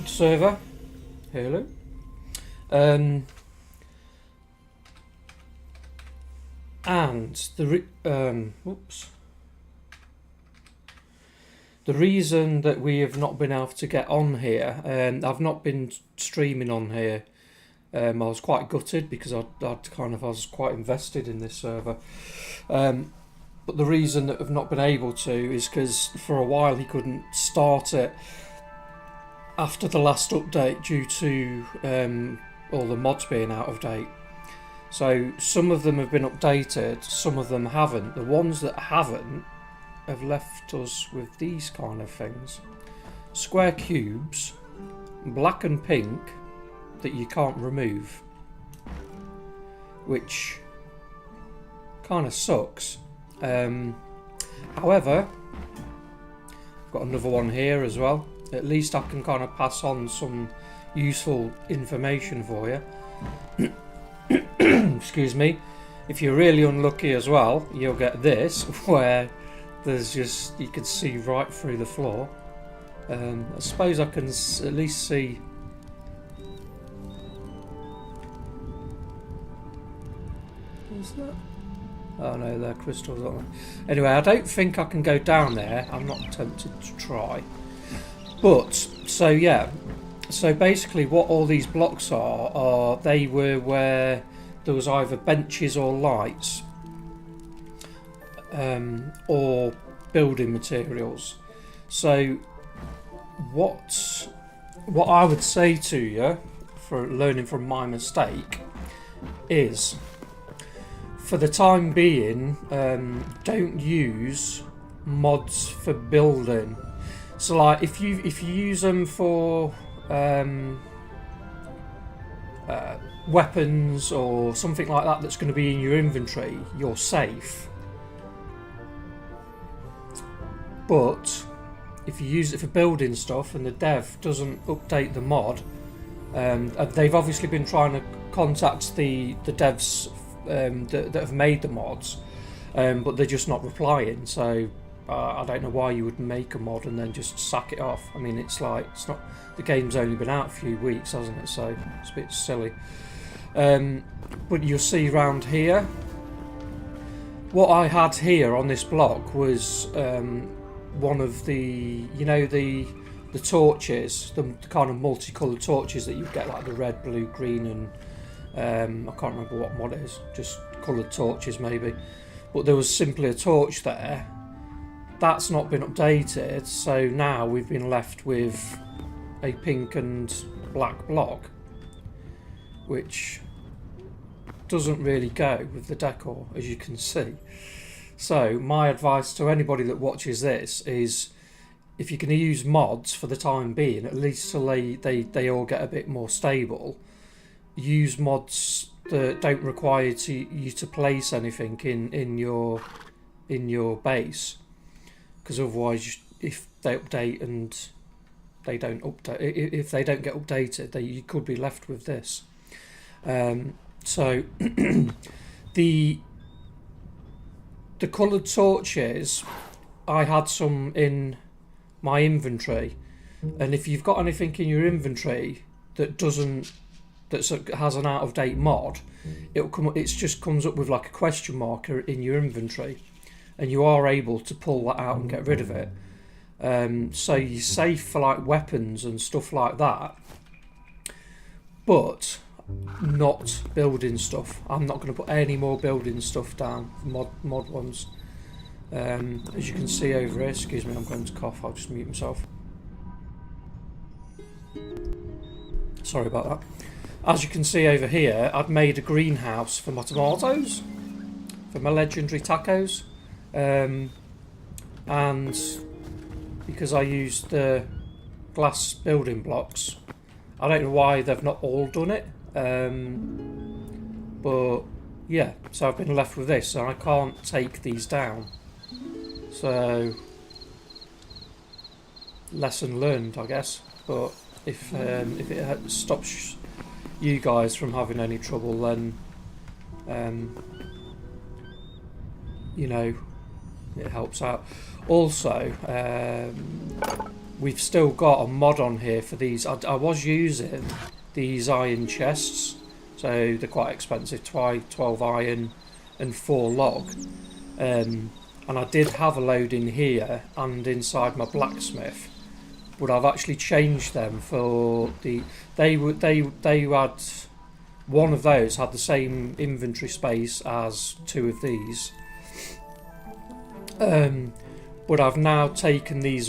server. Hello. And the reason that we have not been able to get on here, I've not been streaming on here. I was quite gutted because I was quite invested in this server. But the reason that I've not been able to is because for a while he couldn't start it after the last update due to all the mods being out of date. So some of them have been updated, some of them haven't. The ones that haven't have left us with these kind of things. Square cubes, black and pink, that you can't remove. Which kind of sucks. However, I've got another one here as well. At least I can kind of pass on some useful information for you. Excuse me. If you're really unlucky as well, you'll get this, where there's just, you can see right through the floor. I suppose I can at least see. What's that? Oh no, they're crystals, aren't they? Anyway, I don't think I can go down there. I'm not tempted to try. But, so yeah. So basically what all these blocks are they were where there was either benches or lights. Or building materials. So what I would say to you, for learning from my mistake, is for the time being, don't use mods for building. So like if you use them for weapons or something like that that's going to be in your inventory, you're safe. But if you use it for building stuff and the dev doesn't update the mod, they've obviously been trying to contact the devs that have made the mods, but they're just not replying. So I don't know why you would make a mod and then just sack it off. I mean, it's not, the game's only been out a few weeks, hasn't it? So it's a bit silly. But you'll see around here, what I had here on this block was one of the, you know, the torches, the kind of multicoloured torches that you get, like the red, blue, green, and I can't remember what mod it is, just coloured torches maybe. But there was simply a torch there. That's not been updated, so now we've been left with a pink and black block, which doesn't really go with the decor, as you can see. So my advice to anybody that watches this is, if you can use mods for the time being, at least till they all get a bit more stable, use mods that don't require you to place anything in your base, because otherwise, if they update and they don't update, if they don't get updated, you could be left with this. So the coloured torches, I had some in my inventory, and if you've got anything in your inventory that has an out of date mod, it just comes up with like a question mark in your inventory, and you are able to pull that out and get rid of it. So you're safe for like weapons and stuff like that, but not building stuff. I'm not going to put any more building stuff down, mod ones. As you can see over here, excuse me, I'm going to cough, I'll just mute myself. Sorry about that. As you can see over here, I've made a greenhouse for my tomatoes, for my legendary tacos, and because I used the glass building blocks, I don't know why they've not all done it, but yeah, so I've been left with this, and I can't take these down. So lesson learned, I guess. But if it stops you guys from having any trouble, then you know, it helps out. Also, we've still got a mod on here for these. I was using these iron chests, so they're quite expensive, 12 iron and 4 log. And I did have a load in here and inside my blacksmith, but I've actually changed them for the. They had one of those had the same inventory space as 2 of these. But I've now taken these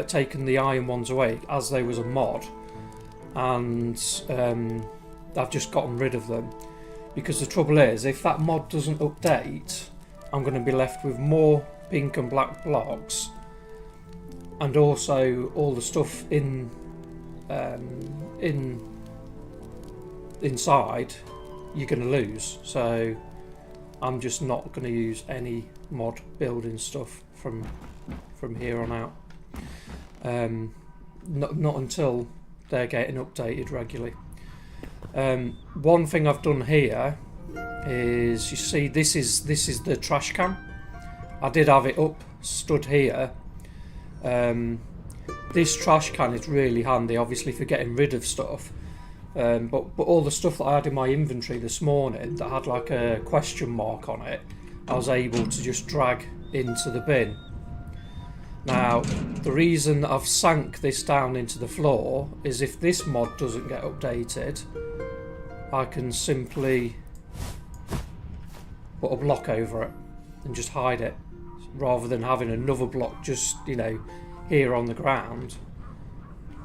taken the iron ones away as they was a mod, and I've just gotten rid of them because the trouble is, if that mod doesn't update, I'm going to be left with more pink and black blocks, and also all the stuff inside you're going to lose. So I'm just not going to use any mod building stuff from here on out. Not until they're getting updated regularly. One thing I've done here is, you see, this is the trash can. I did have it up, stood here. This trash can is really handy, obviously, for getting rid of stuff. But all the stuff that I had in my inventory this morning that had like a question mark on it, I was able to just drag into the bin. Now, the reason I've sank this down into the floor is if this mod doesn't get updated, I can simply put a block over it and just hide it, rather than having another block just, you know, here on the ground,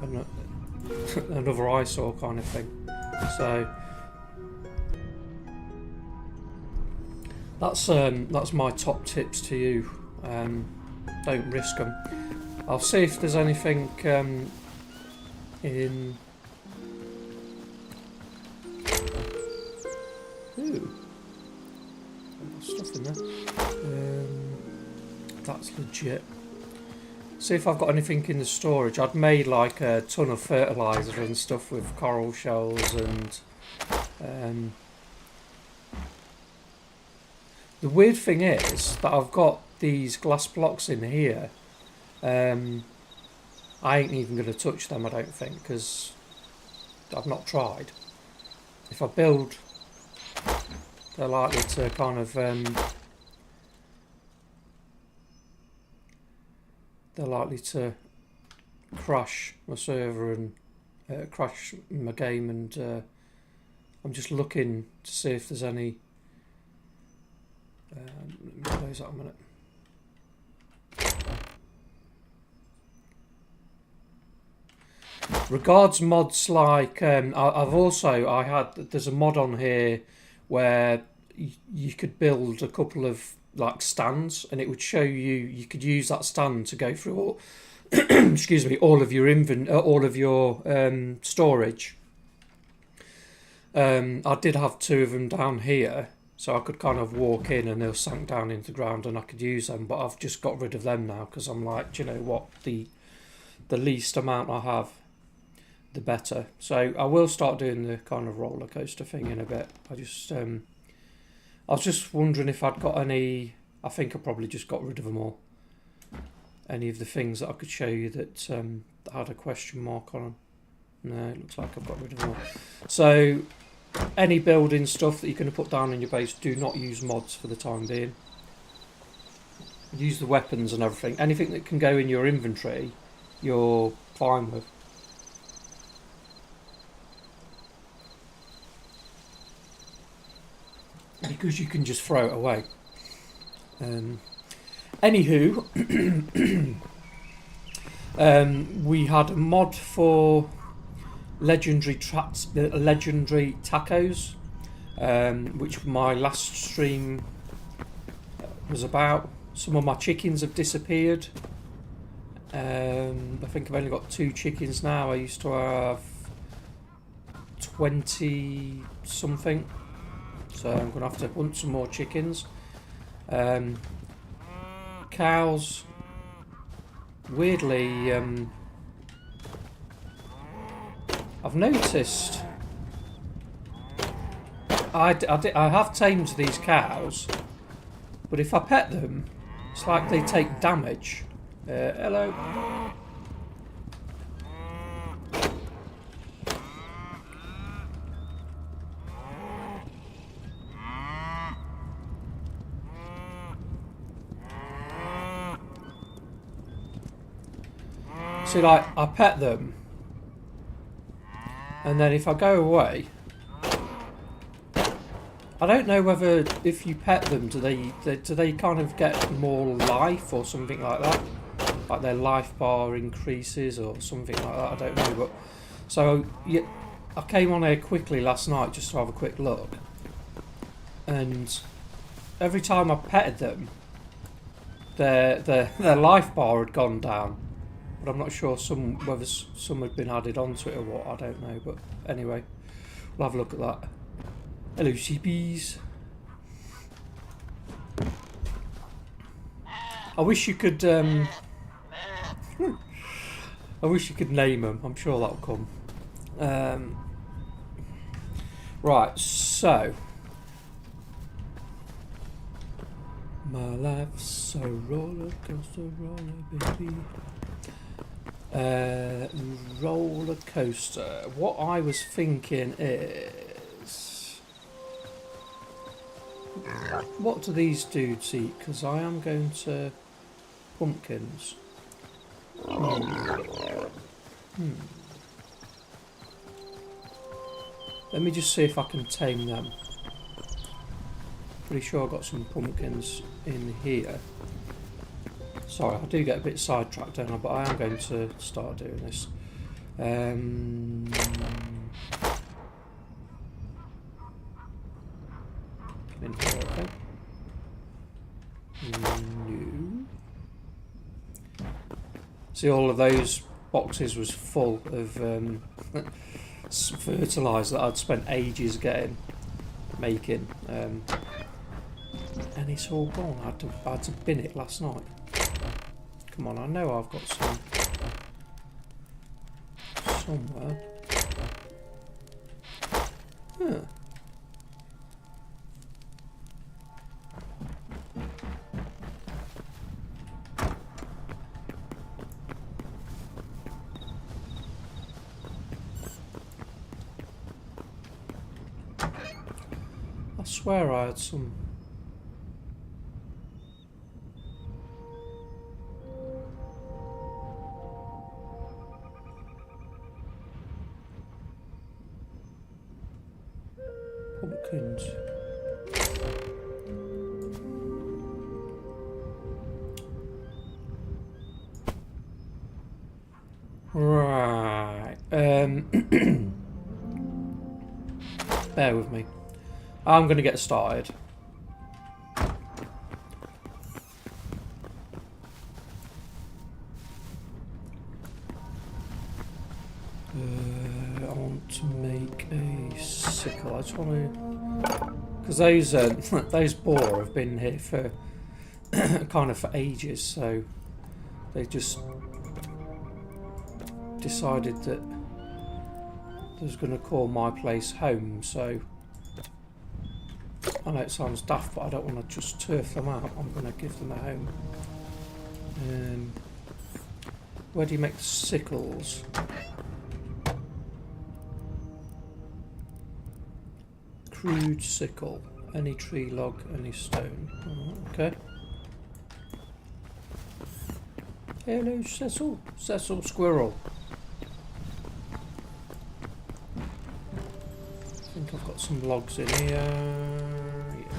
and another eyesore kind of thing. So that's my top tips to you. Don't risk them. I'll see if there's anything in. Ooh, stuff in there. That's legit. See if I've got anything in the storage. I'd made like a ton of fertiliser and stuff with coral shells and. The weird thing is that I've got these glass blocks in here. I ain't even going to touch them, I don't think, because I've not tried. If I build, they're likely to kind of they're likely to crash my server and crash my game, and I'm just looking to see if there's any. Let me close that a minute. Regards mods like there's a mod on here where you could build a couple of like stands, and it would show you could use that stand to go through all excuse me, all of your storage. I did have 2 of them down here, so I could kind of walk in and they'll sink down into the ground and I could use them, but I've just got rid of them now because I'm like, do you know what, the least amount I have, the better. So I will start doing the kind of roller coaster thing in a bit. I was just wondering if I'd got any. I think I probably just got rid of them all. Any of the things that I could show you that had a question mark on them. No, it looks like I've got rid of them all. So any building stuff that you're going to put down in your base, do not use mods for the time being. Use the weapons and everything. Anything that can go in your inventory, you're fine with. Because you can just throw it away. Anywho, we had a mod for legendary tacos, which my last stream was about. Some of my chickens have disappeared. I think I've only got 2 chickens now. I used to have 20 something. So I'm going to have to hunt some more chickens. Cows. Weirdly, I've noticed I have tamed these cows, but if I pet them, it's like they take damage. Hello. See, like, I pet them, and then if I go away, I don't know whether if you pet them, do they kind of get more life or something like that? Like their life bar increases or something like that, I don't know. But so yeah, I came on here quickly last night just to have a quick look, and every time I petted them, their life bar had gone down. But I'm not sure whether some had been added onto it or what, I don't know. But anyway, we'll have a look at that. Hello, sheepies. I wish you could. I wish you could name them. I'm sure that'll come. Right, so my life's a roller coaster, baby. Roller coaster. What I was thinking is, what do these dudes eat? Because I am going to pumpkins. Let me just see if I can tame them. Pretty sure I've got some pumpkins in here. Sorry, I do get a bit sidetracked, don't I? But I am going to start doing this. In here, okay. No. See, all of those boxes was full of fertiliser that I'd spent ages making, and it's all gone. I had to bin it last night. Come on, I know I've got some somewhere. Huh. I swear I had some. Pumpkins. Right. Bear with me. I'm going to get started. I want to make a sickle. I just want to, because those boar have been here for kind of for ages, so they just decided that they was going to call my place home. So I know it sounds daft, but I don't want to just turf them out. I'm going to give them a home. Where do you make the sickles? Crude sickle. Any tree, log, any stone. Oh, okay. Hello, Cecil. Cecil Squirrel. I think I've got some logs in here. Yeah.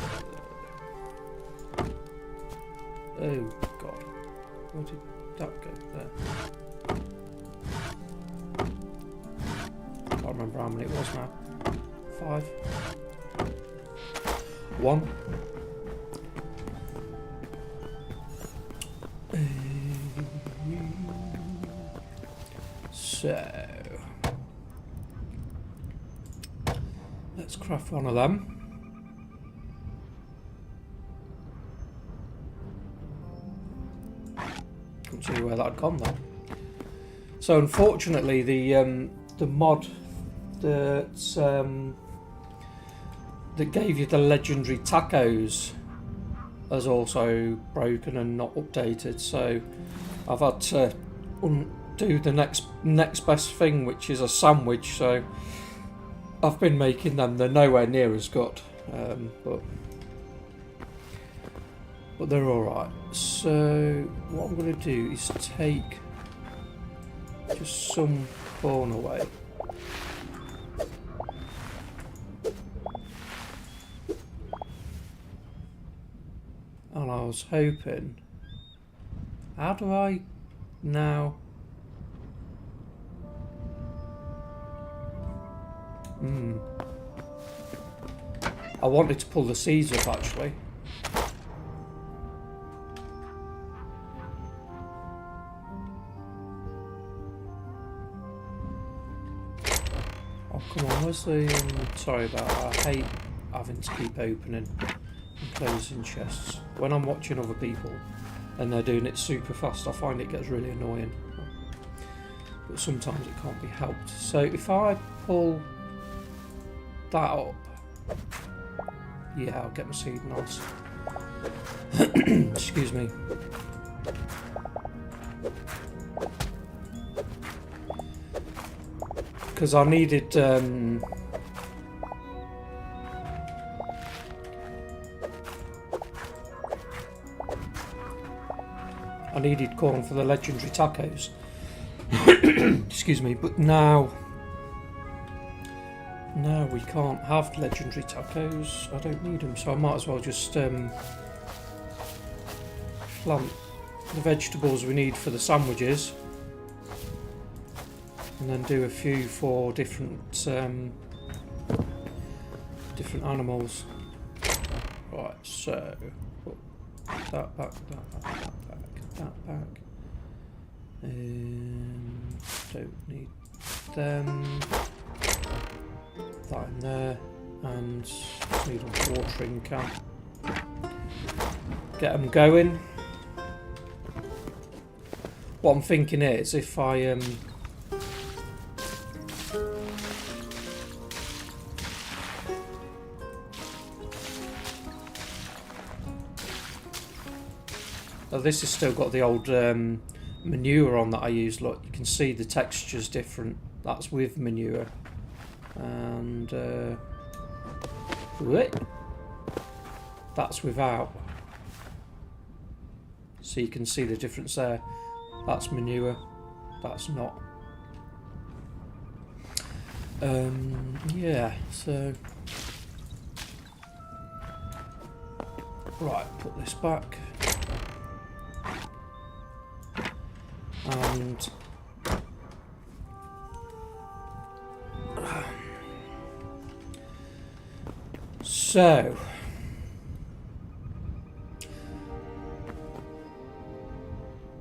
Oh God, where did that go? There. Can't remember how many it was now. 5. 1. So let's craft one of them. Couldn't see where that had gone then. So unfortunately, the mod that gave you the legendary tacos has also broken and not updated. So I've had to do the next best thing, which is a sandwich. So I've been making them. They're nowhere near as good, but they're all right. So what I'm going to do is take just some corner way. And I was hoping, how do I now? I wanted to pull the seeds up actually. Oh come on, where's the... sorry about that, I hate having to keep opening and closing chests. When I'm watching other people and they're doing it super fast, I find it gets really annoying. But sometimes it can't be helped. So if I pull that up, yeah, I'll get my seed nice. Excuse me. Because I needed corn for the legendary tacos. Excuse me, but now we can't have legendary tacos. I don't need them, so I might as well just plant the vegetables we need for the sandwiches, and then do a few for different animals. Right, so put that back, that back, that back, that back. Don't need them. That in there, and need a watering can. Get them going. What I'm thinking is, if I oh, this has still got the old manure on that I used. Look, you can see the texture's different. That's with manure. And that's without. So you can see the difference there. That's manure, that's not. Yeah, so right, put this back. And so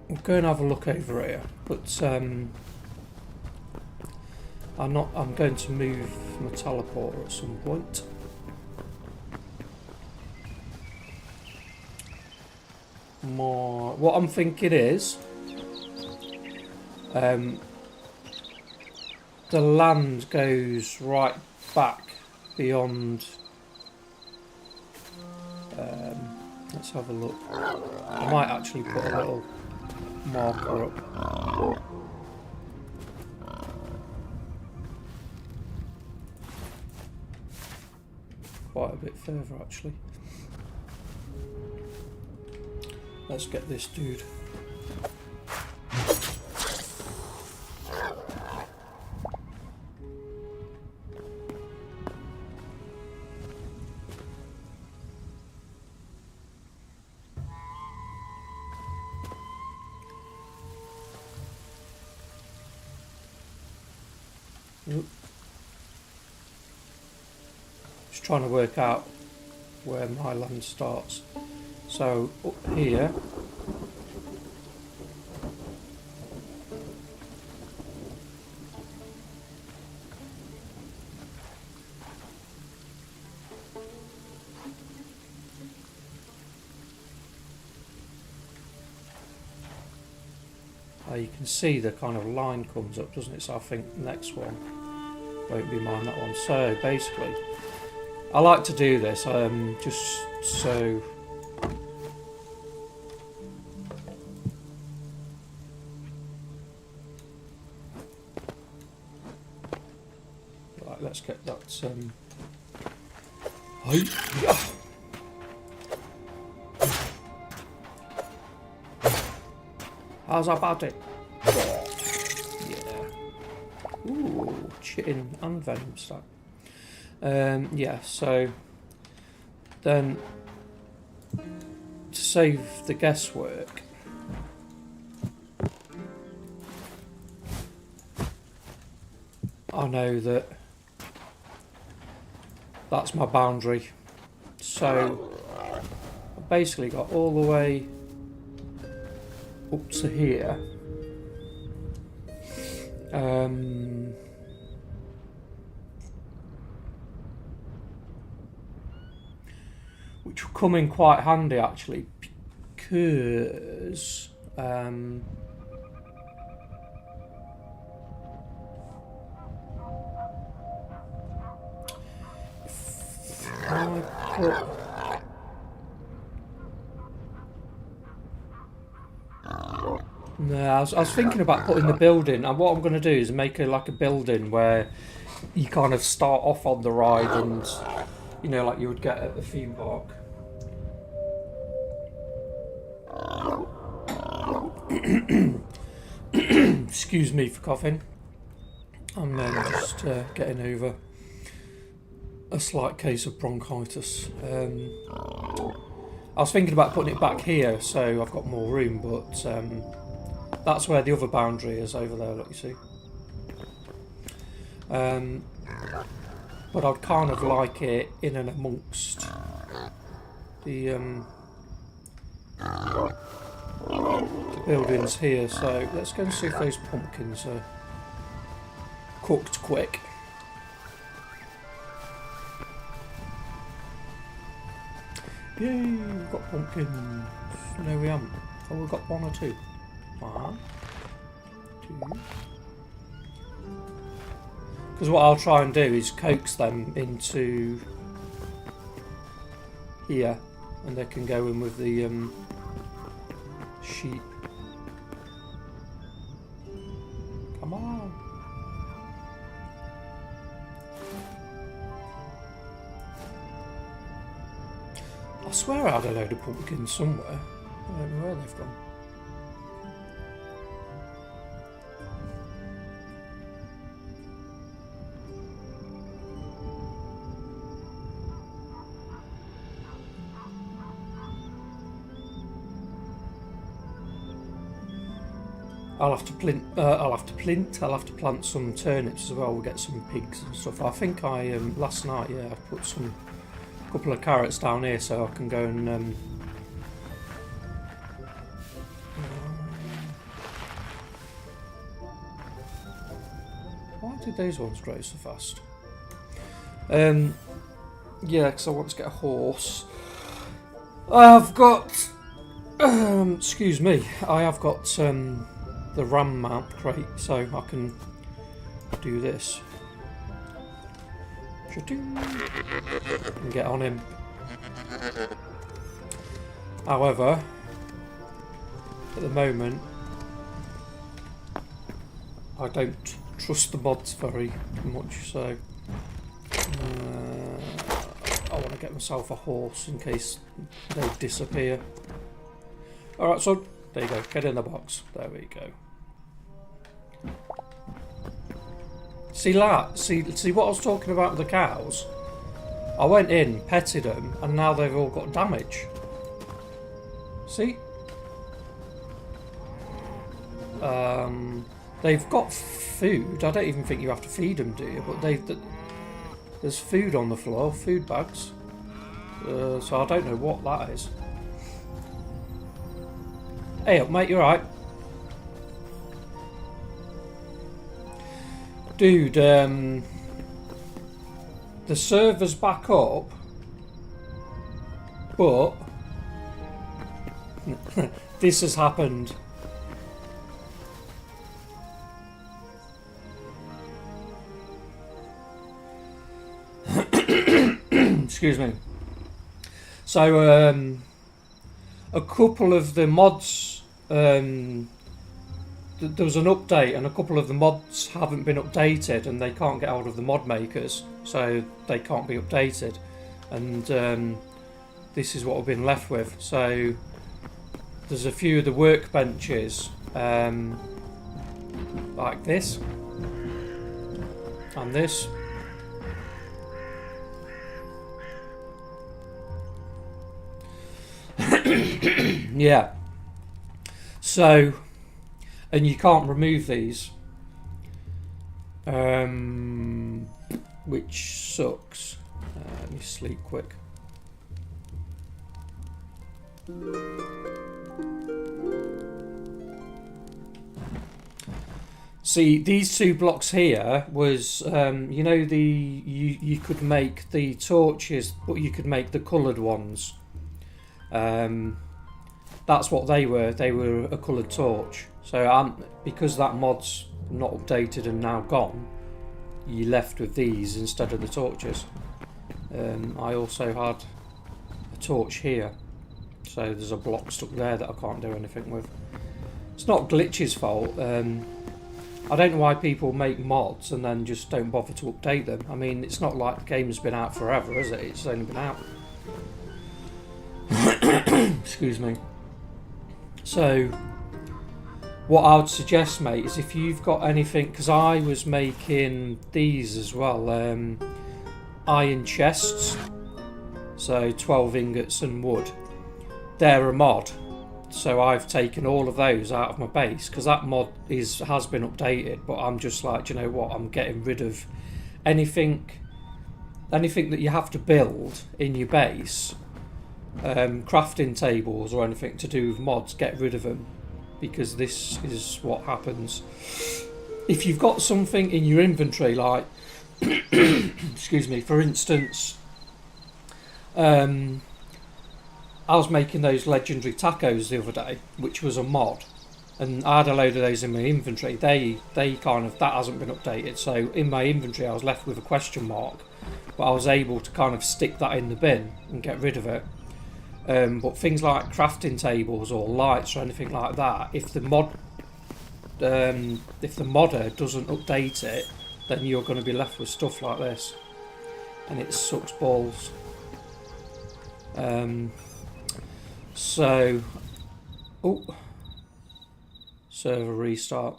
we'll go and have a look over here, but I'm going to move my teleporter at some point. What I'm thinking is the land goes right back beyond. Let's have a look. I might actually put a little marker up. Quite a bit further actually. Let's get this dude. Just trying to work out where my land starts. So up here, you can see the kind of line comes up, doesn't it? So I think the next one won't be mine, that one. So basically, I like to do this just so right, let's get that how's about it? Yeah. Ooh, chitin and venom stack. Yeah, so then to save the guesswork, I know that that's my boundary. So I basically got all the way up to here. Which will come in quite handy actually, because no, I was thinking about putting the building, and what I'm going to do is make like a building where you kind of start off on the ride, and you know, like you would get at the theme park. Excuse me for coughing. I'm just getting over a slight case of bronchitis. I was thinking about putting it back here so I've got more room, but that's where the other boundary is over there, look, you see. But I'd kind of like it in and amongst the buildings here, so let's go and see if those pumpkins are cooked quick. Yay, we've got pumpkins. No, we haven't. Oh, we've got one or two. 1, 2. Because what I'll try and do is coax them into here, and they can go in with the sheep. Come on. I swear I had a load of pumpkins somewhere. I don't know where they've gone. I'll have to plant some turnips as well. We'll get some pigs and stuff. I think I last night, yeah, I put some couple of carrots down here so I can go and why did those ones grow so fast? Yeah, because I want to get a horse. I've got excuse me, I have got the ram mount crate, so I can do this. And get on him. However, at the moment, I don't trust the mods very much, so I want to get myself a horse in case they disappear. Alright, so there you go, get in the box. There we go. See that? See what I was talking about with the cows? I went in, petted them, and now they've all got damage. See? They've got food. I don't even think you have to feed them, do you? But there's food on the floor, food bags. So I don't know what that is. Hey up, mate, you alright? Dude, the server's back up, but this has happened. Excuse me. So, a couple of the mods, there was an update and a couple of the mods haven't been updated and they can't get hold of the mod makers, so they can't be updated, and this is what we've been left with. So there's a few of the workbenches like this, and this. Yeah. So, and you can't remove these, which sucks. Let me sleep quick. See, these two blocks here was, you know, you could make the torches, but you could make the coloured ones. That's what they were. They were a coloured torch. So because that mod's not updated and now gone, you're left with these instead of the torches. I also had a torch here, so there's a block stuck there that I can't do anything with. It's not Glitch's fault. I don't know why people make mods and then just don't bother to update them. I mean, it's not like the game's been out forever, is it? It's only been out. Excuse me. So, what I would suggest, mate, is if you've got anything, because I was making these as well, iron chests, so 12 ingots and wood. They're a mod. So I've taken all of those out of my base because that mod has been updated, but I'm just like, do you know what, I'm getting rid of anything that you have to build in your base, crafting tables or anything to do with mods, get rid of them, because this is what happens if you've got something in your inventory, like excuse me, for instance, I was making those legendary tacos the other day, which was a mod, and I had a load of those in my inventory. They kind of, that hasn't been updated, so in my inventory I was left with a question mark, but I was able to kind of stick that in the bin and get rid of it. But things like crafting tables or lights or anything like that, if the modder doesn't update it, then you're going to be left with stuff like this, and it sucks balls. So, oh, server restart.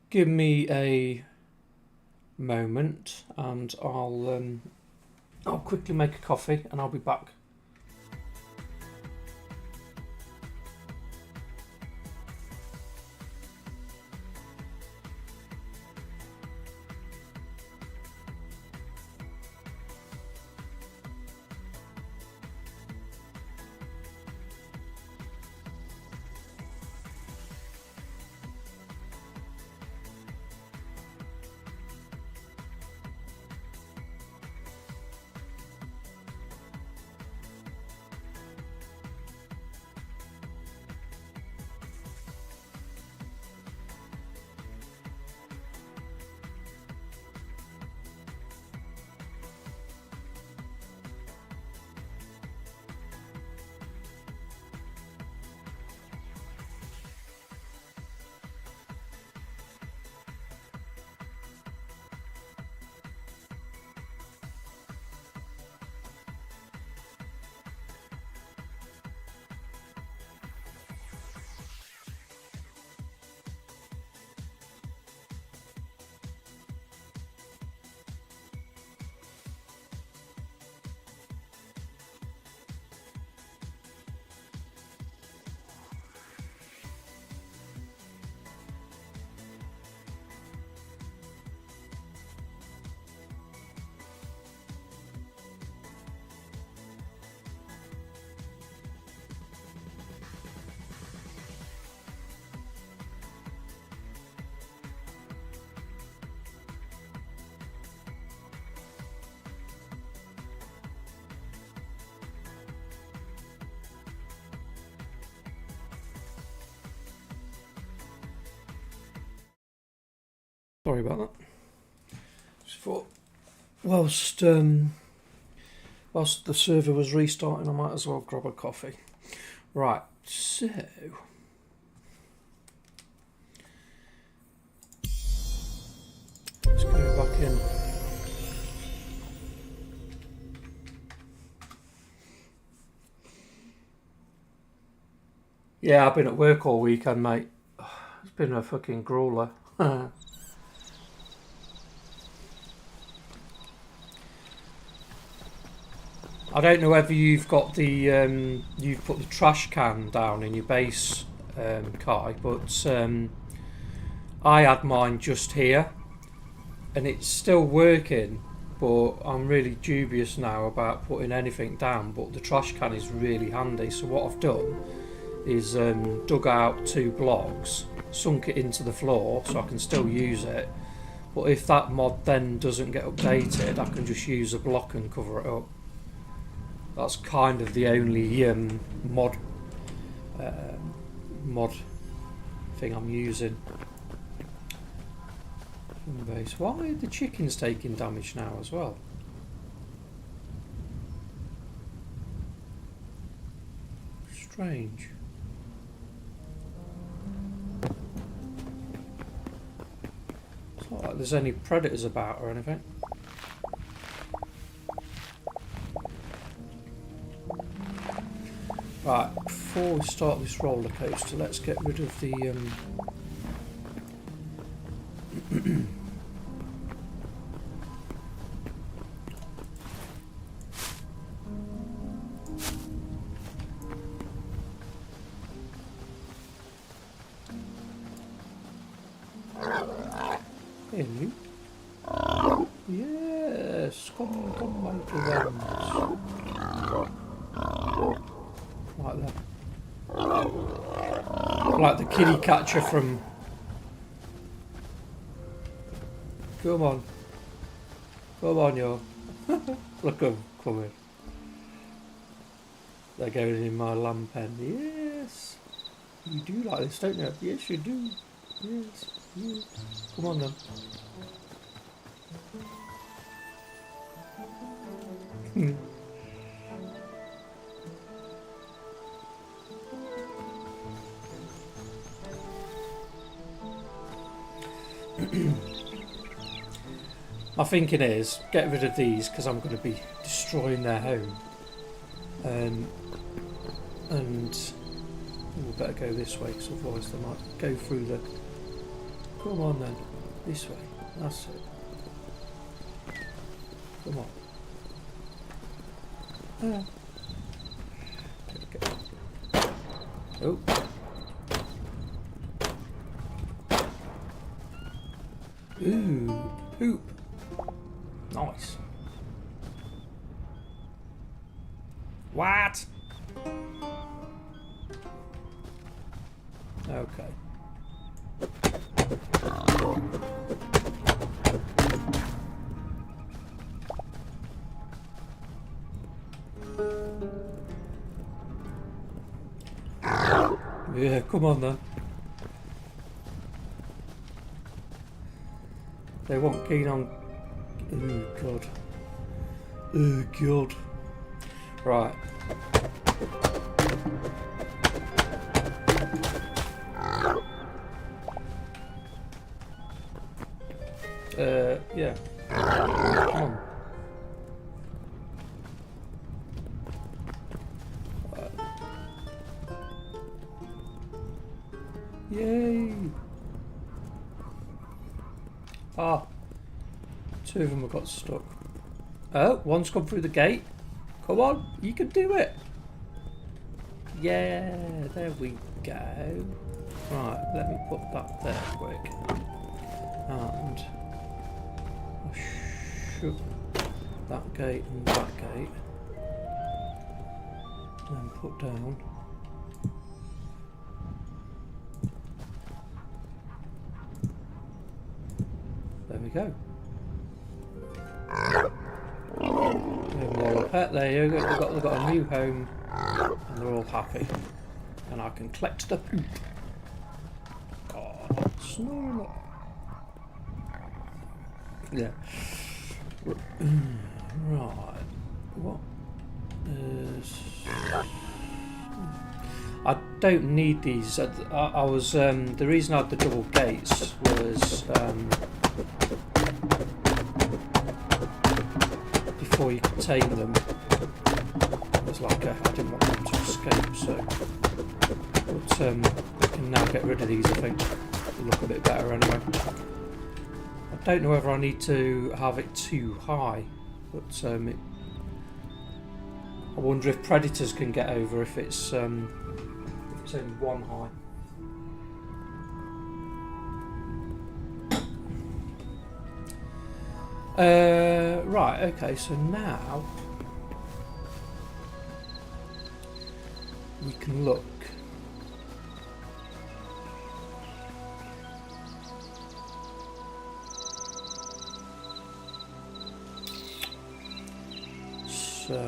Give me a moment, and I'll quickly make a coffee, and I'll be back. Sorry about that. Just thought, whilst the server was restarting, I might as well grab a coffee. Right, so let's go back in. Yeah, I've been at work all weekend, mate. It's been a fucking grueler. I don't know whether you've got the you've put the trash can down in your base, Kai, but I had mine just here, and it's still working. But I'm really dubious now about putting anything down. But the trash can is really handy. So what I've done is dug out 2 blocks, sunk it into the floor, so I can still use it. But if that mod then doesn't get updated, I can just use a block and cover it up. That's kind of the only mod thing I'm using. Base. Why are the chickens taking damage now as well? Strange. It's not like there's any predators about or anything. Right, before we start this roller coaster, let's get rid of the Hello. Yes, come my friends. Like that. Like the kitty catcher from... Come on. Come on, yo. Look at them coming. They're going in my lamb pen. Yes. You do like this, don't you? Yes, you do. Yes. Yes. Come on, then. My thinking is get rid of these because I'm going to be destroying their home, and we'll better go this way because otherwise they might go through the... Come on then, this way, that's it. Come on. Yeah. Oh. Ooh, poop. Nice. What? Okay. Yeah, come on then. They weren't keen on... Oh god. Oh god. Right. Yeah. Come on. Yay! Ah, 2 of them have got stuck. Oh, one's come through the gate. Come on, you can do it. Yeah, there we go. Right, let me put that there quick. And I'll shut that gate and that gate. And then put down. There we go. Pet, there you go. They've got a new home and they're all happy. And I can collect the poop. Oh, snore. Yeah. Right. What is... I don't need these. I was the reason I had the double gates was before you could tame them. It was like I didn't want them to escape, so But I can now get rid of these, I think. They look a bit better anyway. I don't know whether I need to have it too high, but I wonder if predators can get over if it's only one high. Right, okay, so now we can look. So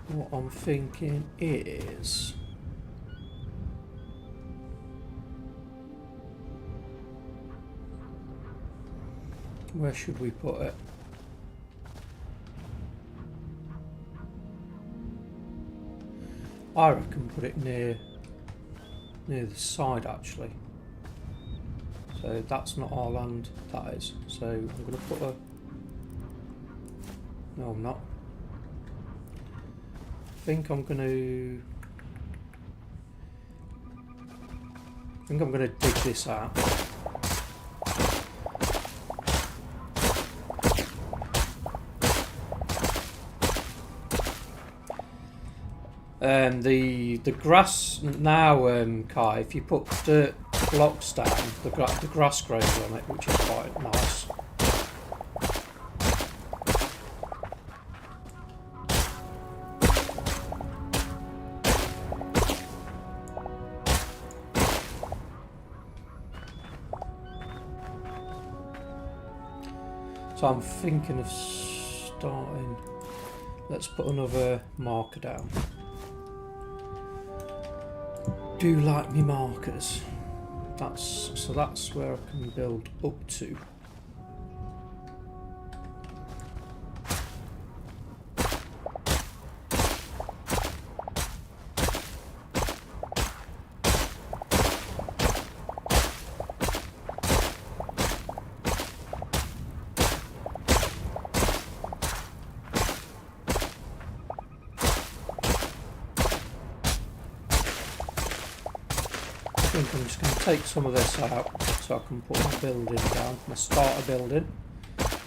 what I'm thinking is where should we put it? I reckon put it near the side actually. So that's not our land, that is. So I'm going to put a... No, I'm not. I think I'm going to dig this out. The grass now, Kai, if you put dirt blocks down, the grass grows on it, which is quite nice. So I'm thinking of starting. Let's put another marker down. Do like me markers. That's where I can build up to. I think I'm just going to take some of this out so I can put my building down, my starter building. Just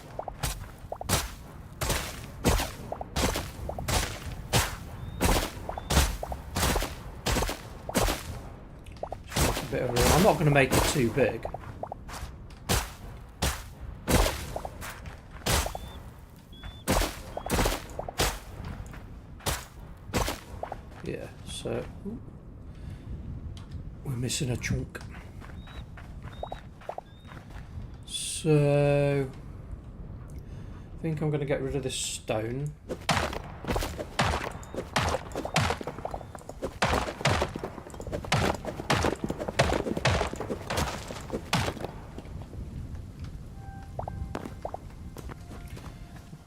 make a bit of room. I'm not going to make it too big. Yeah, so... We're missing a chunk. So I think I'm going to get rid of this stone.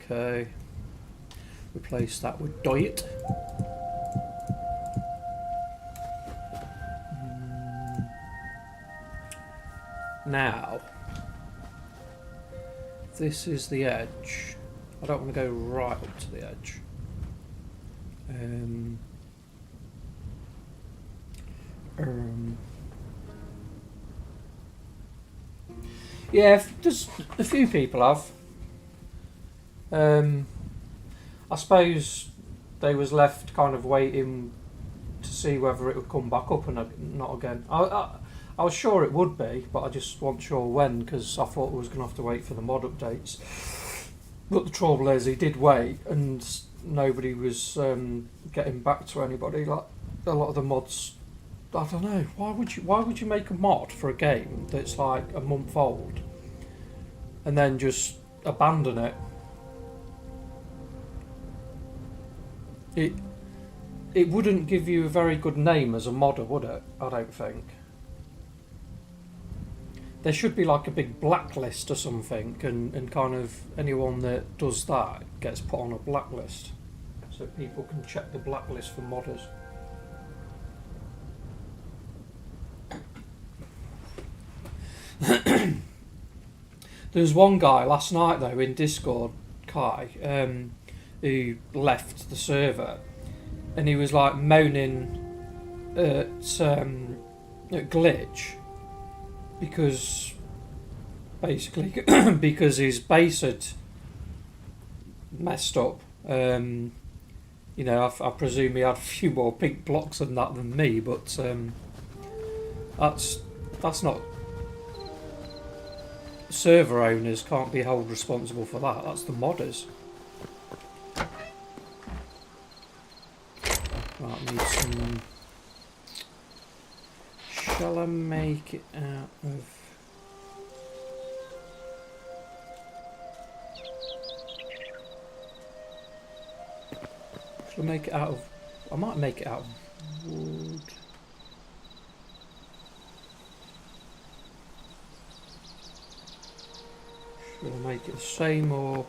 Okay. Replace that with diet. Now, this is the edge. I don't want to go right up to the edge. Yeah, there's a few people have. I suppose they was left kind of waiting to see whether it would come back up and not again. I was sure it would be, but I just wasn't sure when, because I thought I was going to have to wait for the mod updates. But the trouble is, he did wait, and nobody was getting back to anybody. Like a lot of the mods, I don't know. Why would you make a mod for a game that's like a month old, and then just abandon it? It wouldn't give you a very good name as a modder, would it? I don't think. there should be like a big blacklist or something, and kind of anyone that does that gets put on a blacklist, so people can check the blacklist for modders. There was one guy last night though in Discord, Kai, who left the server, and he was like moaning at glitch because basically because his base had messed up. You know, I presume he had a few more pink blocks than that than me, but that's not. Server owners can't be held responsible for that. That's the modders. Right, I need some. Shall I make it out of? Shall I make it out of? I might make it out of wood. Shall I make it the same or?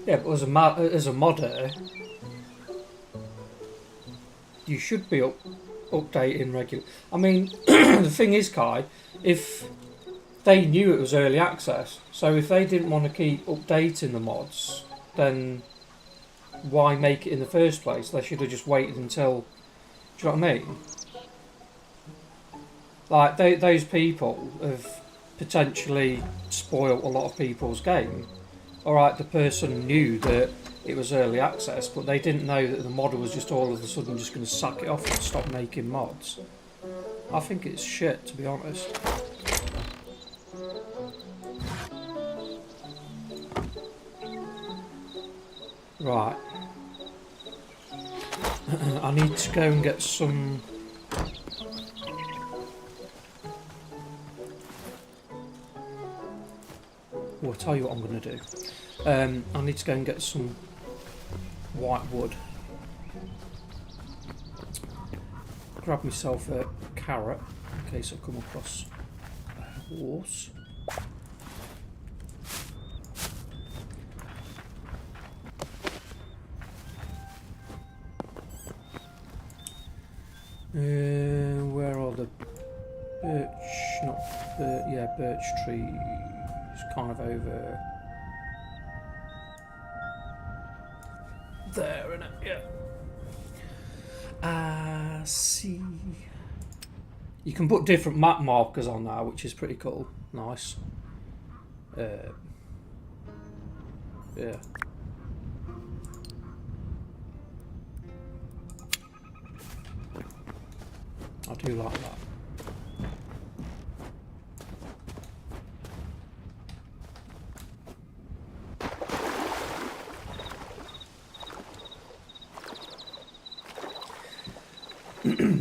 Yeah, but as a modder, you should be updating regularly. I mean, the thing is, Kai, if they knew it was early access, so if they didn't want to keep updating the mods, then why make it in the first place? They should have just waited until. Do you know what I mean? Like those people have potentially spoiled a lot of people's game. Alright, the person knew that it was early access, but they didn't know that the modder was just all of a sudden just going to sack it off and stop making mods. I think it's shit, to be honest. Right. I need to go and get some... Well, I'll tell you what I'm going to do. I need to go and get some white wood. Grab myself a carrot in case I come across a horse. Where are the birch trees? Kind of over there, innit? Yeah. See. You can put different map markers on there, which is pretty cool. Nice. Yeah. I do like that.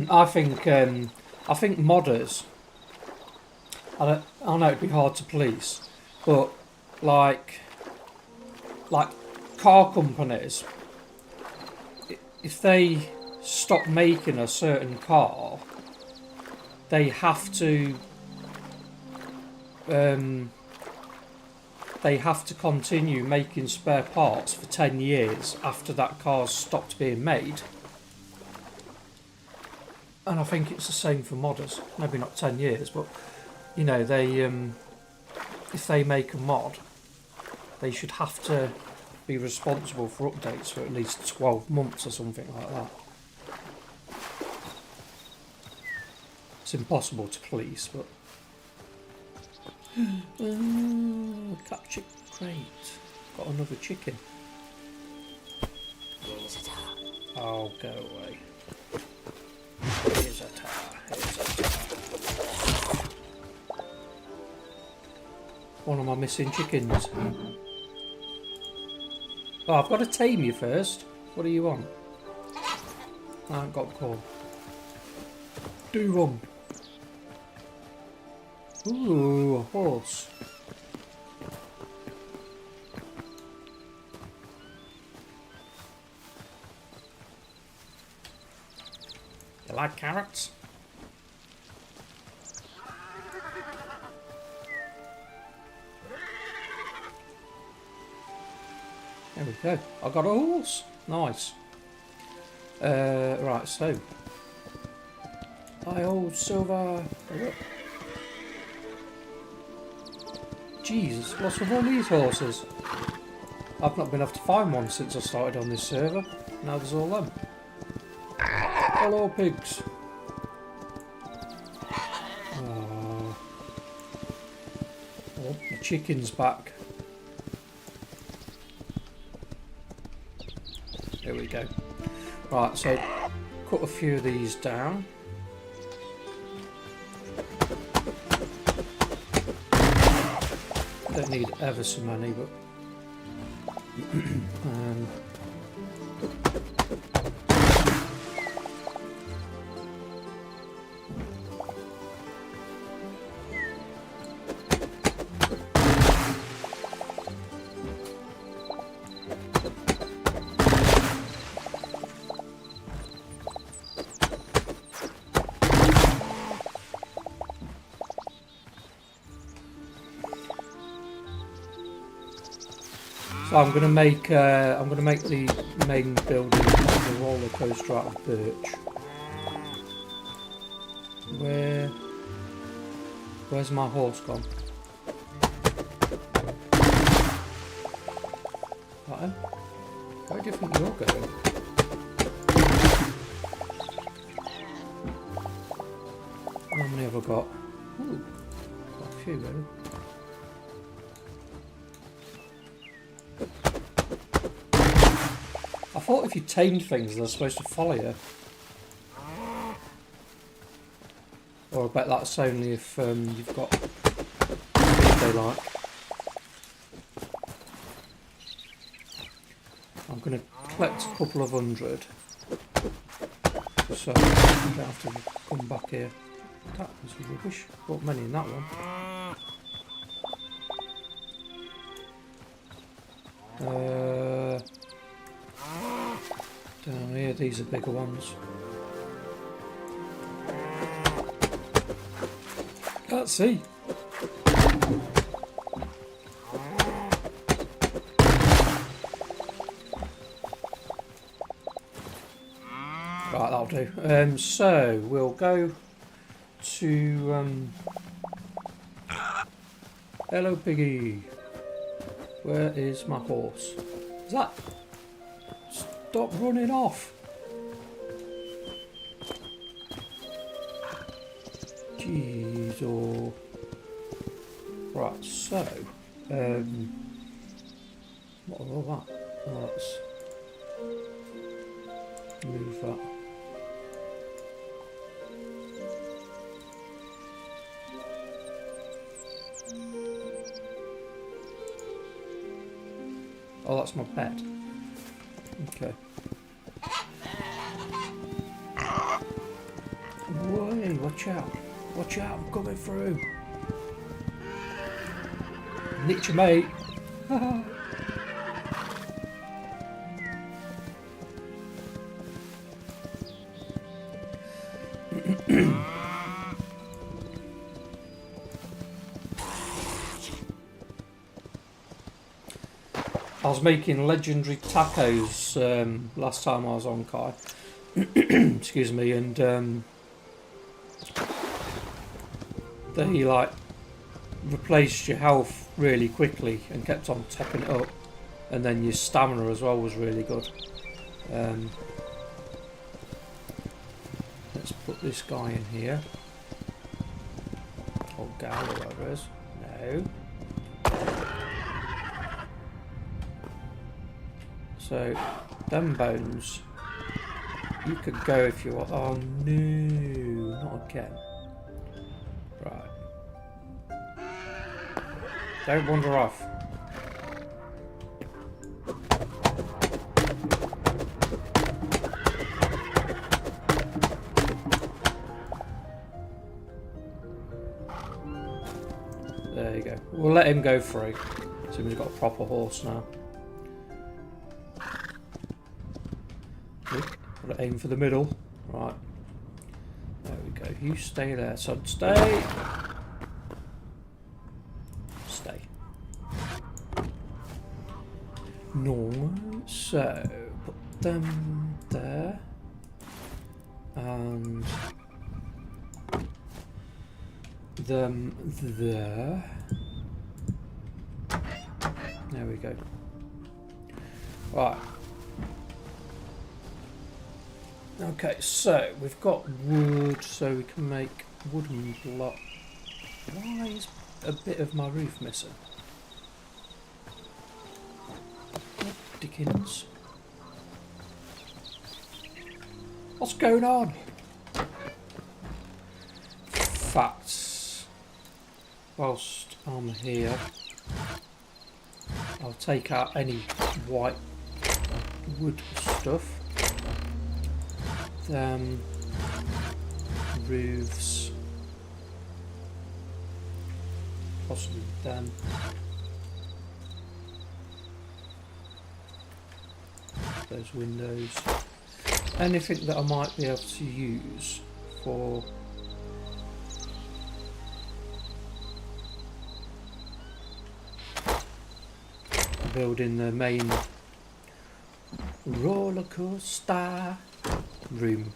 I think modders. I know it'd be hard to police, but like car companies, if they stop making a certain car, they have to continue making spare parts for 10 years after that car's stopped being made. And I think it's the same for modders. Maybe not 10 years, but you know, they if they make a mod, they should have to be responsible for updates for at least 12 months or something like that. It's impossible to police, but capture crate. Got another chicken. Oh, go away. Here's a tower. Here's a tower. One of my missing chickens. Oh, I've got to tame you first. What do you want? I haven't got corn. do them. Ooh, a horse. You like carrots? There we go. I got a horse. Nice. Right, so. Hi, old silver. Jesus, what's with all these horses? I've not been able to find one since I started on this server. Now there's all them. Hello, pigs. Oh, the chicken's back. There we go. Right, so cut a few of these down. Don't need ever so many, but so I'm gonna make the main building of the roller coaster out of birch. Where's my horse gone? Right, where do you think you're going? How many have I got? Ooh, got a few really. I thought if you tamed things, they're supposed to follow you. Or I bet that's only if you've got what they like. I'm going to collect a couple of hundred. So I don't have to come back here. That was rubbish. Got many in that one. Down here, these are bigger ones. Can't see. Right, that'll do. So we'll go to hello, piggy. Where is my horse? Is that? Stop running off. Jeez, oh. Right, so what was all that? Oh, let's move that. Oh, that's my pet. Okay. Whoa, watch out. Watch out, I'm coming through. Nicked your mate. I was making legendary tacos last time I was on Kai. Excuse me, and they like replaced your health really quickly and kept on topping it up, and then your stamina as well was really good. Let's put this guy in here. Or gal, or whatever it is. No. So, them bones, you could go if you want. Oh no, not again. Right. Don't wander off. we'll let him go free. So he's got a proper horse now. Got to aim for the middle. Right. There we go. You stay there, son. Stay. Stay. No. So, put them there. And them there. There we go. Right. Okay, so we've got wood, so we can make wooden block. Why is a bit of my roof missing? What Dickens? What's going on? Facts. Whilst I'm here, I'll take out any white wood stuff. Roofs, possibly them. Those windows. Anything that I might be able to use for building the main roller coaster room.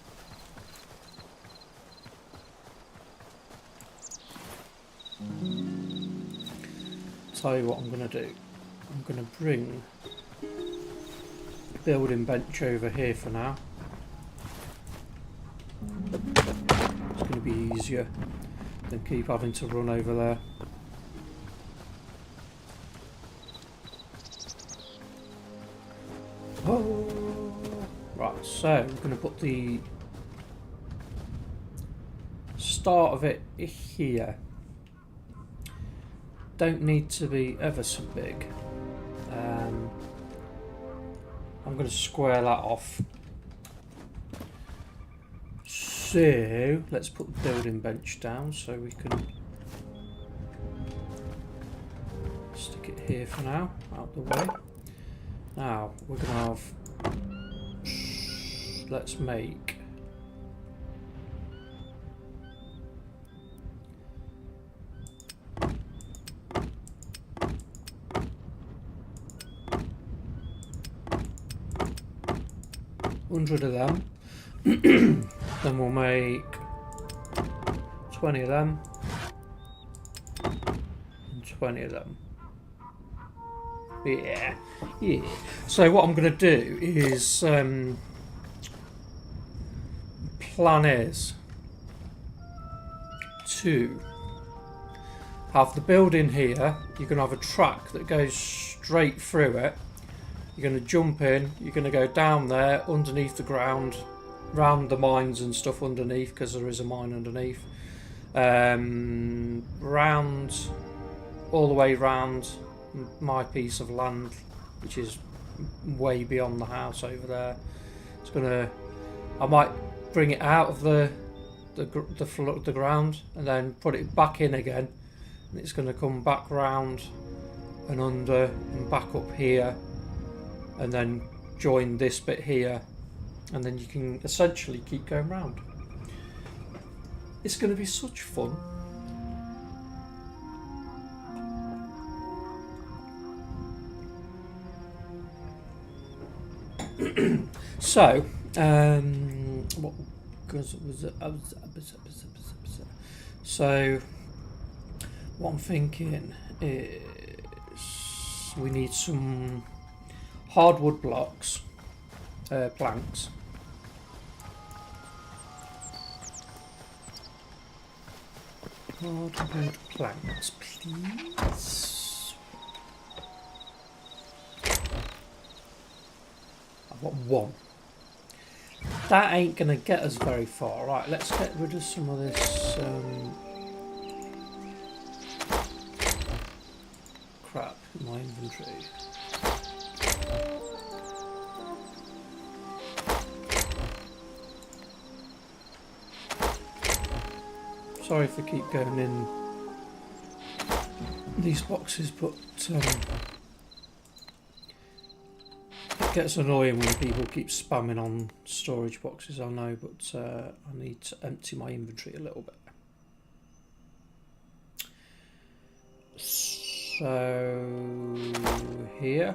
Tell you what I'm going to do. I'm going to bring the building bench over here for now. It's going to be easier than keep having to run over there. Oh. Right, so we're going to put the start of it here. Don't need to be ever so big. I'm going to square that off. So let's put the building bench down so we can stick it here for now, out the way. Now we're going to have, let's make $100 of them. Then we'll make 20 of them and 20 of them. Yeah. So what I'm going to do is plan is to have the building here. You're going to have a track that goes straight through it. You're going to jump in, you're going to go down there underneath the ground, round the mines and stuff underneath, because there is a mine underneath, round all the way round my piece of land, which is way beyond the house over there. It's going to, I might bring it out of the ground and then put it back in again, and it's going to come back round and under and back up here, and then join this bit here, and then you can essentially keep going round. It's going to be such fun. So, what was it? So, what I'm thinking is we need some hardwood blocks, planks. Hardwood planks, please. I've got one. That ain't gonna get us very far. Right, let's get rid of some of this crap in my inventory. Sorry if I keep going in these boxes, but it gets annoying when people keep spamming on storage boxes, I know, but I need to empty my inventory a little bit. So here.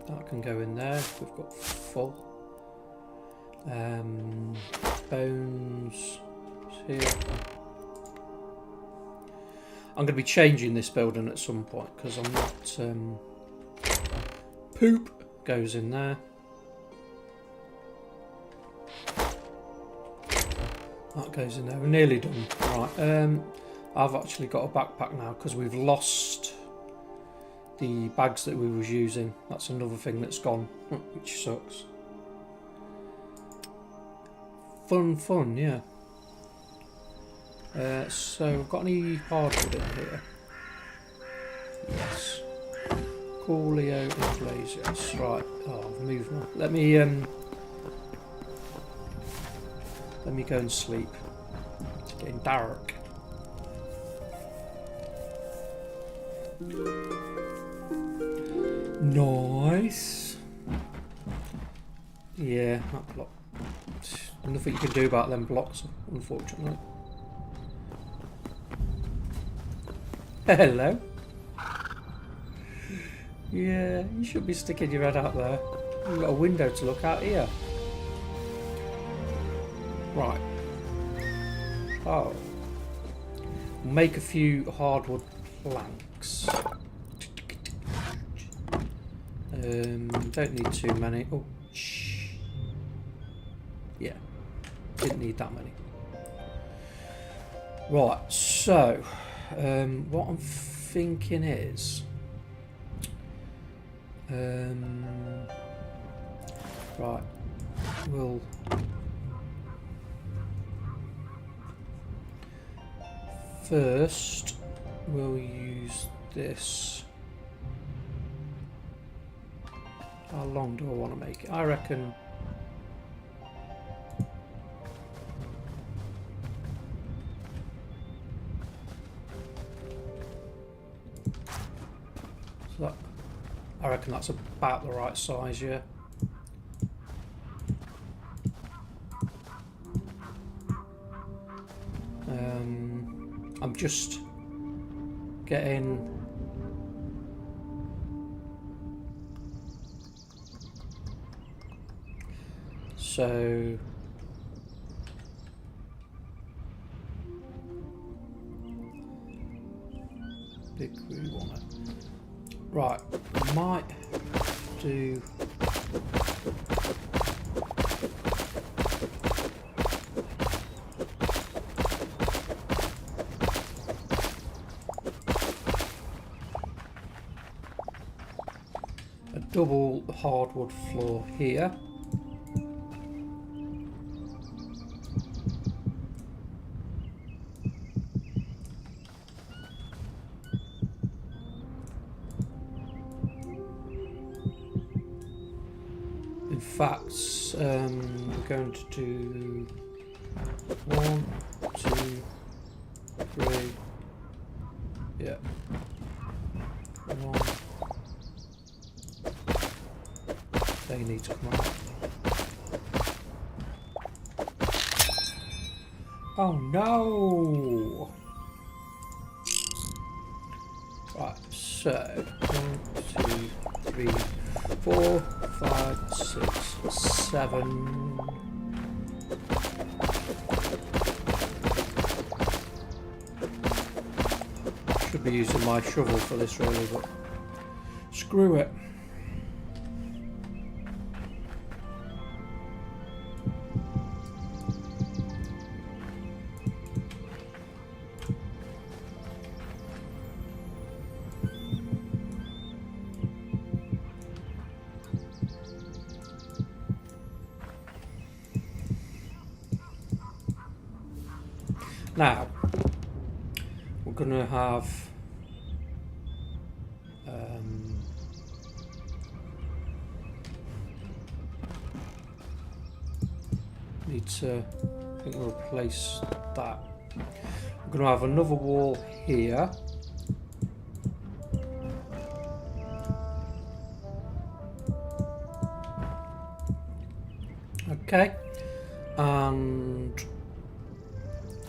That can go in there. We've got full. Bones here. I'm going to be changing this building at some point because I'm not. Poop goes in there. That goes in there. We're nearly done. Right. I've actually got a backpack now because we've lost the bags that we was using. That's another thing that's gone, which sucks. Fun, yeah. So, we've got any hardwood in here? Yes. Coolio and blaze, yes. Right. Oh, I've moved on. Let me go and sleep. It's getting dark. Nice. Yeah, that block. Nothing you can do about them blocks, unfortunately. Hello. Yeah, you should be sticking your head out there. You've got a window to look out here. Right. Oh. Make a few hardwood planks. Don't need too many. Oh, shh. Yeah. Didn't need that many. Right, so what I'm thinking is right, we'll first we'll use this. How long do I want to make it? I reckon I reckon that's about the right size, yeah. I'm just getting so big we want it. Right, might do a double hardwood floor here. In fact, we're going to do 1, 2, 3. Yeah. 1. They need to come out. Oh no! Right, so 1, 2, 3, 4, 5, 6, 7. Should be using my shovel for this really, but screw it. Now, we're going to have need to I think we'll replace that. I'm going to have another wall here. Okay, and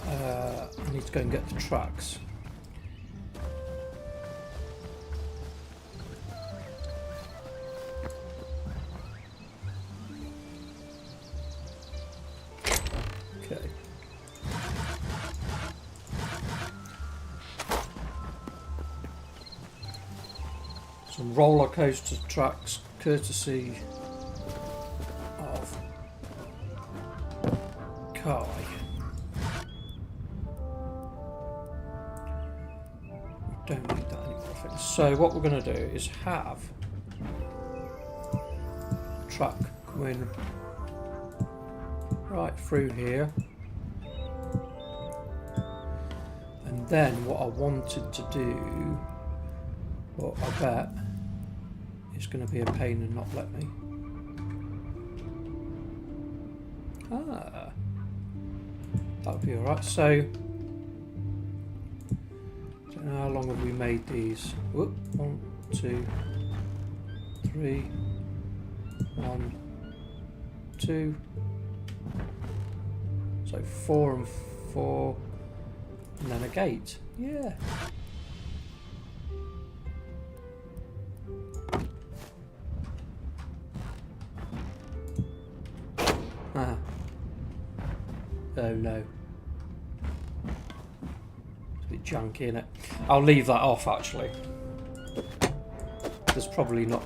I need to go and get the tracks. Okay. Some roller coaster tracks, courtesy of Kai. Don't need that anymore, I think. So what we're going to do is have a track going right through here, and then what I wanted to do, but I bet it's going to be a pain and not let me. That would be alright. So, don't know how long have we made these. Whoop, 1, 2, 3, 1, 2. So 4 and 4, and then a gate. Yeah. Ah. Oh no. It's a bit junky, isn't it? I'll leave that off actually. There's probably not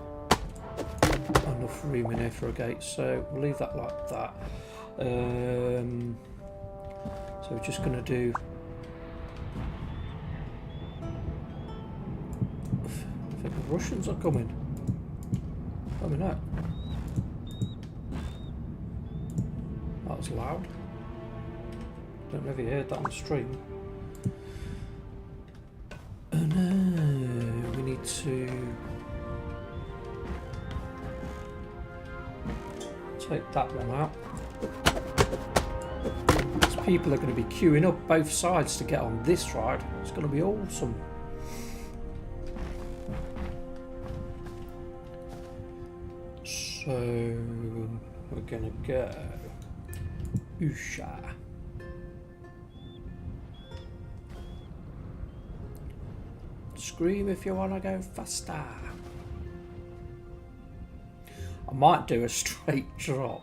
enough room in here for a gate, so we'll leave that like that. So we're just going to do. I think the Russians are coming. Coming out. That was loud. Don't know if you heard that on the stream. No, we need to take that one out. These people are going to be queuing up both sides to get on this ride. It's going to be awesome. So we're going to go Usha. Scream if you want to go faster. I might do a straight drop.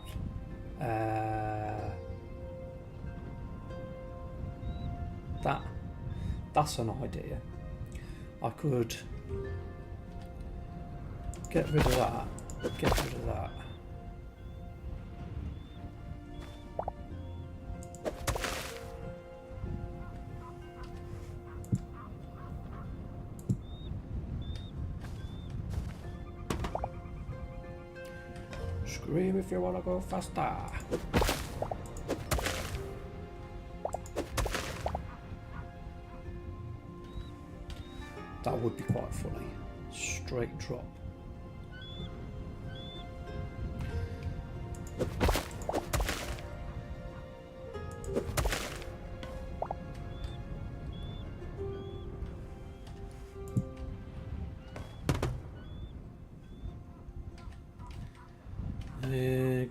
That's an idea. I could get rid of that. Get rid of that. Scream if you want to go faster. That would be quite funny. Straight drop.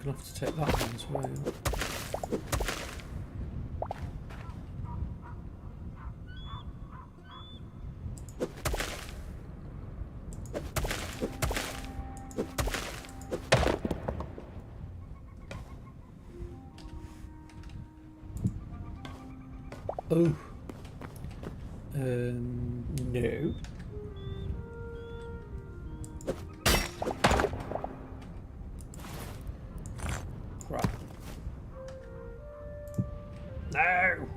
Gonna have to take that one as well. Oh. No. Crap. No.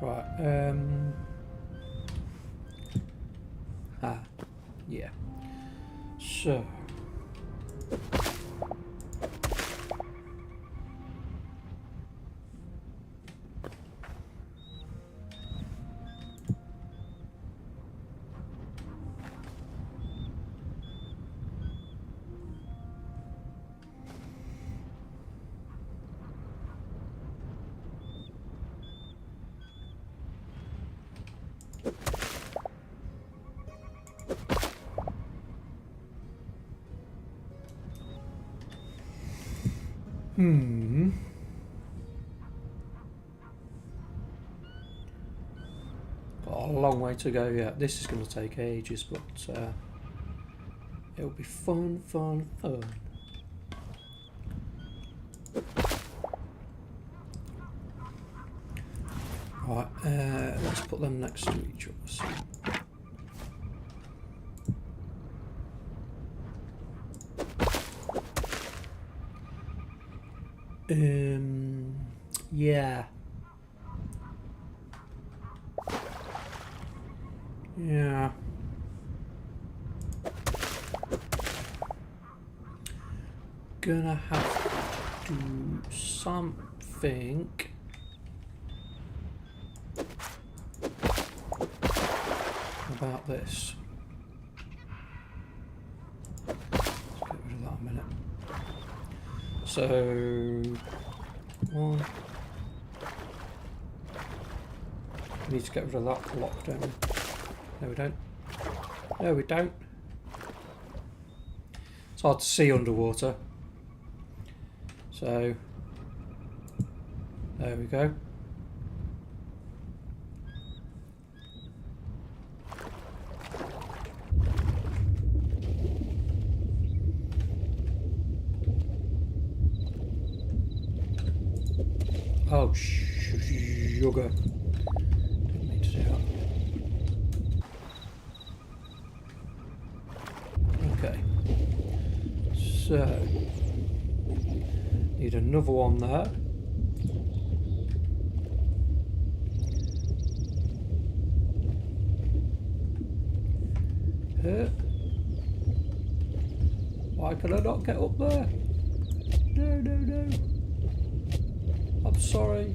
Right. Yeah. So. Got a long way to go yet. This is going to take ages, but it'll be fun. Right, let's put them next to each other. Yeah. Yeah. Gonna have to do something about this. Let's get rid of that a minute. So, one. We need to get rid of that block, don't we? No, we don't. No, we don't. It's hard to see underwater. So, there we go. Oh, sugar. Didn't need to do that. Okay. So, need another one there. Why can I not get up there? No. I'm sorry.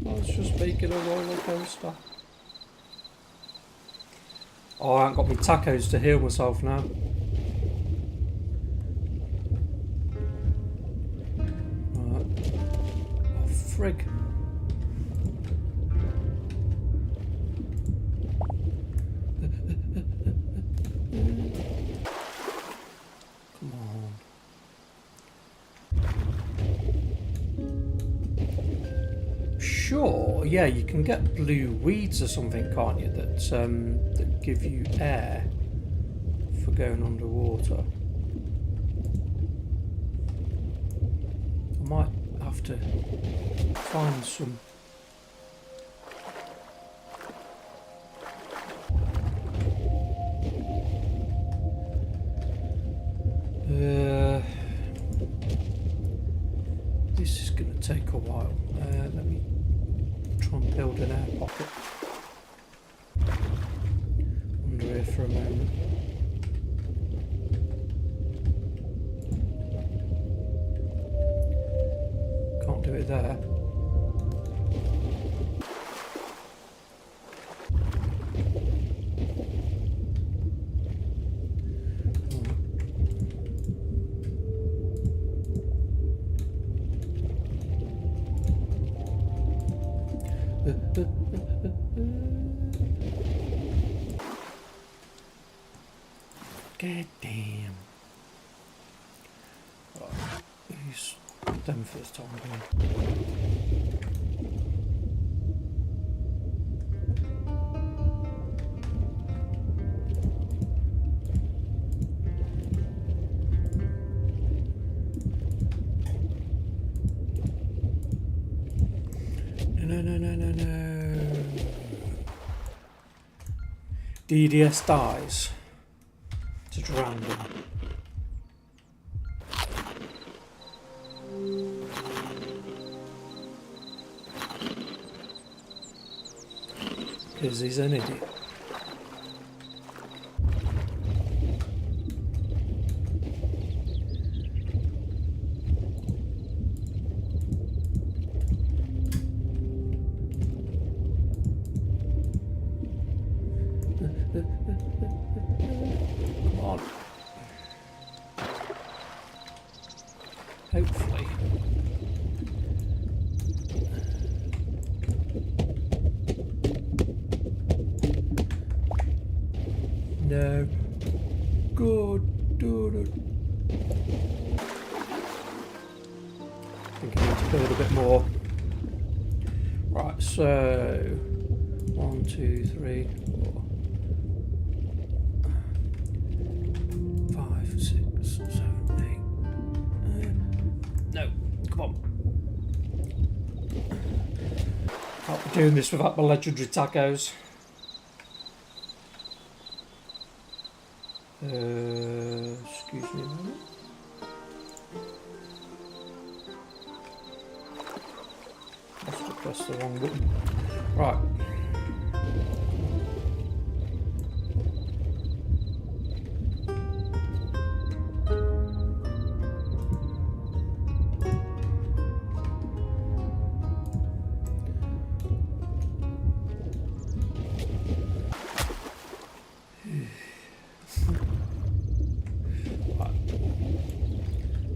I was just making a roller coaster. Oh, I haven't got my tacos to heal myself now. Right. Oh, frig. Come on. Sure, yeah, you can get blue weeds or something, can't you, that give you air for going underwater. I might have to find some. This is going to take a while. Let me try and build an air pocket under here for a moment. Can't do it there. God damn. Right, use them first time again. No. DDS dies to drown him. Because he's an idiot. Come on. Hopefully. No. Good. build a bit more. Right, so 1, 2, 3, 4, 5, 6, 7, 8. No, come on. Can't be doing this without my legendary tacos. Excuse me a moment. Must have pressed the wrong button. Right.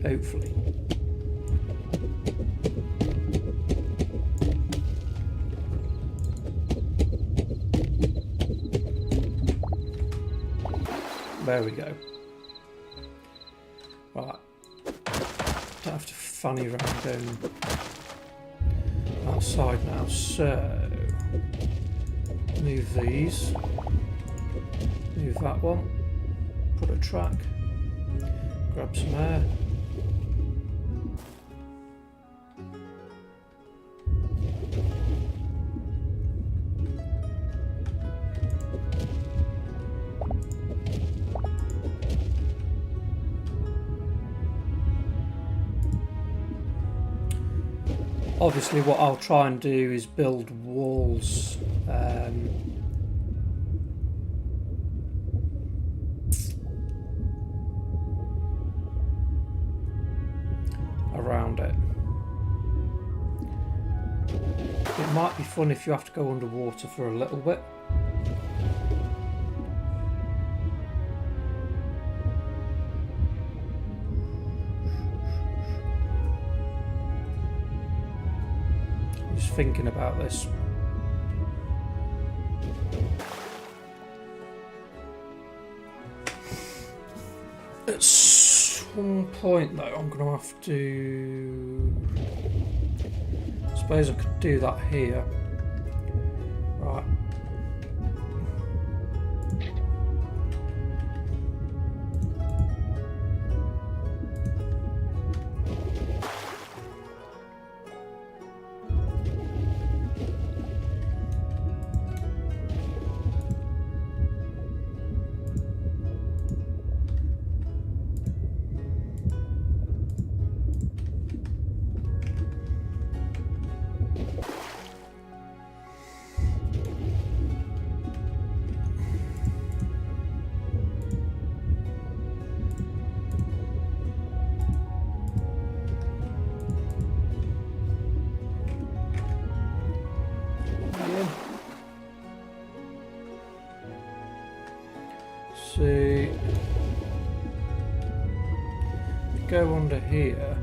Hopefully. There we go. Right. Don't have to fanny around going outside now. So move these. Move that one. Put a track. Grab some air. Obviously what I'll try and do is build walls around it. It might be fun if you have to go underwater for a little bit. Thinking about this. At some point though I'm going to have to, I suppose I could do that here. Right. See, go under here.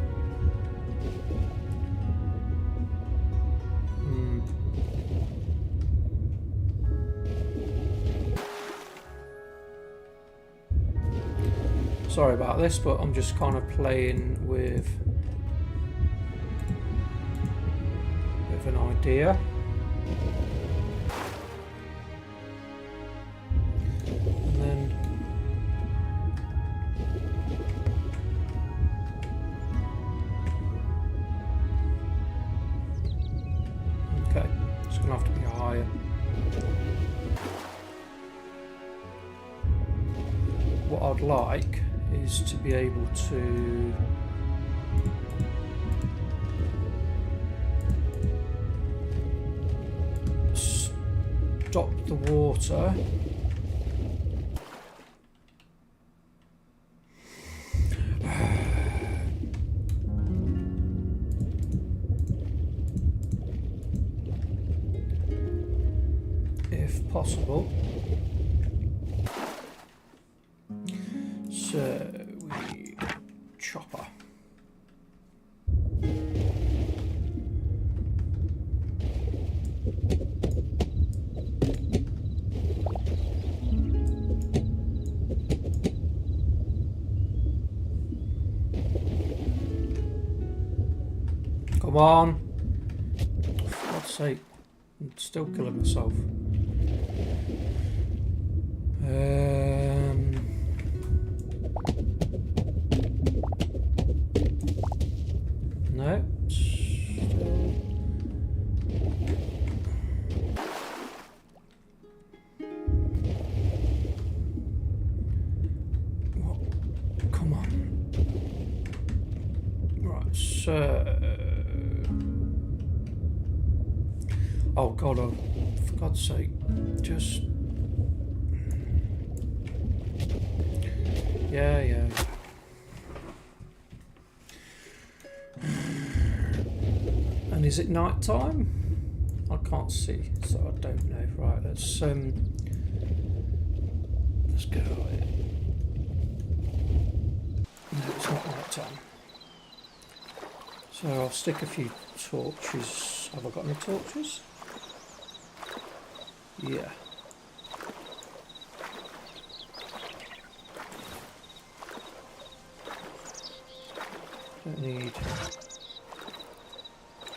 Sorry about this, but I'm just kind of playing with an idea. What I'd like is to be able to stop the water if possible. So we chopper. Come on. For God's sake. I'm still killing myself. No. Still. What? Come on. Right, so... Oh God, oh, for God's sake, just... Yeah. And is it night time? I can't see, so I don't know. Right, let's go. No, it's not night time. So I'll stick a few torches. Have I got any torches? Yeah. Don't need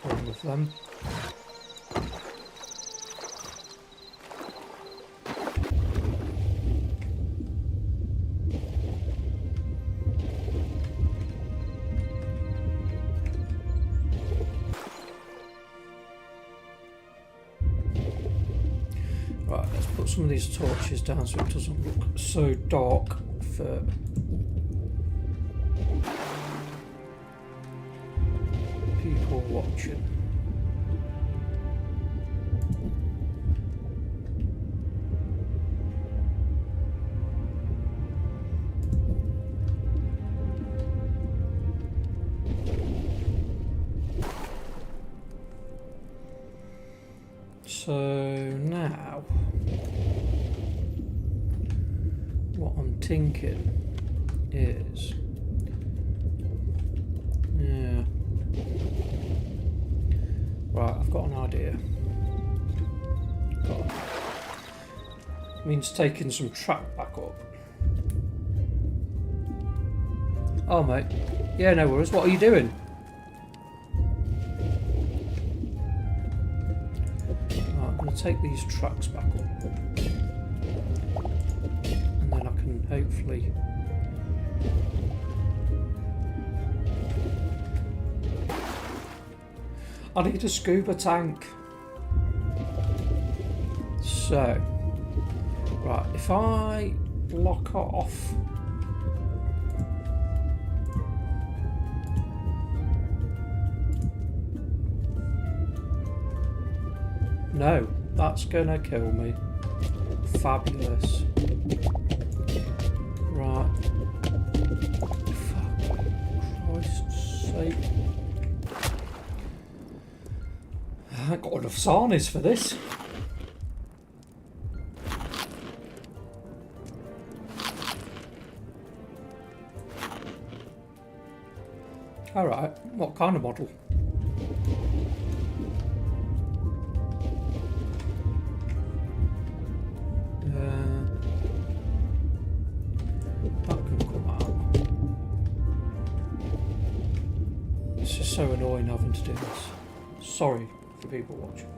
all of them. Right, let's put some of these torches down so it doesn't look so dark for people watching. So now, what I'm thinking is, yeah, right, I've got an idea. Means taking some track back up. Oh mate, yeah, no worries. What are you doing? Take these tracks back up, and then I can hopefully I need a scuba tank. So right, if I lock off no, that's gonna kill me. Fabulous. Right. For Christ's sake. I haven't got enough sarnies for this. Alright, what kind of model? So annoying having to do this. Sorry for people watching.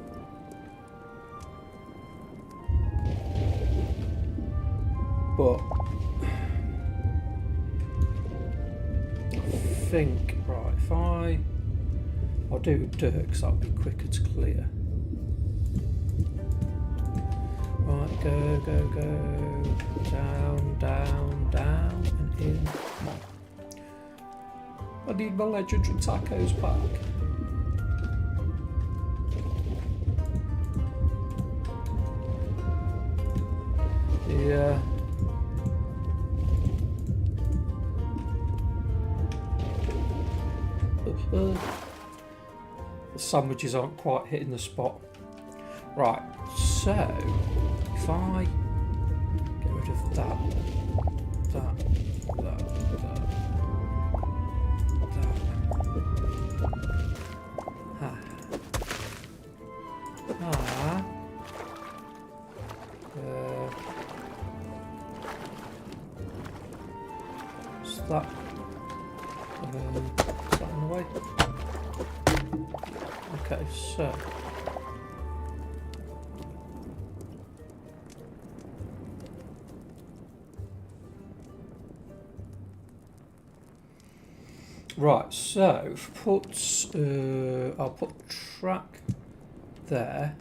But I think, right, I'll do it with dirt because that'll be quicker to clear. Right, go. Down and in. Come on. I need my legendary tacos back. Yeah. The sandwiches aren't quite hitting the spot. Right, so if I get rid of that. Is that in the way? Okay, so right, so put I'll put track there.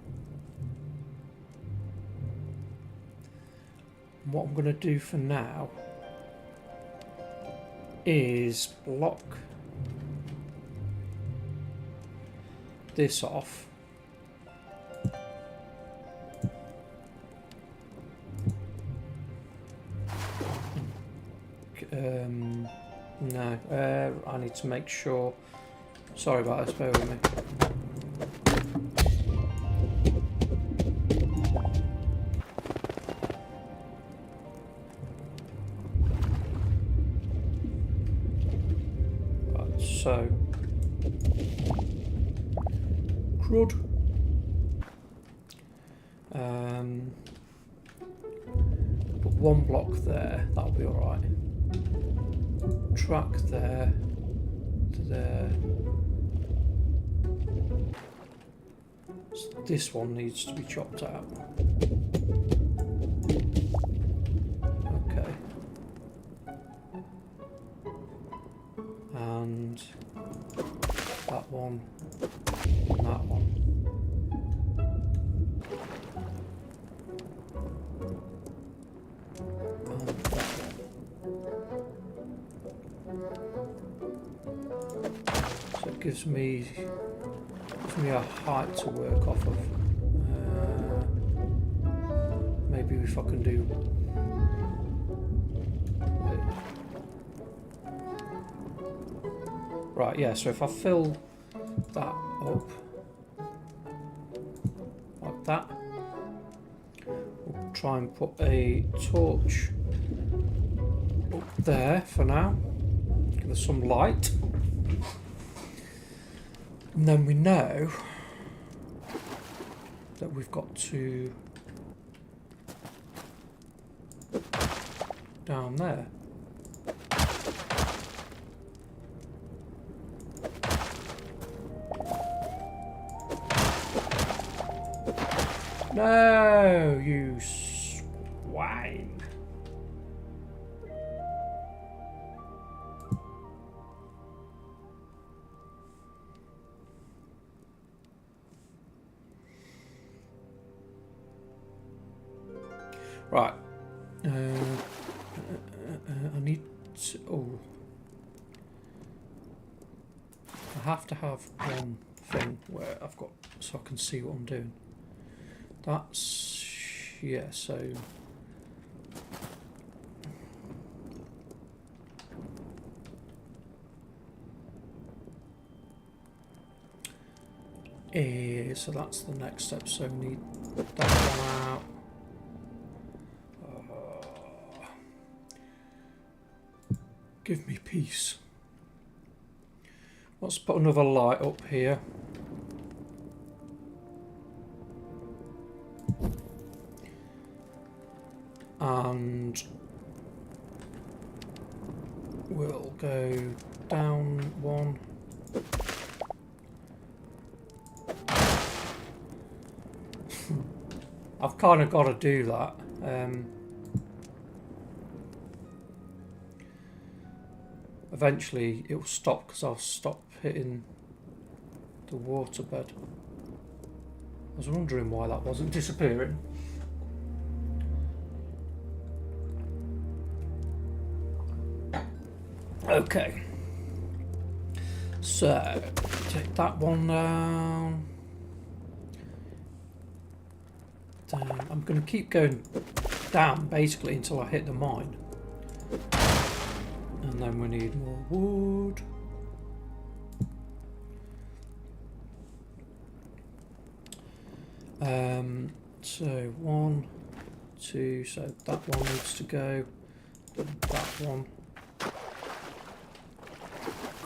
What I'm going to do for now is block this off. No, I need to make sure. Sorry about this, bear with me. Right, so crud. Put one block there, that'll be alright. Track there to there. So this one needs to be chopped out. Okay. And that one and that one. And that one. So it gives me a height to work off of. Maybe if I can do. Right, yeah. So if I fill that up like that, we'll try and put a torch up there for now. Give us some light. And then we know that we've got to down there. No, you swine. Right. I need to. Oh. I have to have one thing where I've got. So I can see what I'm doing. That's. Yeah, so. So that's the next step. So we need that one out. Give me peace. Let's put another light up here. And we'll go down one. I've kind of got to do that. Eventually it will stop because I'll stop hitting the waterbed. I was wondering why that wasn't disappearing. Okay. So, take that one down. I'm going to keep going down basically until I hit the mine. And then we need more wood. So 1, 2, so that one needs to go. That one.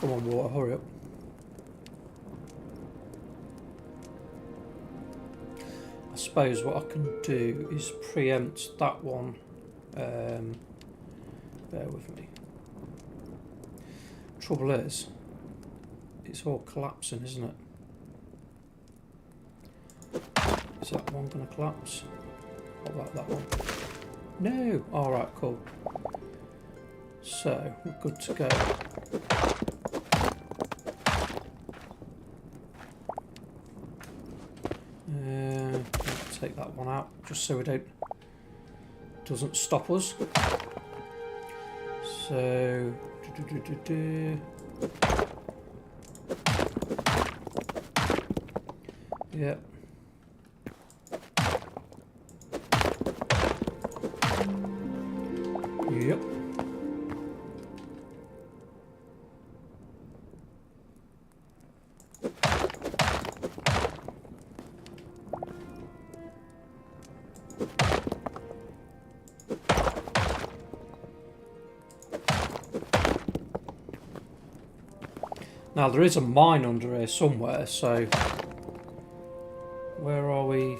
Come on, water, hurry up. I suppose what I can do is preempt that one. Bear with me. Trouble is, it's all collapsing, isn't it? Is that one going to collapse? What about that one? No! Alright, cool. So, we're good to go. Take that one out, just so it doesn't stop us. So, yeah. Yep. Now there is a mine under here somewhere, so where are we?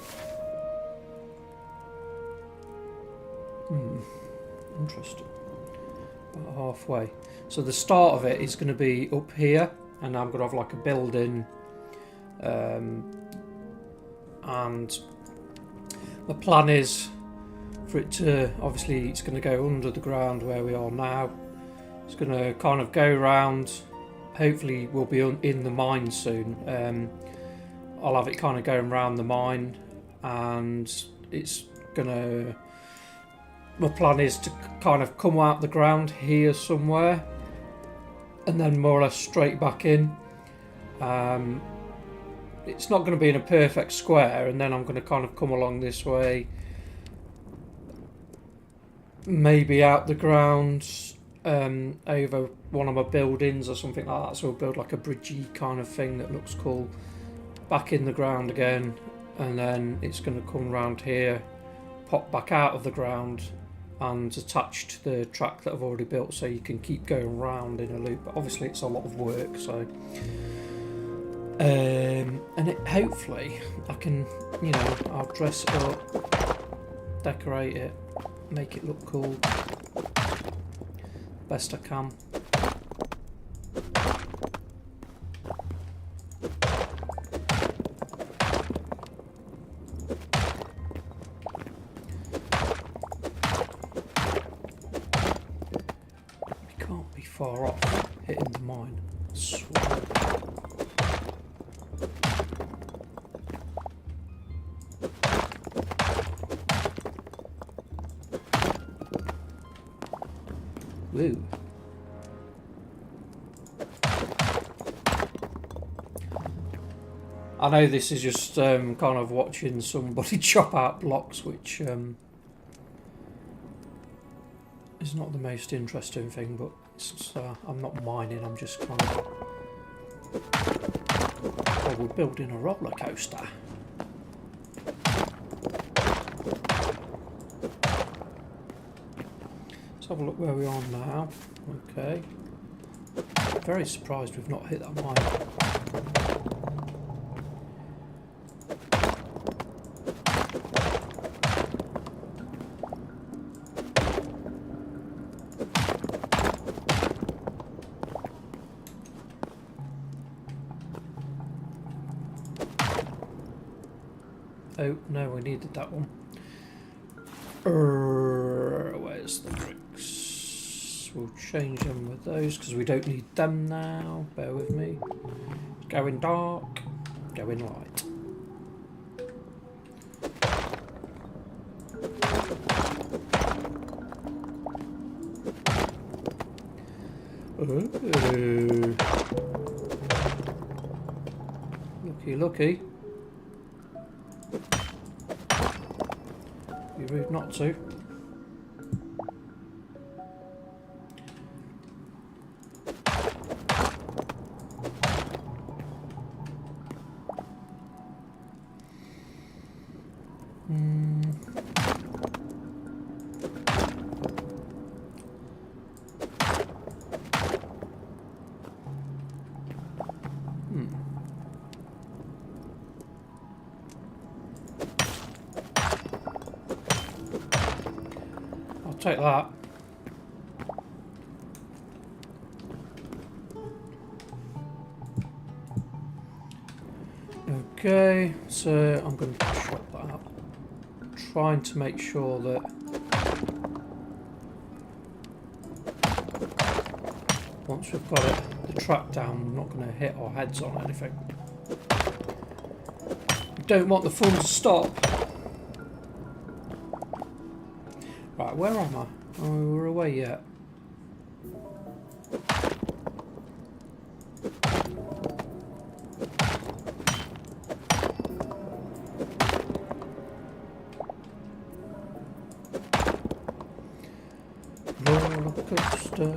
Interesting. About halfway. So the start of it is going to be up here, and I'm going to have like a building, and the plan is for it to, obviously it's going to go under the ground where we are now. It's going to kind of go round. Hopefully we'll be in the mine soon. I'll have it kind of going around the mine, and it's gonna, my plan is to kind of come out the ground here somewhere and then more or less straight back in. It's not going to be in a perfect square, and then I'm going to kind of come along this way, maybe out the ground, over one of my buildings or something like that, so we'll build like a bridgey kind of thing that looks cool, back in the ground again, and then it's going to come around here, pop back out of the ground and attach to the track that I've already built, so you can keep going round in a loop. But obviously it's a lot of work, so and hopefully I can, you know, I'll dress it up, decorate it, make it look cool best I can. We can't be far off hitting the mine, I swear. Woo. I know this is just kind of watching somebody chop out blocks, which is not the most interesting thing, but it's, I'm not mining, I'm just kind of... Oh, we're building a roller coaster. Let's have a look where we are now. Okay. Very surprised we've not hit that mine. Oh, no, we needed that one. Where's the bricks? We'll change them with those because we don't need them now. Bear with me. Going dark, going light. Ooh. Looky, looky. Be rude not to. Take that. Okay, so I'm going to chop that up. Trying to make sure that once we've got it, the track down, we're not going to hit our heads on anything. We don't want the fun to stop. Right, where am I? Oh, we're away yet. Roller coaster.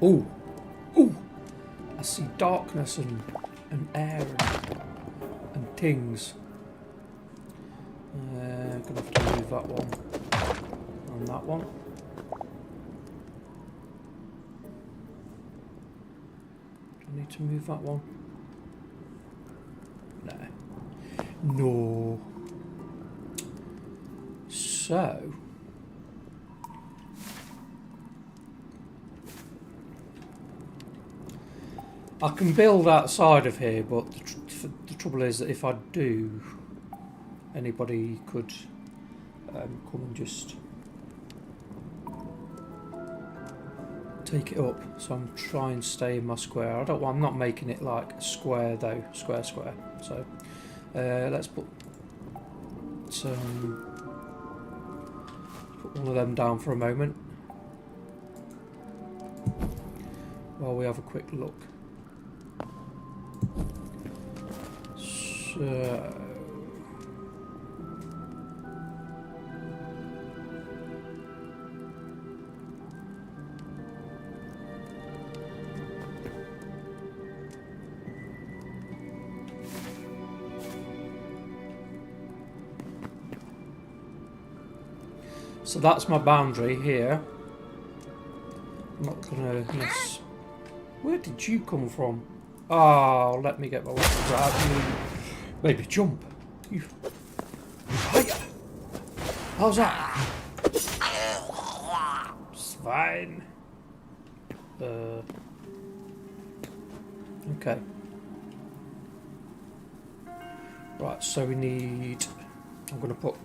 Ooh, ooh! I see darkness and air and things. Gonna have to move that one and that one. Do I need to move that one? No. No. So. I can build outside of here, but the trouble is that if I do, anybody could come and just take it up. So I'm trying to stay in my square. I'm not making it like square though, square. So let's put one of them down for a moment while we have a quick look. So that's my boundary here. I'm not gonna miss. Where did you come from? Oh, let me get my weapons out. Maybe jump. You. Hiya. How's that? It's fine. Okay. Right, so we need. I'm gonna put.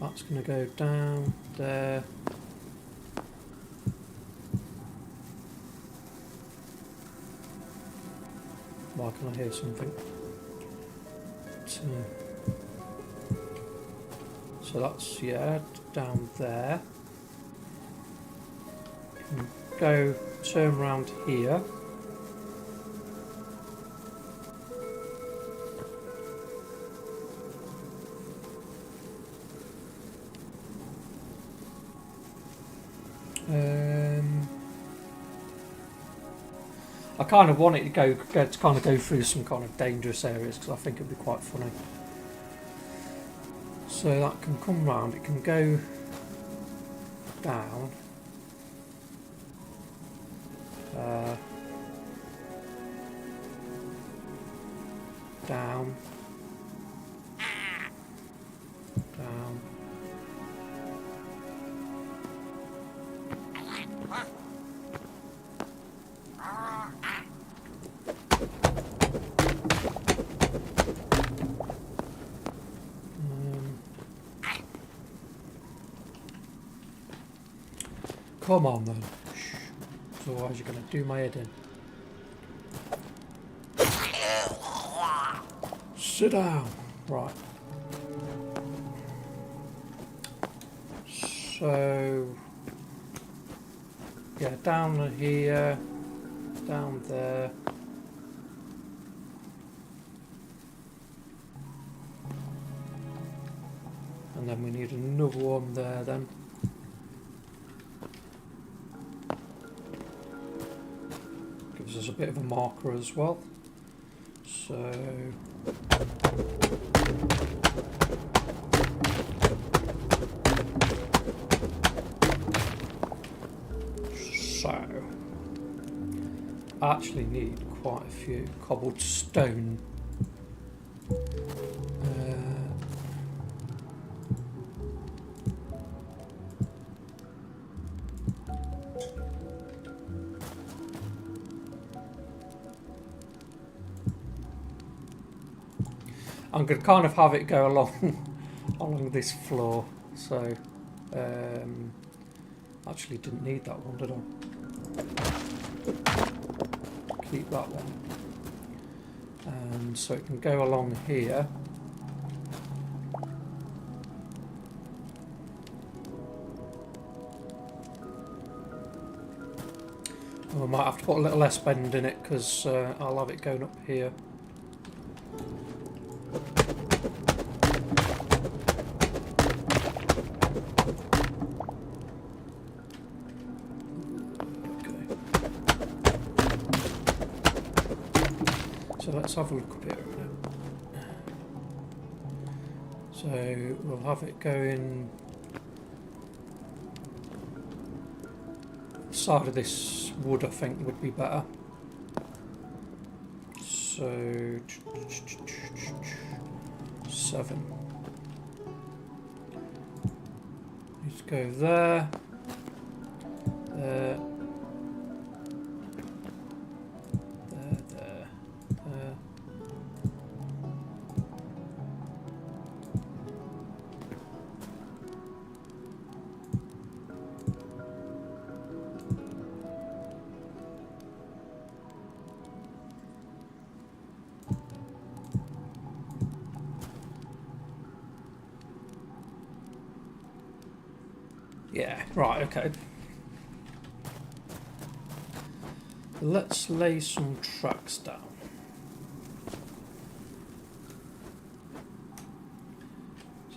That's going to go down there. Why can I hear something? So that's, yeah, down there. Go turn around here. I kind of want it to go through some kind of dangerous areas because I think it'd be quite funny. So that can come round. It can go down. Down. Down. Come on then. Shh. Otherwise you're going to do my head in. Sit down. Right. So, yeah, down here, down there. And then we need another one there then. Gives us a bit of a marker as well. So I actually need quite a few. Cobbled stone. I'm going to kind of have it go along this floor, so actually didn't need that one, did I? Keep that one. And so it can go along here. Oh, I might have to put a little less bend in it because I'll have it going up here. Let's have a look up here a minute. So we'll have it going side of this wood, I think would be better. So 7. Let's go there. There. Yeah, right, okay. Let's lay some tracks down.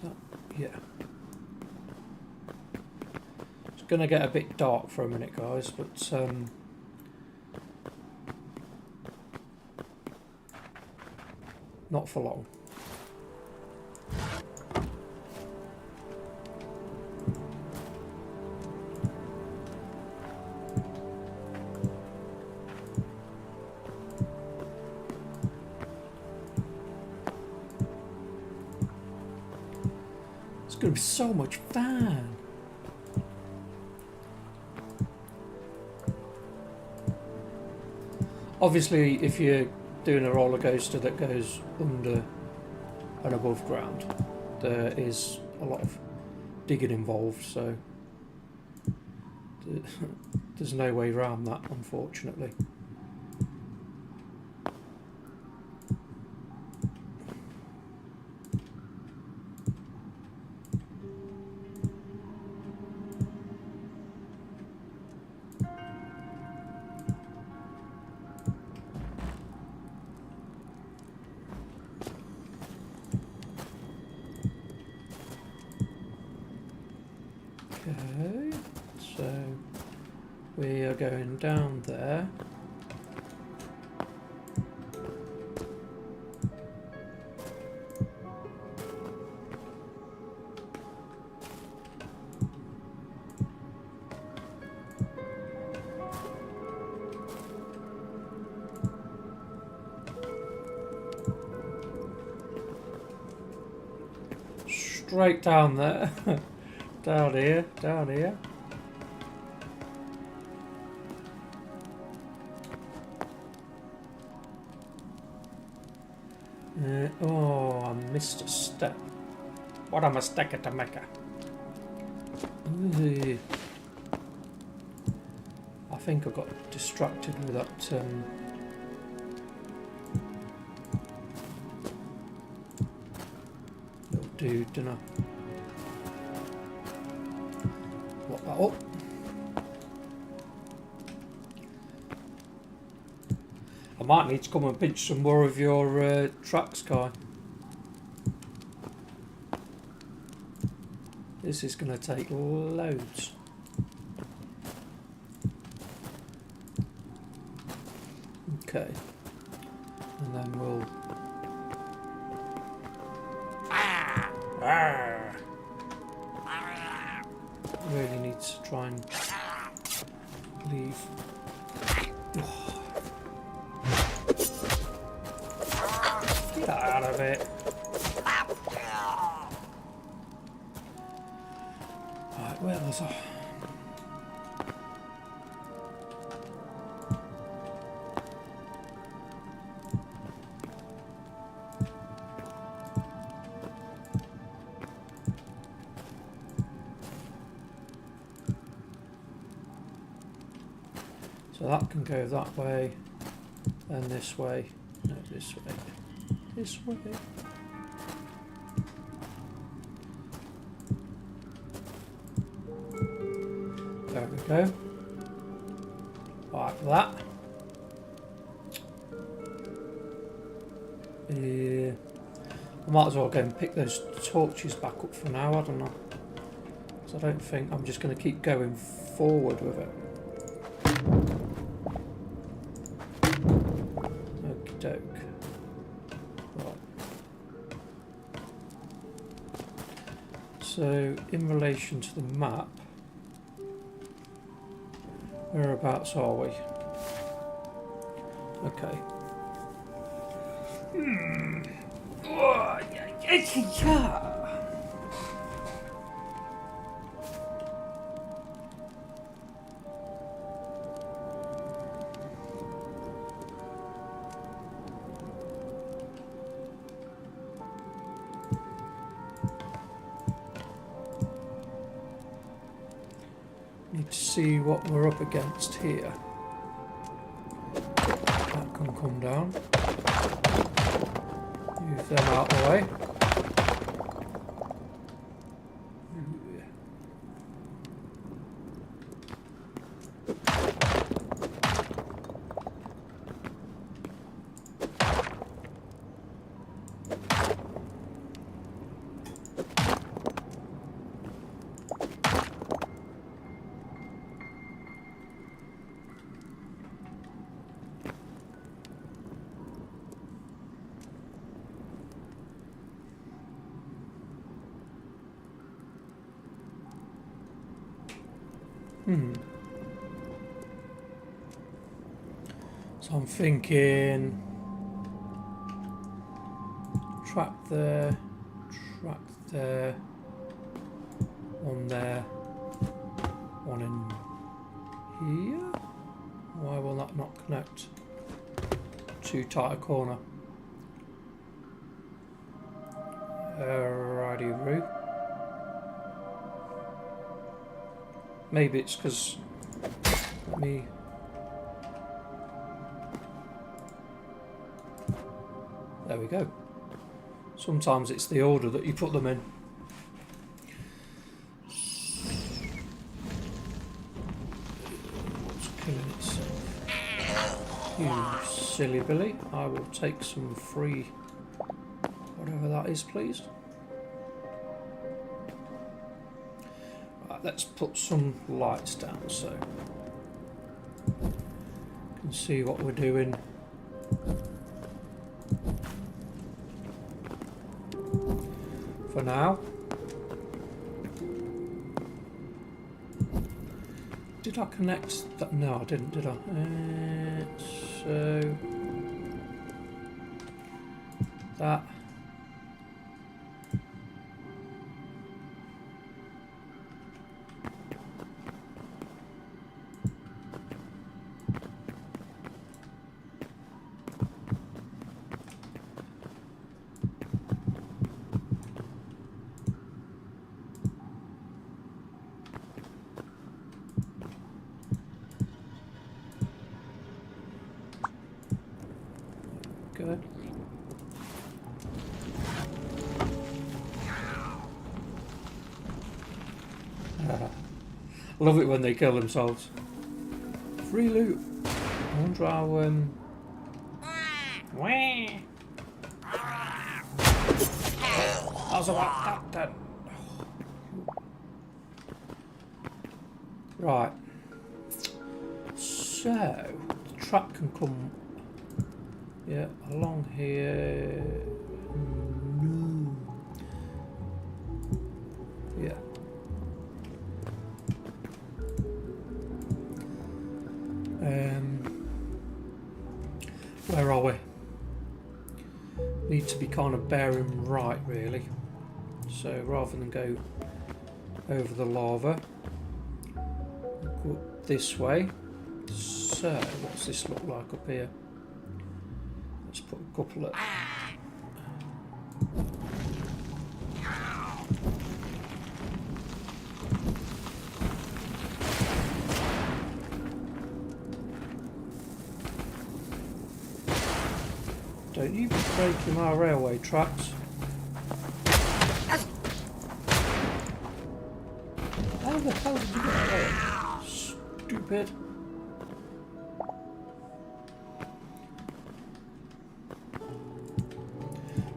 So, yeah. It's going to get a bit dark for a minute, guys, but not for long. It's going to be so much fun. Obviously, if you're doing a roller coaster that goes under and above ground, there is a lot of digging involved, so there's no way around that, unfortunately. Okay, so we are going down there. Straight down there. Down here, down here. Oh, I missed a step. What a mistake to make. I think I got distracted with that. Little dude, didn't I? Lock that up. I might need to come and pinch some more of your tracks, Kai. This is going to take loads. Okay. And then we'll... really need to try and leave. of it. Right, where was I? So that can go that way, and this way, no, this way, this way. There we go. Like that. Yeah. I might as well go and pick those torches back up for now, I don't know. Because I don't think I'm just going to keep going forward with it. Okie doke. Right. So, in relation to the map, whereabouts are we? Okay. Oh, yeah. Need to see what we're up against here. That can come down. Move them out of the way. So I'm thinking track there, one there, one in here. Why will that not connect? Too tight a corner. Righty-roo. Maybe it's because, let me, there we go. Sometimes it's the order that you put them in. What's killing itself? You silly Billy. I will take some free, whatever that is, please. Right, let's put some lights down so you can see what we're doing. For now. Did I connect that? No, I didn't, did I? So that. Good. I love it when they kill themselves. Free loot. I wonder how how's about that then? Right. So the track can come, yeah, along here. No. Yeah. Where are we? Need to to be kind of bearing right, really. So rather than go over the lava, go up this way. So what's this look like up here? Let's put a couple of... Don't you be breaking my railway tracks. How the hell did you get there? Stupid.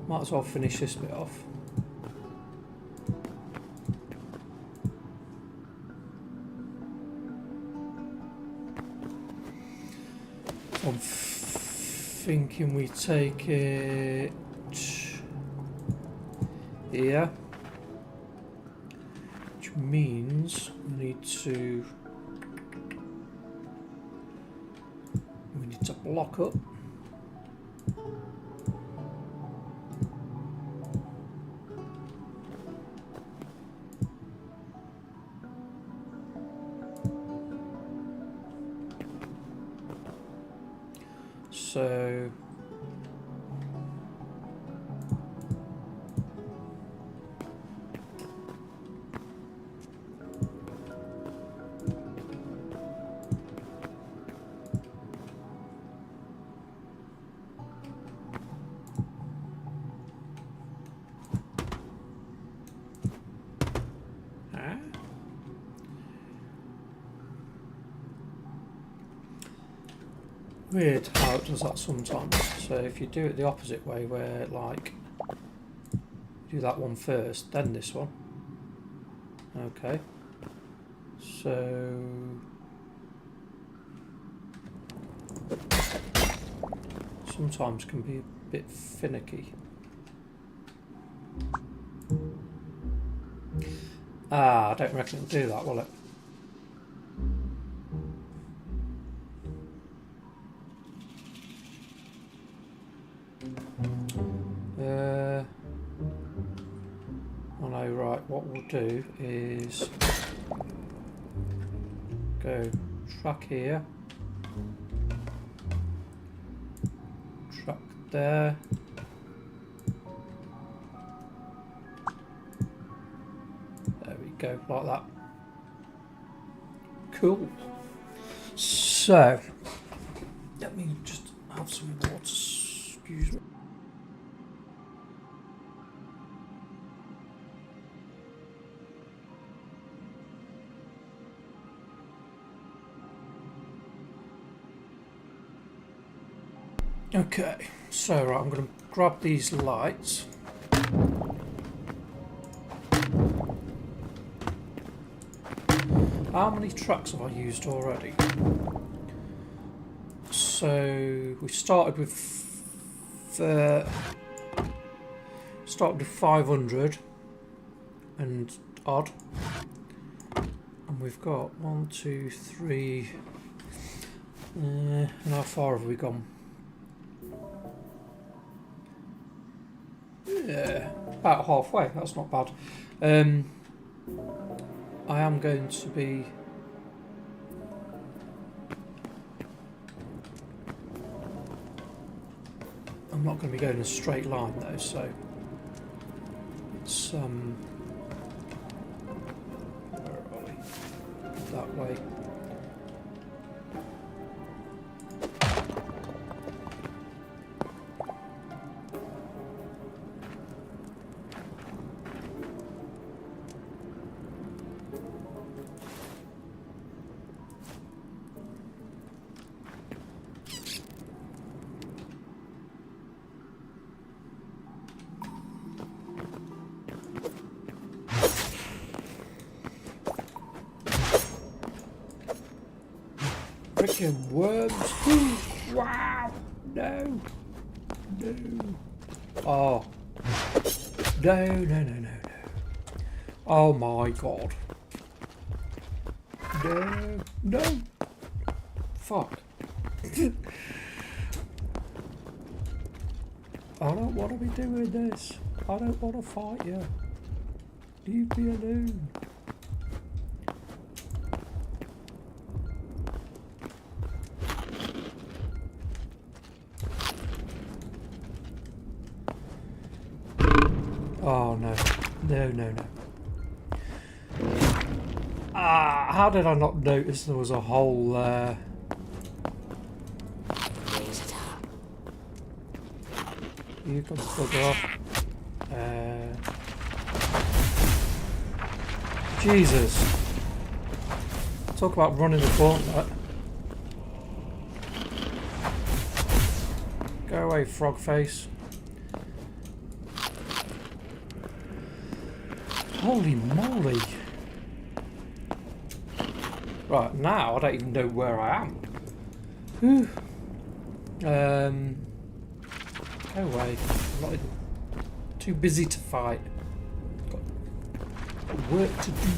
Might as well finish this bit off. I'm thinking we take it here, which means we need to block up. So weird how it does that sometimes. So if you do it the opposite way, where like do that one first, then this one. Okay. So sometimes can be a bit finicky. I don't reckon it'll do that, will it? I know, right, what we'll do is go track here, track there, there we go, like that. Cool. So let me just have some water, excuse me. Okay, so right, I'm going to grab these lights. How many tracks have I used already? So we started with 500 and odd, and we've got 1, 2, 3. And how far have we gone? Yeah, about halfway. That's not bad. I am going to be I'm not going to be going in a straight line though, so it's where are we? That way. Freaking worms. Wow. No. No. Oh. No, no, no, no, no. Oh my god. No. No. Fuck. I don't want to be doing this. I don't want to fight you. Leave me alone. Oh no. No, no, no. Ah, how did I not notice there was a whole you can bugger off. Jesus. Talk about running the gauntlet. Go away, frog face. Holy moly. Right, now I don't even know where I am. Whew. Go away. I'm not too busy to fight. Got work to do.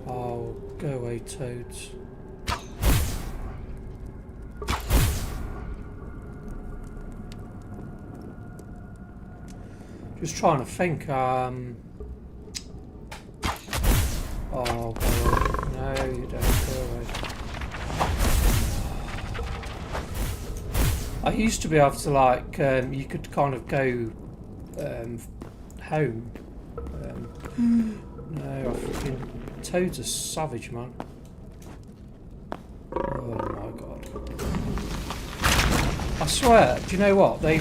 Oh, go away, toads. Just trying to think. Oh, go away. No, you don't. Go away. I used to be able to, like, you could kind of go home. No, I fucking... Toads are savage, man. Oh my god. I swear, do you know what? They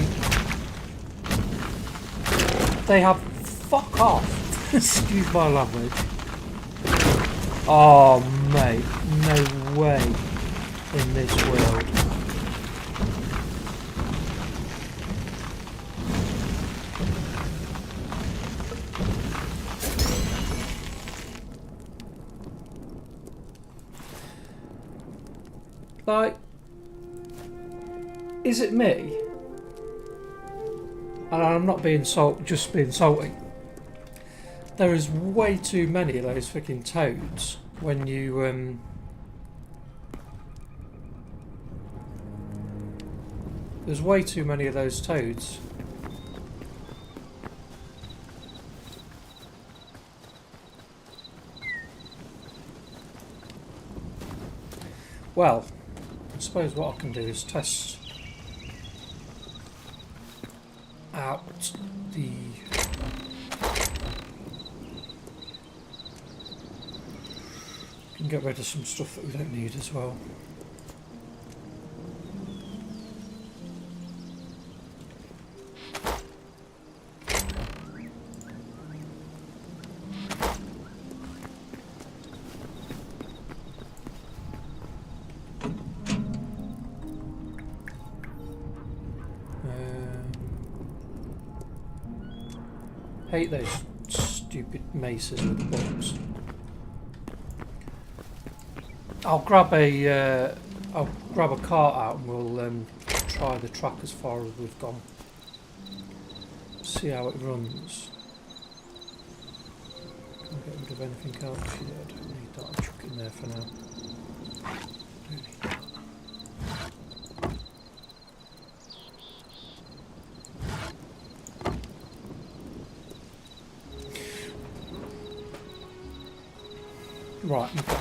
have... Fuck off. Excuse my language. Oh, mate. No way in this world. Like, is it me? And I'm not being just being salty. There is way too many of those freaking toads when you there's way too many of those toads. Well, I suppose what I can do is test out the can get rid of some stuff that we don't need as well. Hate those stupid maces with the bolts. I'll grab a cart out and we'll try the track as far as we've gone. See how it runs. Can I get rid of anything else? Yeah, I don't need that. I'll chuck it in there for now. Right, okay.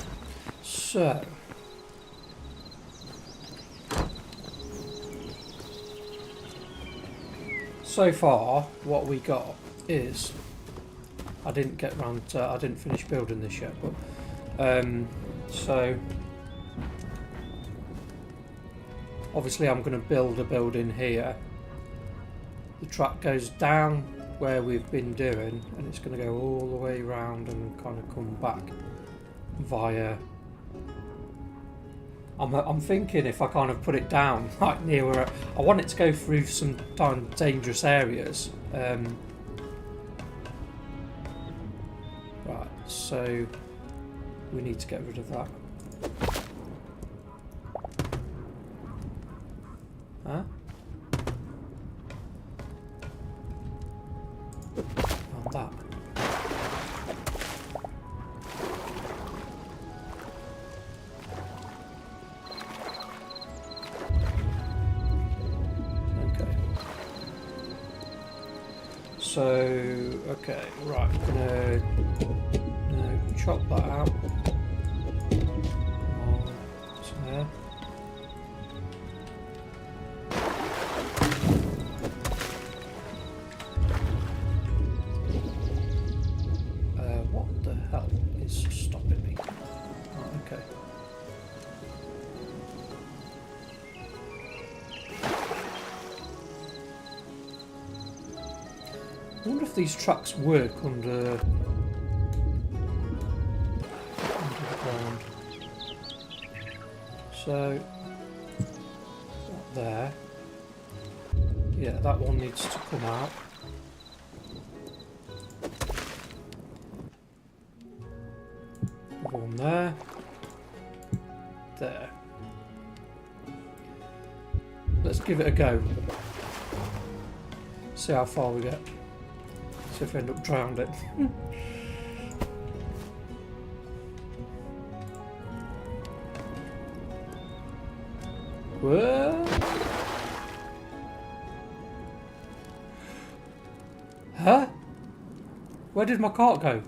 So far, what we got is, I didn't get round to, I didn't finish building this yet, but, so, obviously I'm going to build a building here. The track goes down where we've been doing, and it's going to go all the way round and kind of come back via... I'm thinking if I kind of put it down like near where I want it to go through some kind of dangerous areas. Right, so we need to get rid of that. Huh? And that. So, okay, right, I'm gonna chop that out. Come on, it's there. What the hell is stopping me? Oh, okay. I wonder if these tracks work under the ground. So, that there. Yeah, that one needs to come out. One there. There. Let's give it a go. See how far we get. See if we end up drowned it. Whoa. Huh? Where did my cart go?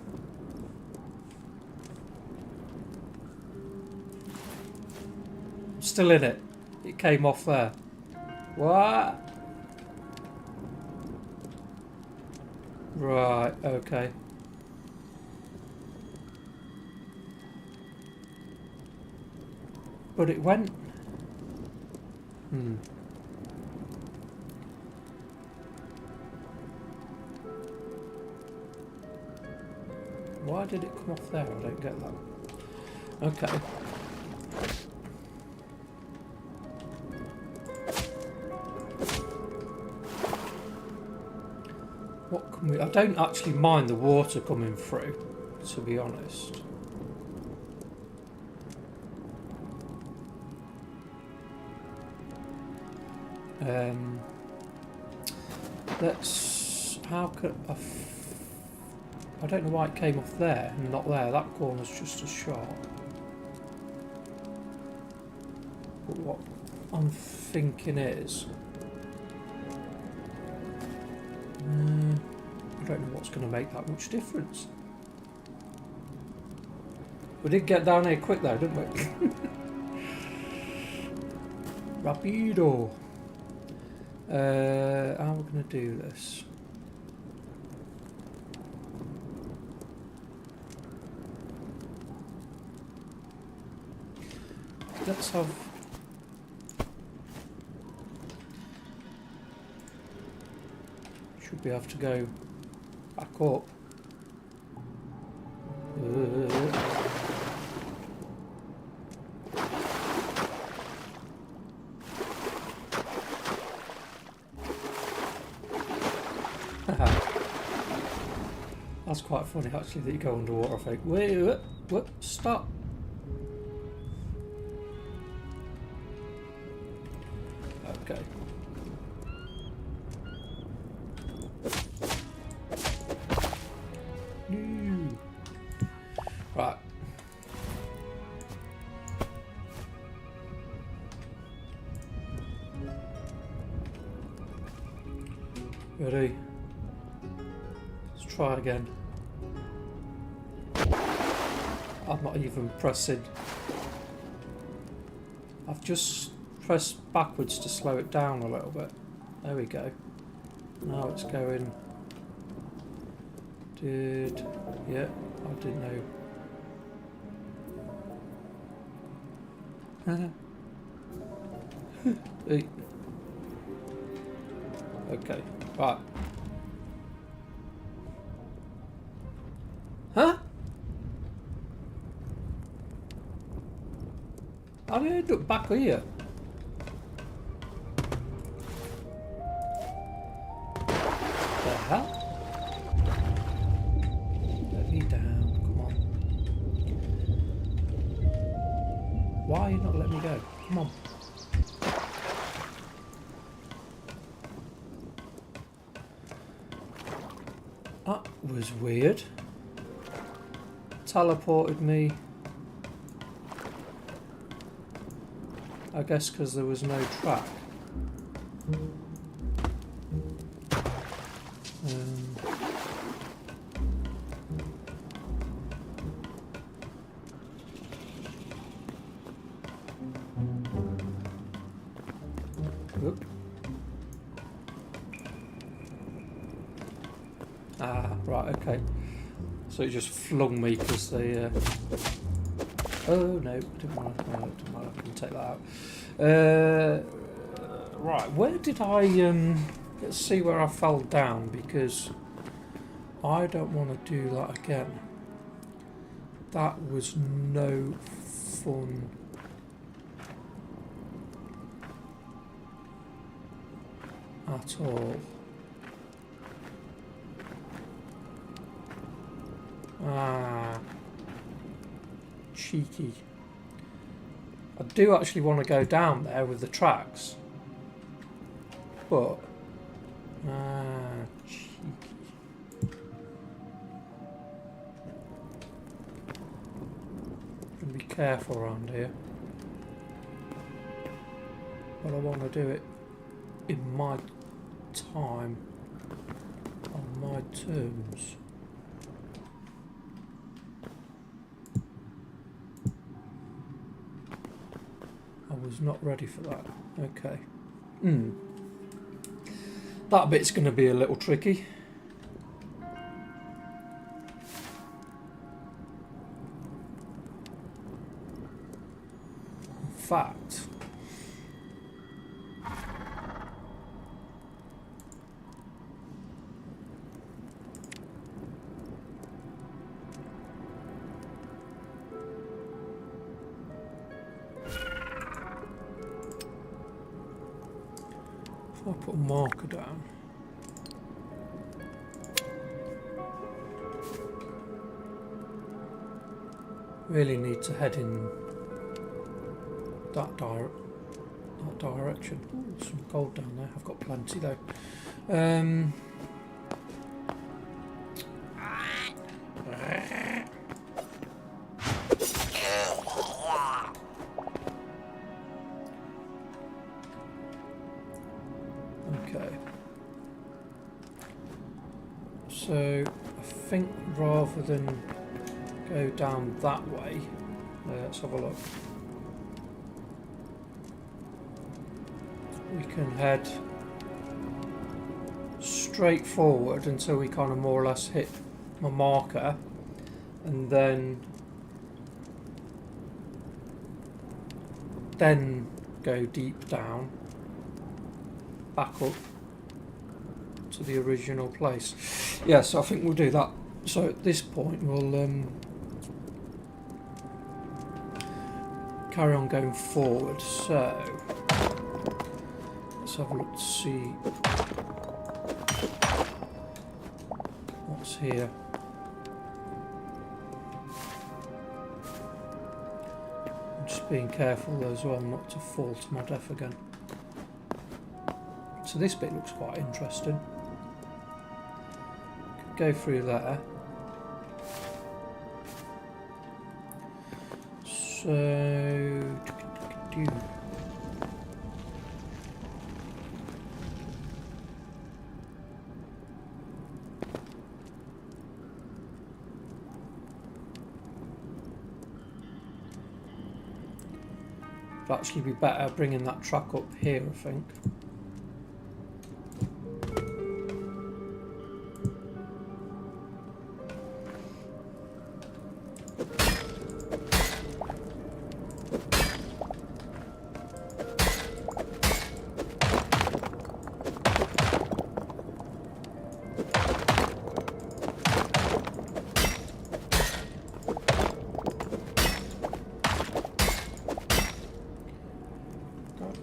I'm still in it. It came off there. What? Right, okay. But it went. Why did it come off there? I don't get that. Okay. What can we... I don't actually mind the water coming through, to be honest. Let's... How could... I don't know why it came off there and not there. That corner's just as sharp. But what I'm thinking is... I don't know what's going to make that much difference. We did get down here quick though, didn't we? Rapido. How are we going to do this? Let's have... Should we have to go back up? That's quite funny actually that you go underwater. I think, wait, what? Stop. Okay. No. Right. Ready? Let's try again. I'm not even pressing. I've just pressed backwards to slow it down a little bit. There we go. Now it's going. Yeah, I didn't know. Hey. Okay, right. Huh? How did I end up back here? The hell? Let me down, come on. Why are you not letting me go? Come on. That was weird. Teleported me. I guess because there was no track. Whoop. Ah, right, okay. So it just flung me because they... Oh no, didn't want to, no, didn't want to, I can take that out. Right, where did I... let's see where I fell down, because I don't want to do that again. That was no fun. At all. Ah, cheeky. I do actually want to go down there with the tracks, but cheeky. Be careful around here, but I want to do it in my time, on my terms. I was not ready for that. Okay. That bit's going to be a little tricky. In fact, if I put a marker down, really need to head in that direction. Ooh, some gold down there. I've got plenty though. Okay. So I think rather than go down that way, let's have a look. We can head straight forward until we kind of more or less hit my marker, and then go deep down, back up to the original place. Yes, I think we'll do that. So at this point we'll carry on going forward. So let's have a look to see what's here. I'm just being careful as well not to fall to my death again. So this bit looks quite interesting. Could go through there. So it'd actually be better bringing that track up here, I think.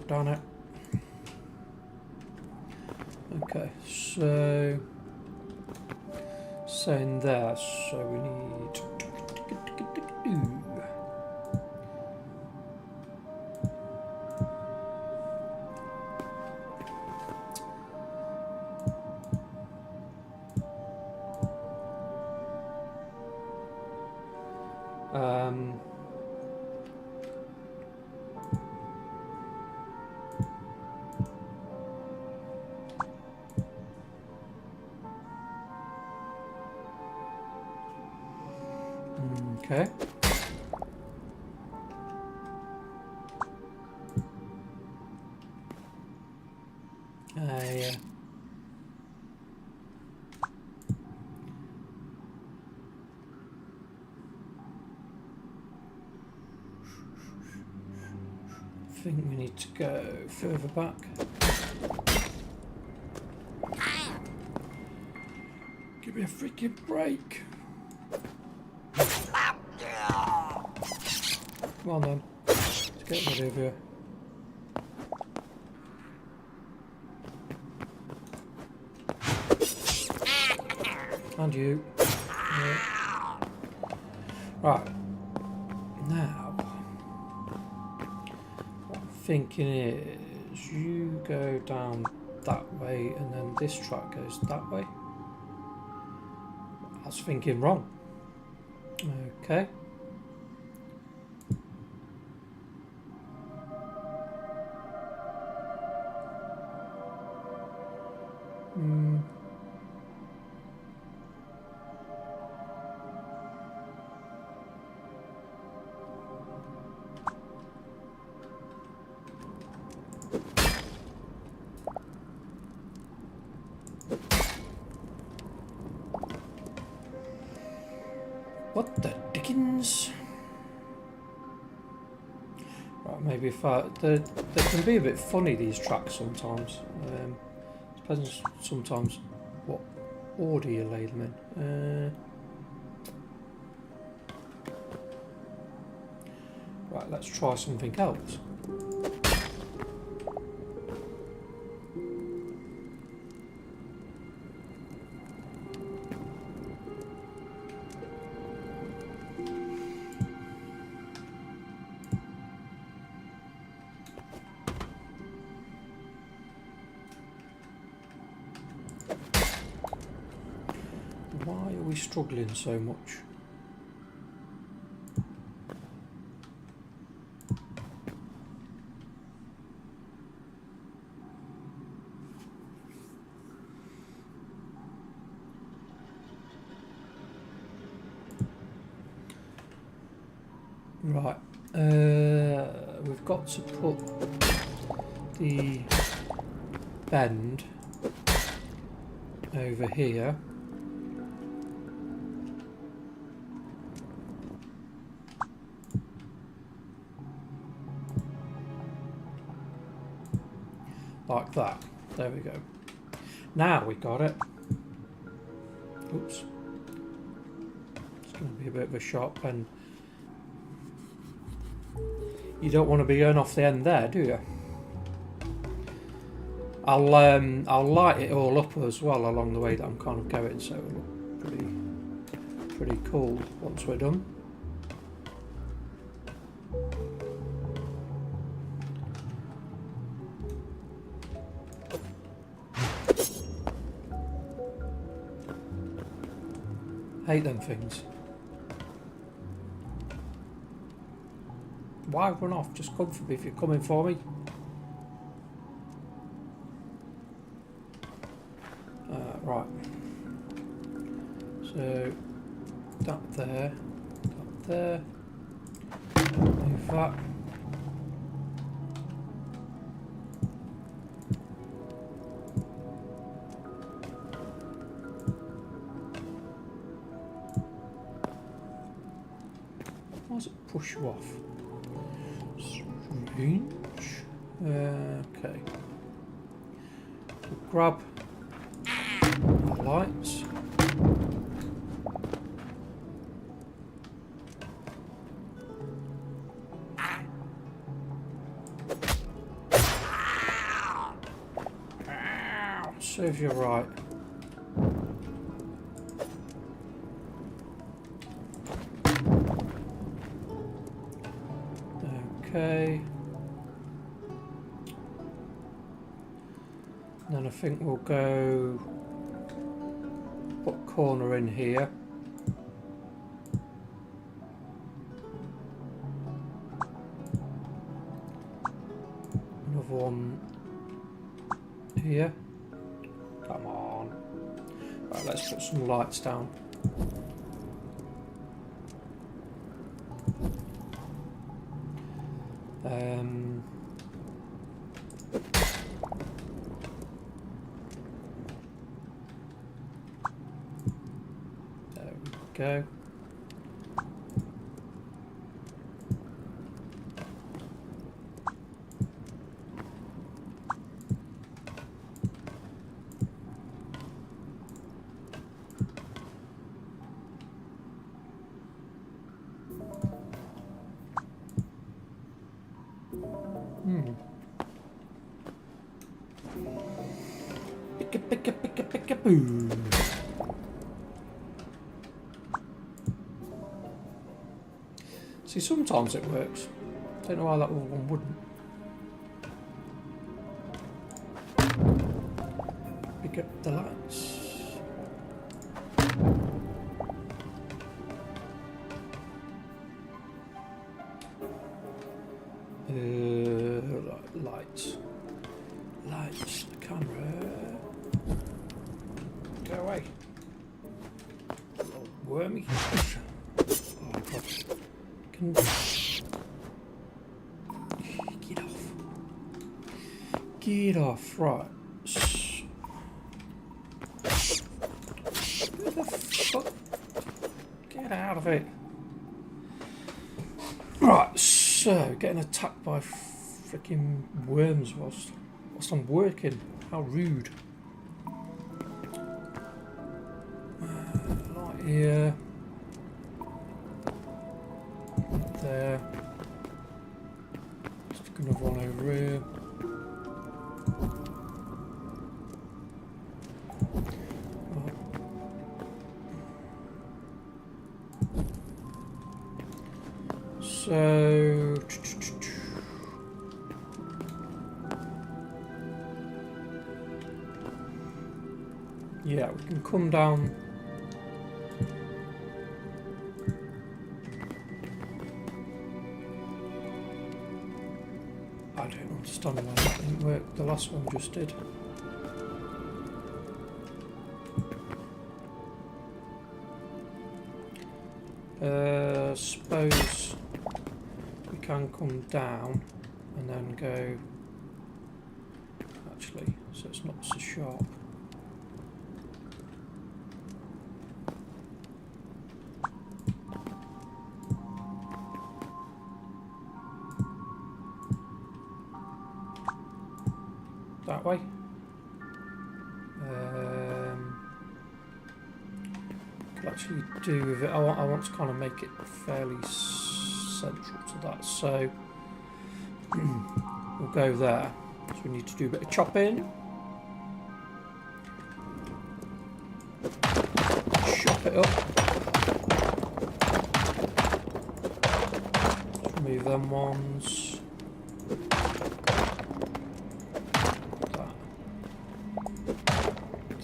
Darn it. Okay, so in there, so we need Okay. Yeah. I think we need to go further back. Give me a freaking break. Come on then. Let's get rid of you. And you. Yeah. Right. Now, what I'm thinking is you go down that way and then this track goes that way. I was thinking wrong. Okay. What the dickens? Right, maybe if they can be a bit funny, these tracks sometimes. Depends sometimes what order you lay them in. Right, let's try something else. Why are we struggling so much? Right, we've got to put the bend over here. Like that. There we go. Now we got it. Oops. It's going to be a bit of a sharp bend. You don't want to be going off the end there, do you? I'll light it all up as well along the way that I'm kind of going, so it'll look pretty cool once we're done. Hate them things. Why run off? Just come for me if you're coming for me. Right. So that there, that there. Move that. Why does it push you off? Strange. Okay. We'll grab our lights. Serves you right. Okay. Then I think we'll go put corner in here. Another one here. Come on. Right, let's put some lights down. There we go. Pick a boo. See, sometimes it works. Don't know why that other one wouldn't. Pick up the lights. Lights. Lights. The camera. Go away. Little wormy. Oh god. Get off. Get off. Right. Who the fuck? Get out of it. Right, so getting attacked by freaking worms whilst I'm working. How rude. Right here. There. Stick another one over here. So yeah, we can come down. I don't understand why that didn't work. The last one just did. Suppose we can come down and then go. Actually, so it's not so sharp. That way. Could actually do with it. I want to kind of make it fairly central to that. So we'll go there. So we need to do a bit of chopping. Chop it up. Let's remove them ones.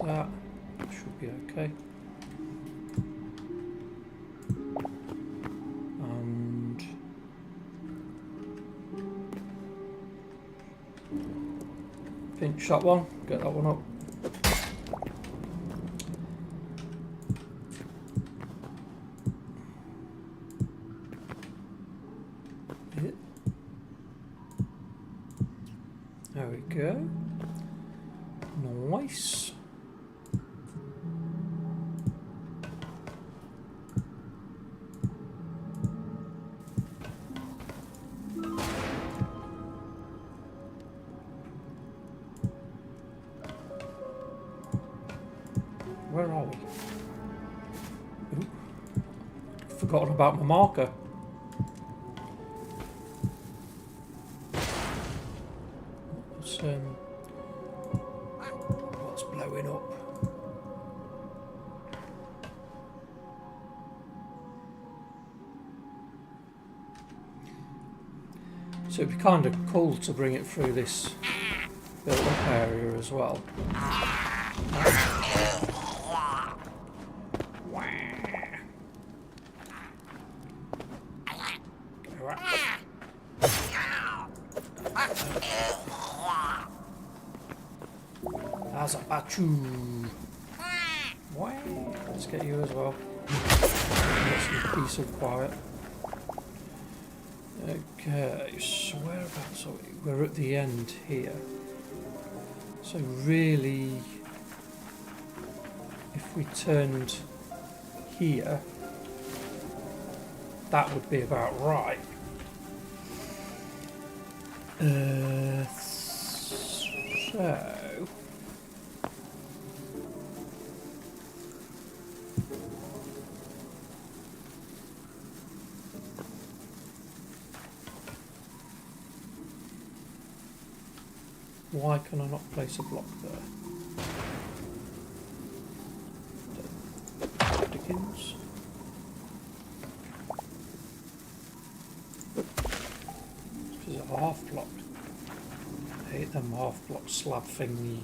That should be okay. And pinch that one, get that one up. There we go. Nice. Where are we? Ooh. Forgotten about my marker. What's blowing up? So it'd be kind of cool to bring it through this built-up area as well. That's a bachu. Let's get you as well. Get some peace and quiet. Okay, so whereabouts are we? We're at the end here. So really, if we turned here, that would be about right. So... Why can I not place a block there? Dickens. This is a half block. I hate them half block slab thingy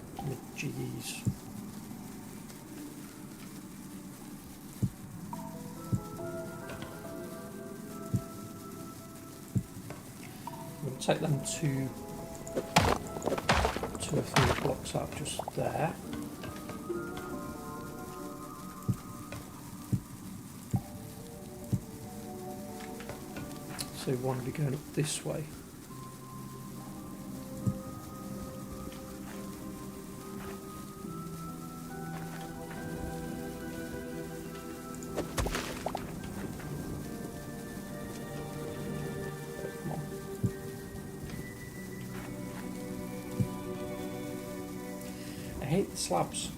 jiggies. I'm going to take them two or three blocks out just there. So we want to be going up this way. I hate the slabs.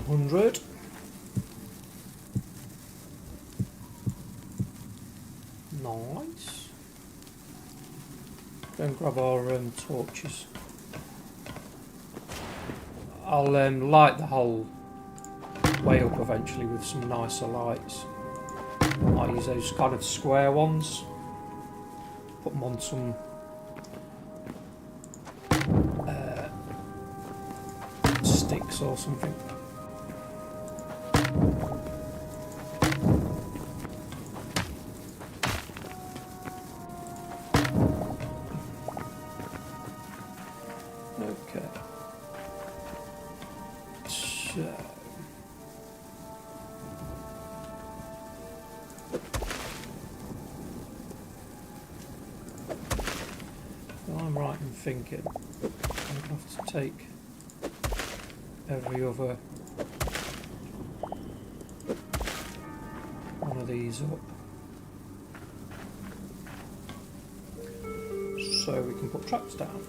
$100. Nice. Go and grab our torches. I'll light the whole way up eventually with some nicer lights. I use those kind of square ones. Put them on some sticks or something. Okay. So. I'm right in thinking I'm going to have to take every other one of these up so we can put traps down.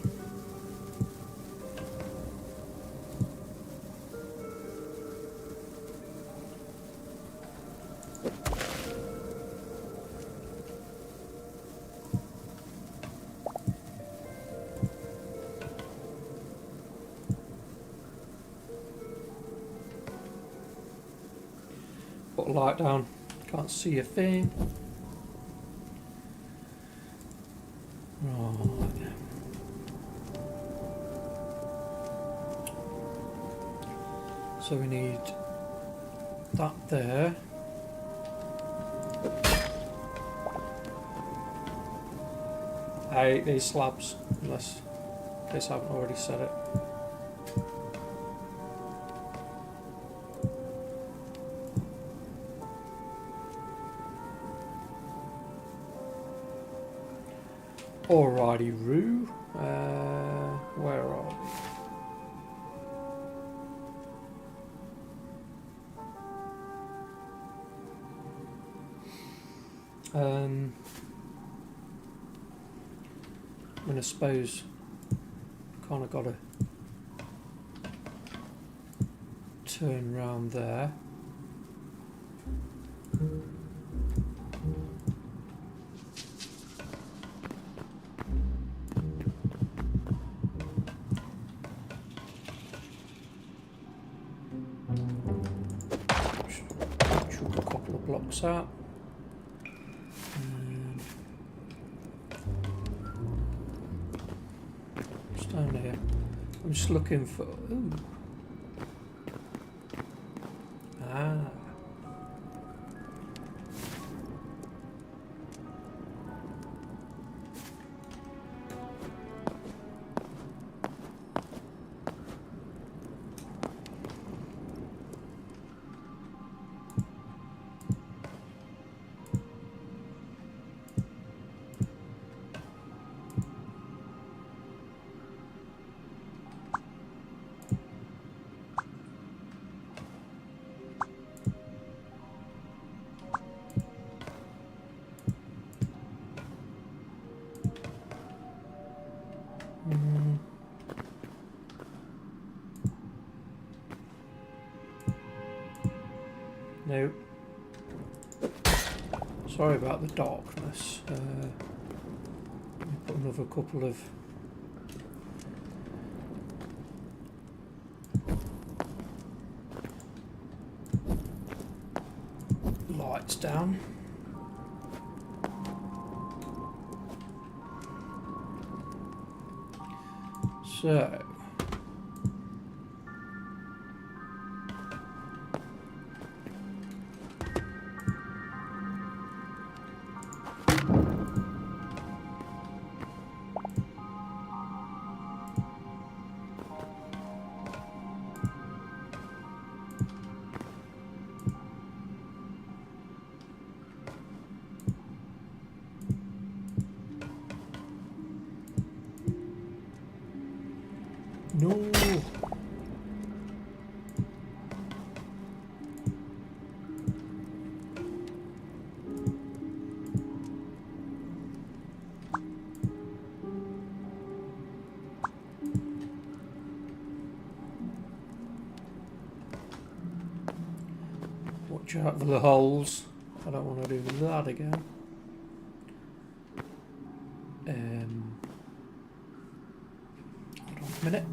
Put a light down, can't see a thing. Right. So we need that there. I hate these slabs, unless in case I haven't already said it. Alrighty, Roo. Where are we? I suppose kind of got to turn round there. Chuck a couple of blocks out. Down here. I'm just looking for... Ooh. Ah. No. Sorry about the darkness. Let me put another couple of lights down. So no. Watch out for the holes. I don't want to do that again. Hold on a minute.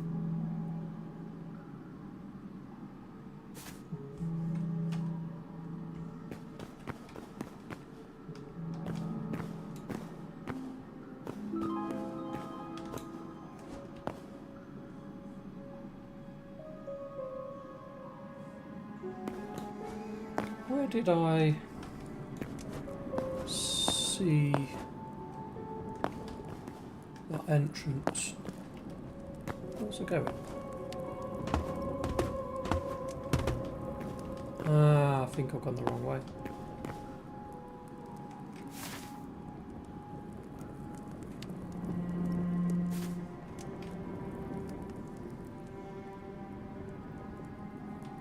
Where did I see that entrance? Where's it going? Ah, I think I've gone the wrong way.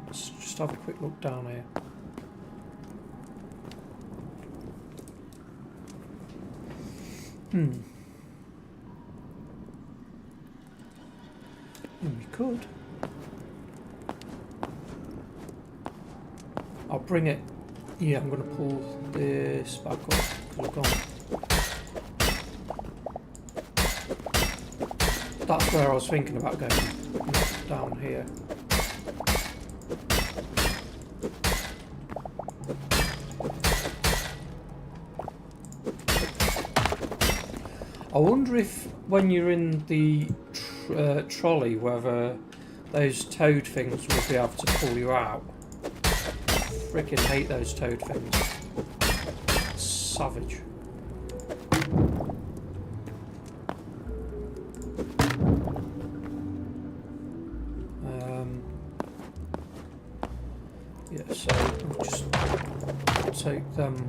Let's just have a quick look down here. We could. I'll bring it. Yeah, I'm going to pull this back up because I've gone. That's where I was thinking about going. Down here. I wonder if when you're in the trolley whether those toad things will be able to pull you out. Freaking hate those toad things. Savage. Yeah, so I'll just take them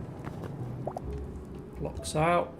blocks out.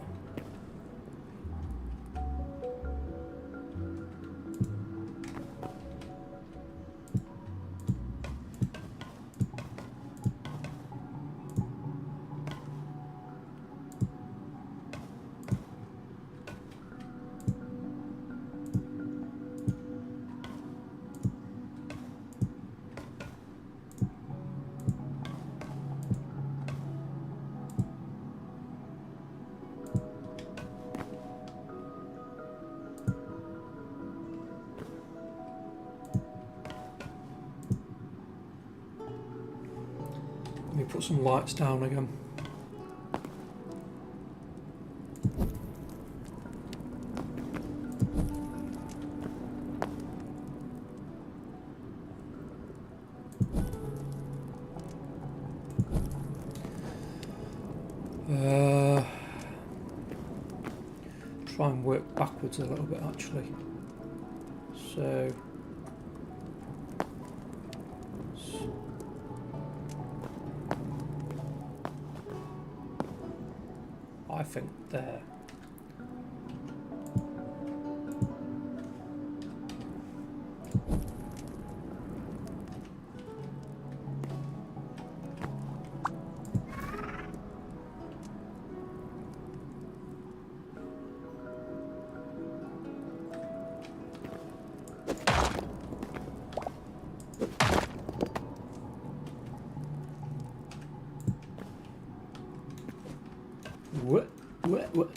Let me put some lights down again. Try and work backwards a little bit actually. So I think there. What? What?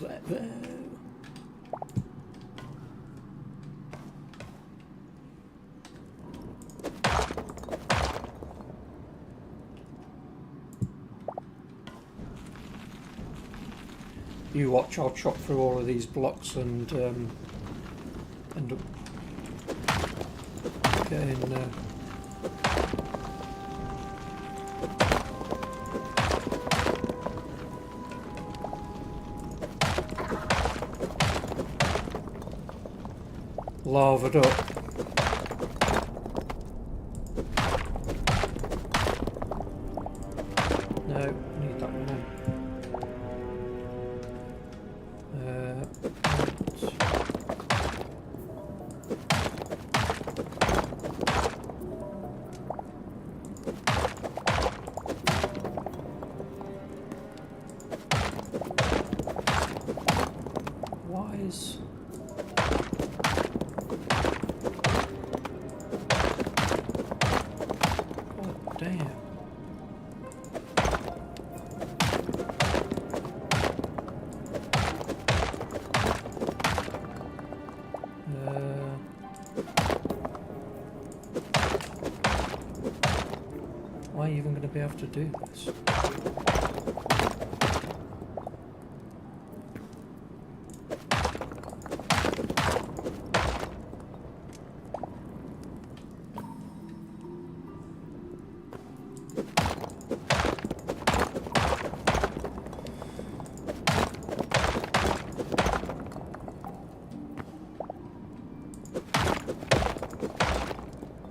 You watch, I'll chop through all of these blocks and end up getting lavaed up. No, need that one in. Why is... God damn. Why are you even going to be able to do this?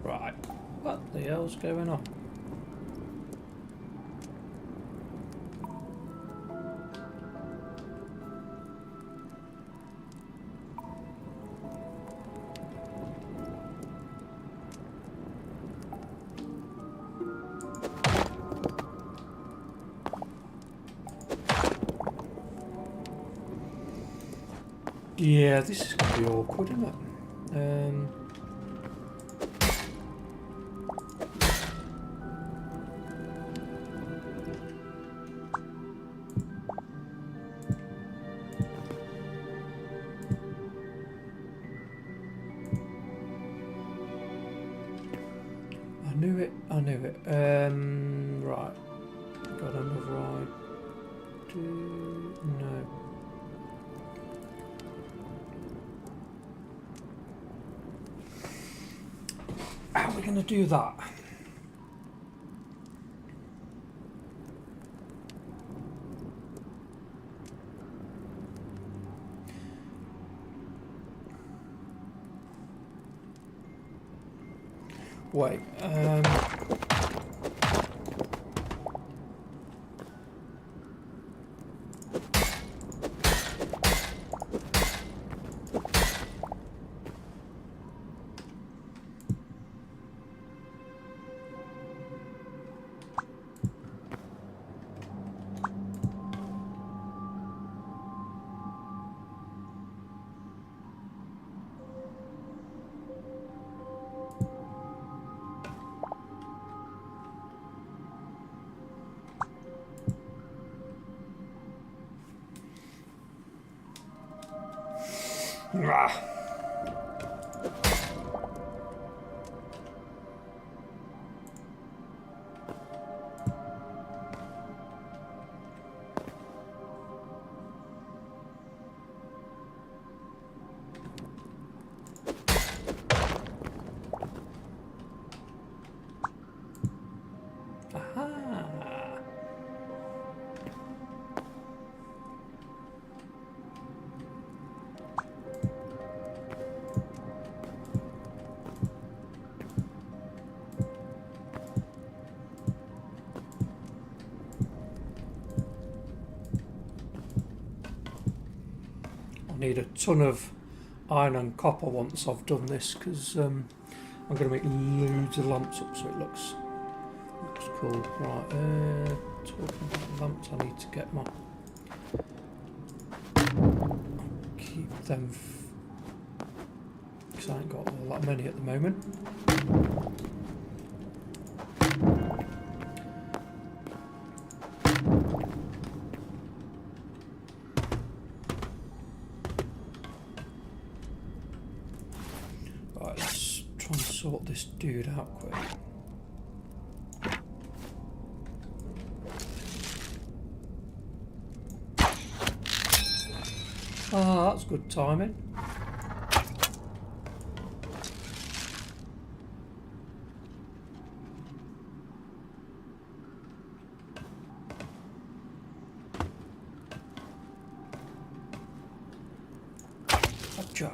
Right, what the hell's going on? Yeah, this is going to be awkward, isn't it? I knew it. Right. Got another idea. No. How are we going to do that? Wait, I need a ton of iron and copper once I've done this, because I'm going to make loads of lamps up so it looks cool. Right, talking about lamps, I need to get my... keep them... because I ain't got all that many at the moment. sort this dude out quick. Ah, that's good timing. Gotcha.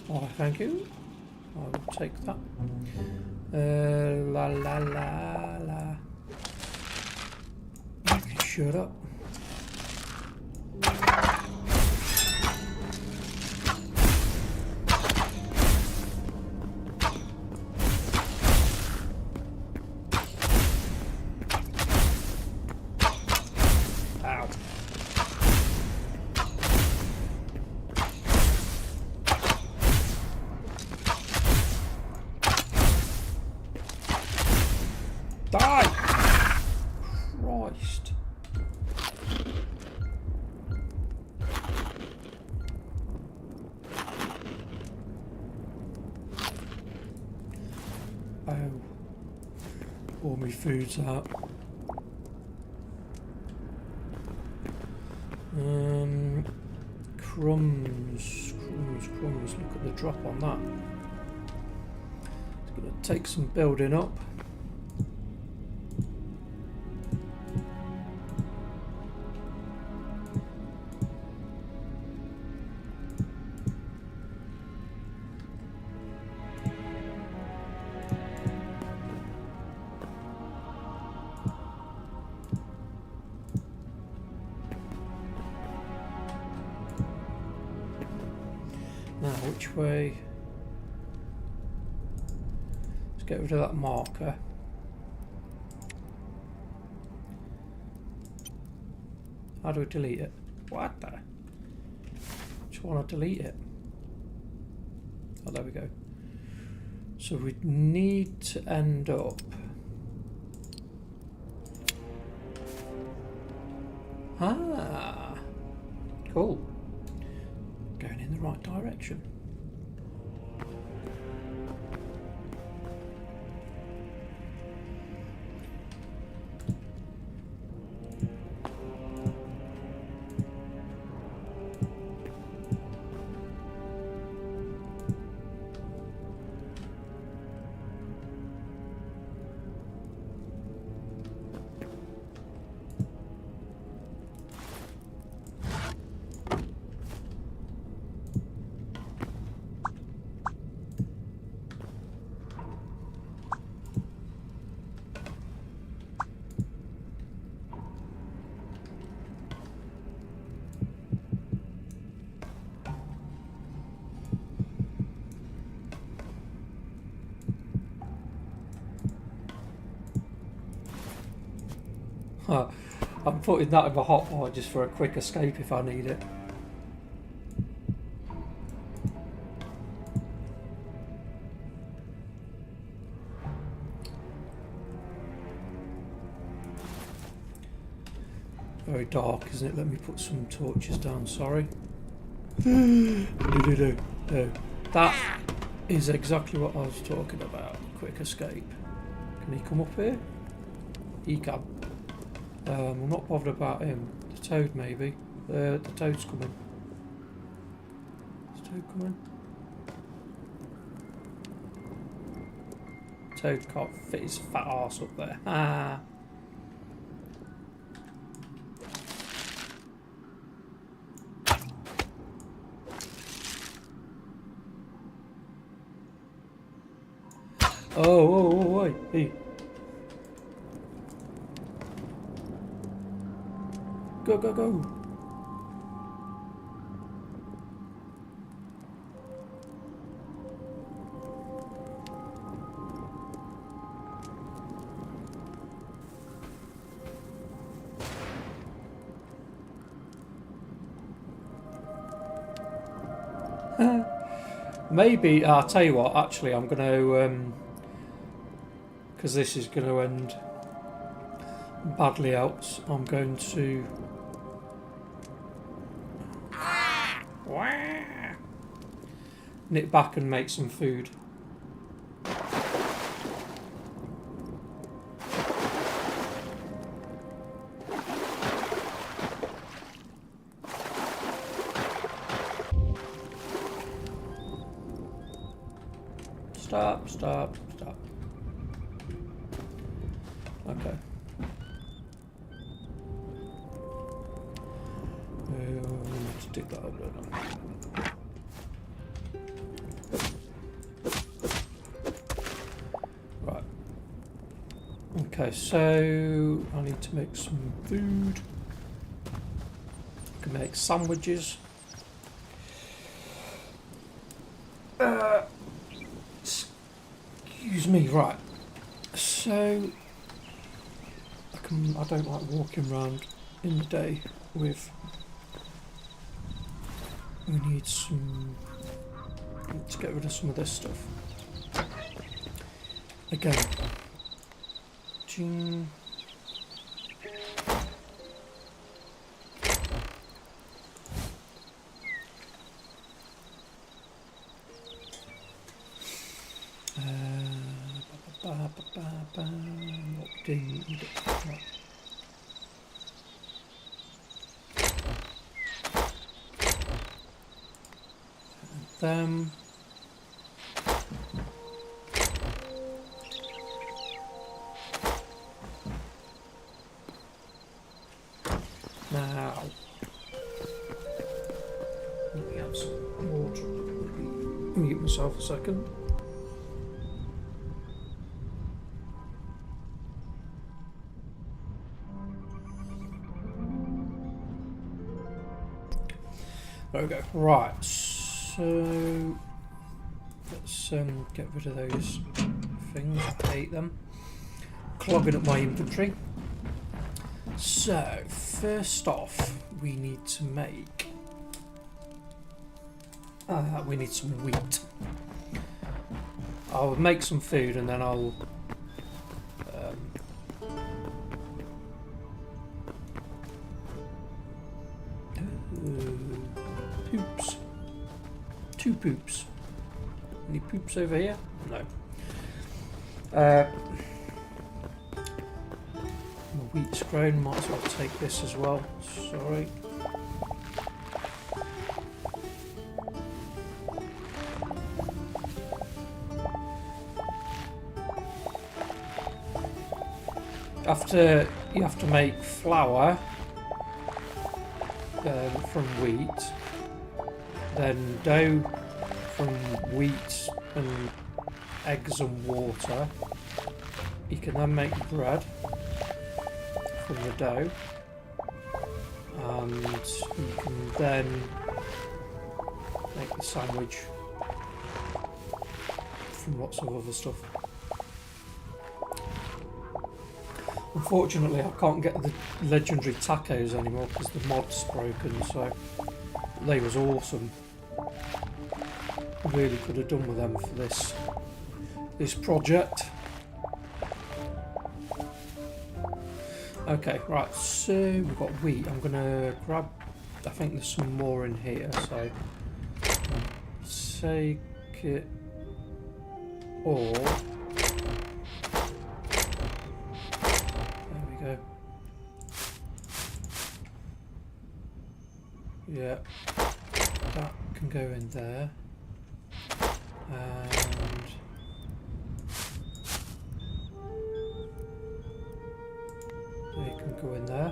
Oh, thank you. I will take that. La la la la. You can shut up. Ow. Die! Christ. Oh. All my food's out. Crumbs. Look at the drop on that. It's going to take some building up. Now, which way? Let's get rid of that marker. How do we delete it? What the? Just want to delete it. Oh, there we go. So we need to end up. Ah, cool. Going in the right direction. I'm putting that in my hotbar just for a quick escape if I need it. Very dark, isn't it? Let me put some torches down, sorry. That is exactly what I was talking about. Quick escape. Can he come up here? He can. I'm not bothered about him. The toad, maybe. The toad's coming. Is the toad coming? Toad can't fit his fat arse up there. Ah. Oh, wait. Hey. Go, go, go. Maybe, tell you what, actually I'm going to, because this is going to end badly else, I'm going to nip back and make some food. Stop, stop, stop. Okay. Let's dig that up. Right. Okay, so I need to make some food. I can make sandwiches. Excuse me, right. So I don't like walking around in the day with. We need some. Let's get rid of some of this stuff. Again. Ching. What didn't need it? Right. Them. Now, let me have some water. Mute myself a second. There we go. Right, so let's get rid of those things. I hate them. Clogging up my inventory. So, first off, we need to make. We need some wheat. I'll make some food and then I'll. Poops. 2 poops. Any poops over here? No. My wheat's grown, might as well take this as well. Sorry. After you have to make flour from wheat, then dough from wheat and eggs and water. You can then make bread from the dough, and you can then make the sandwich from lots of other stuff. Unfortunately, I can't get the legendary tacos anymore because the mod's broken, so they was awesome. Really could have done with them for this project. Okay, right, so we've got wheat. I'm gonna grab, I think there's some more in here, so take it all. There we go. Yeah, that can go in there. And they can go in there.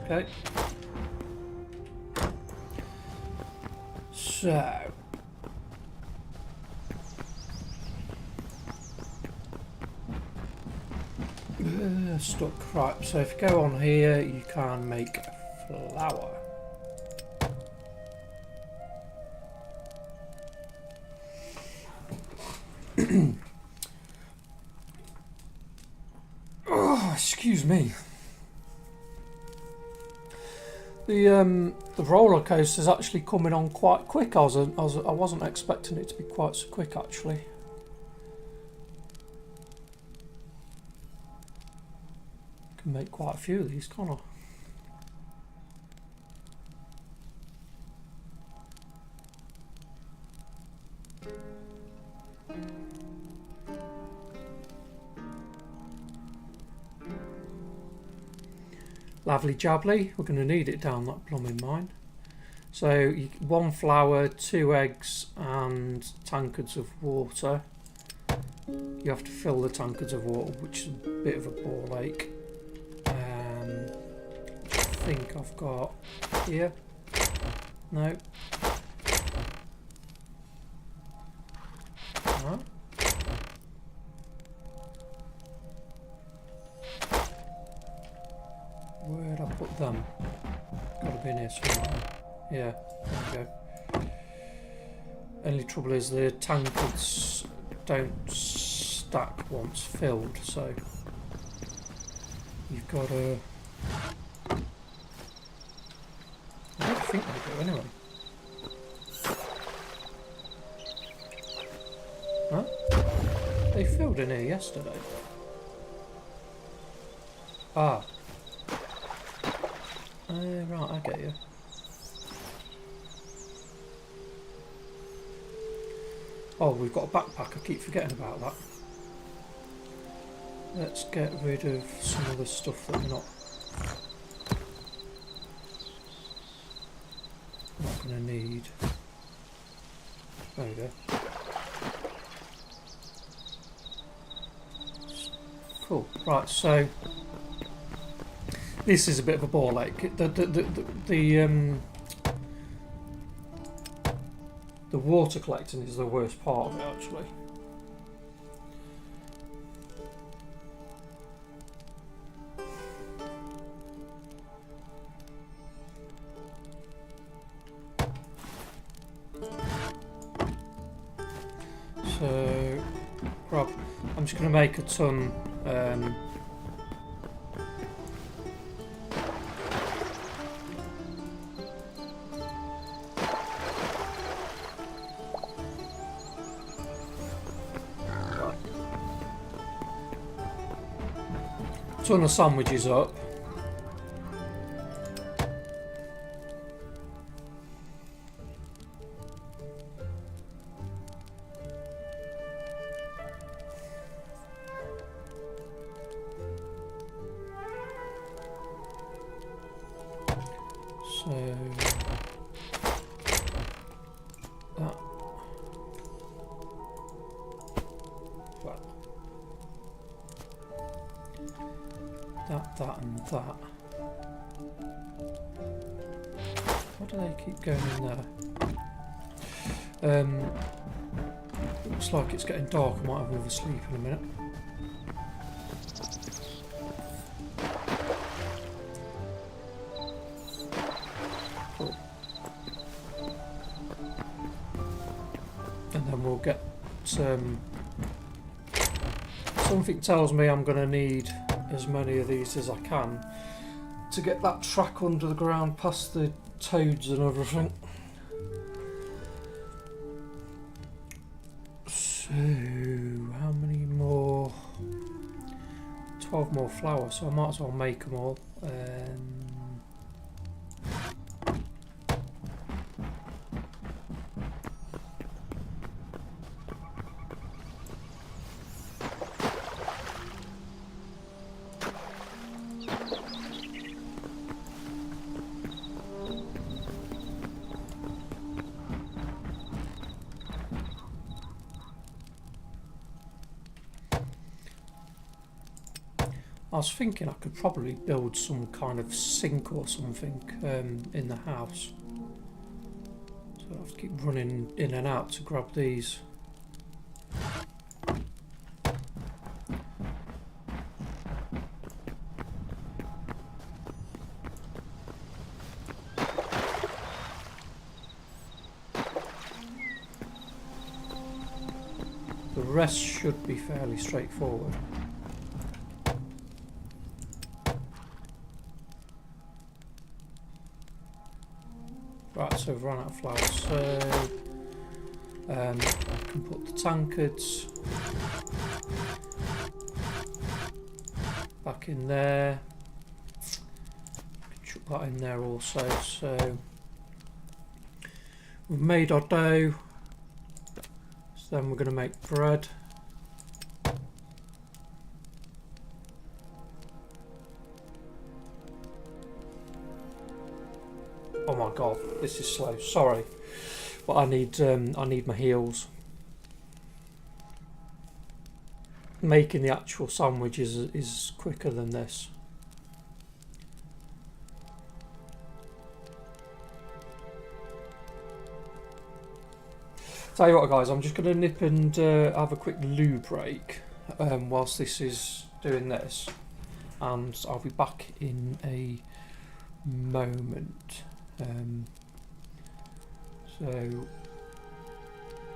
Okay. So stuck, right, so if you go on here you can make flour. Oh, excuse me. The roller coaster's actually coming on quite quick. I wasn't expecting it to be quite so quick actually. can make quite a few of these, can't I? Lovely jubbly, we're going to need it down that plumbing mine. So 1 flour, 2 eggs and tankards of water. You have to fill the tankards of water, which is a bit of a ball ache. I think I've got here. No. No. Where'd I put them? Got to be in here somewhere. Yeah, there we go. Only trouble is the tankards don't stack once filled, so you've got to. I don't think they do anyway. Huh? They filled in here yesterday. Ah. Right, I get you. Oh, we've got a backpack. I keep forgetting about that. Let's get rid of some of the stuff that we're not going to need. There we go. Cool. Right, so this is a bit of a ball ache. The water collecting is the worst part of it, actually. So, Rob, I'm just going to make a ton. Ton of sandwiches up. So that. Well. That and that. Why do they keep going in there? Looks like it's getting dark. I might have another sleep in a minute. Cool. And then we'll get something tells me I'm going to need as many of these as I can to get that track under the ground past the toads and everything. So how many more? 12 more flowers, so I might as well make them all. I was thinking I could probably build some kind of sink or something in the house. So I have to keep running in and out to grab these. The rest should be fairly straightforward. Right, so we've run out of flour, so I can put the tankards back in there. that in there also. So we've made our dough, so then we're going to make bread. Oh my god, this is slow. Sorry, but I need my heels. Making the actual sandwich is quicker than this. Tell you what, guys, I'm just going to nip and have a quick loo break whilst this is doing this, and I'll be back in a moment. So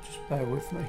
just bear with me.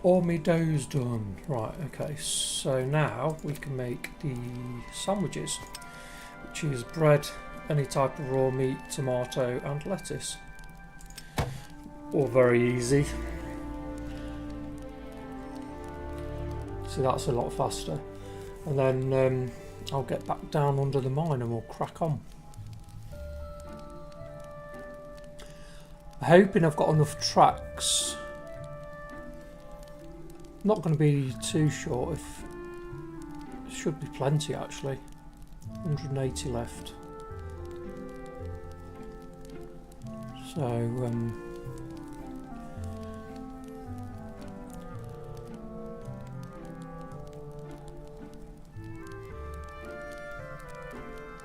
All my dough's done. Right, okay, so now we can make the sandwiches, which is bread, any type of raw meat, tomato and lettuce. All very easy. So that's a lot faster. And then I'll get back down under the mine and we'll crack on. I'm hoping I've got enough tracks. Not going to be too short. If should be plenty actually. 180 left. So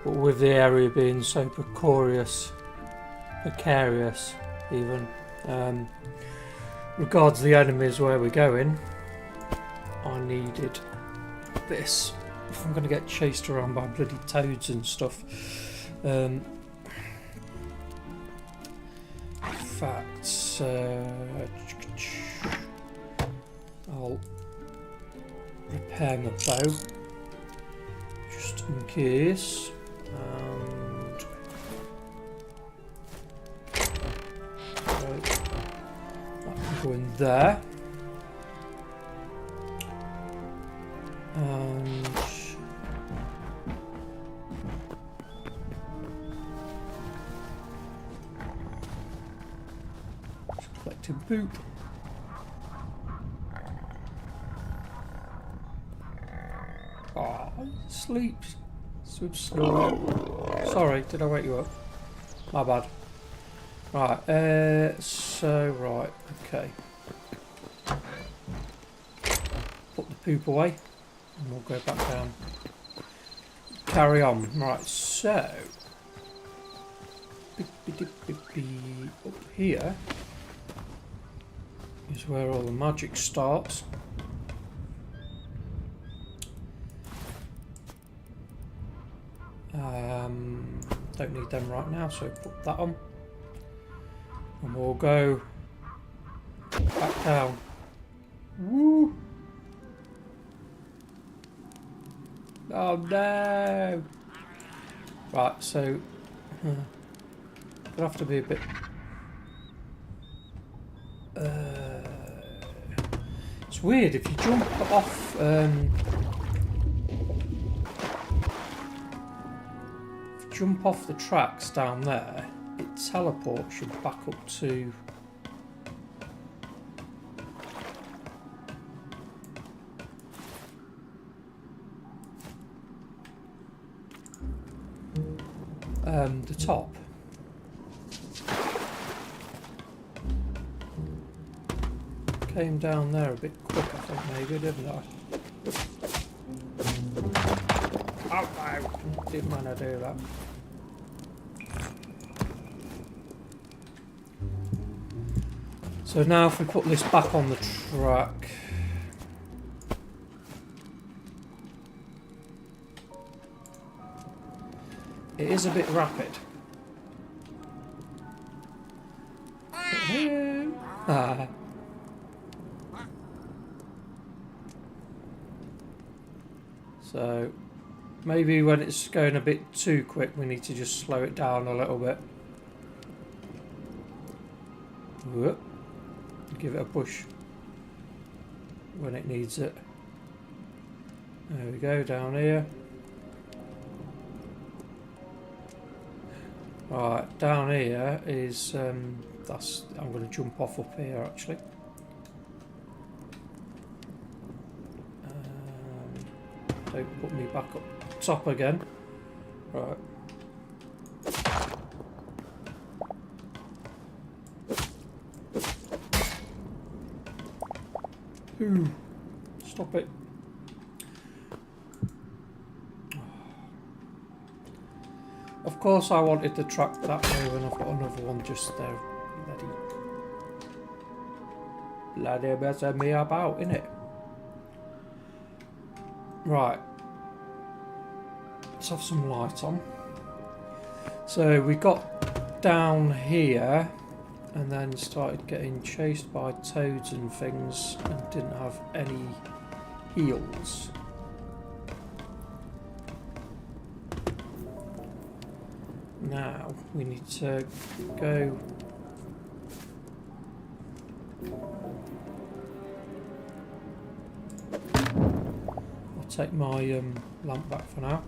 but with the area being so precarious even, regards the enemies where we're going, I needed this if I'm going to get chased around by bloody toads and stuff. In fact, I'll repair my bow just in case, and right, that can go in there, and just collecting poop. Oh, he sleeps so slow. Sorry, did I wake you up? My bad. Right, right, okay. Put the poop away, and we'll go back down. Carry on. Right, so up here is where all the magic starts. Don't need them right now, so put that on. And we'll go back down. Woo! Oh no! Right, so gonna have to be a bit. It's weird if you jump off. Jump off the tracks down there, it teleports you back up to the top. Came down there a bit quick, I think, maybe, didn't I? Oh, no, didn't want to do that. So now if we put this back on the track, it is a bit rapid. Ah. So maybe when it's going a bit too quick we need to just slow it down a little bit. Whoop. Give it a push when it needs it. There we go, down here. Right, down here is that's. I'm going to jump off up here actually. Don't put me back up top again. Right. Ooh, stop it. Of course I wanted the track that way when I've got another one just there. Bloody messing me about, innit? Right. Let's have some light on. So we got down here and then started getting chased by toads and things and didn't have any heals. Now we need to go I'll take my lamp back for now.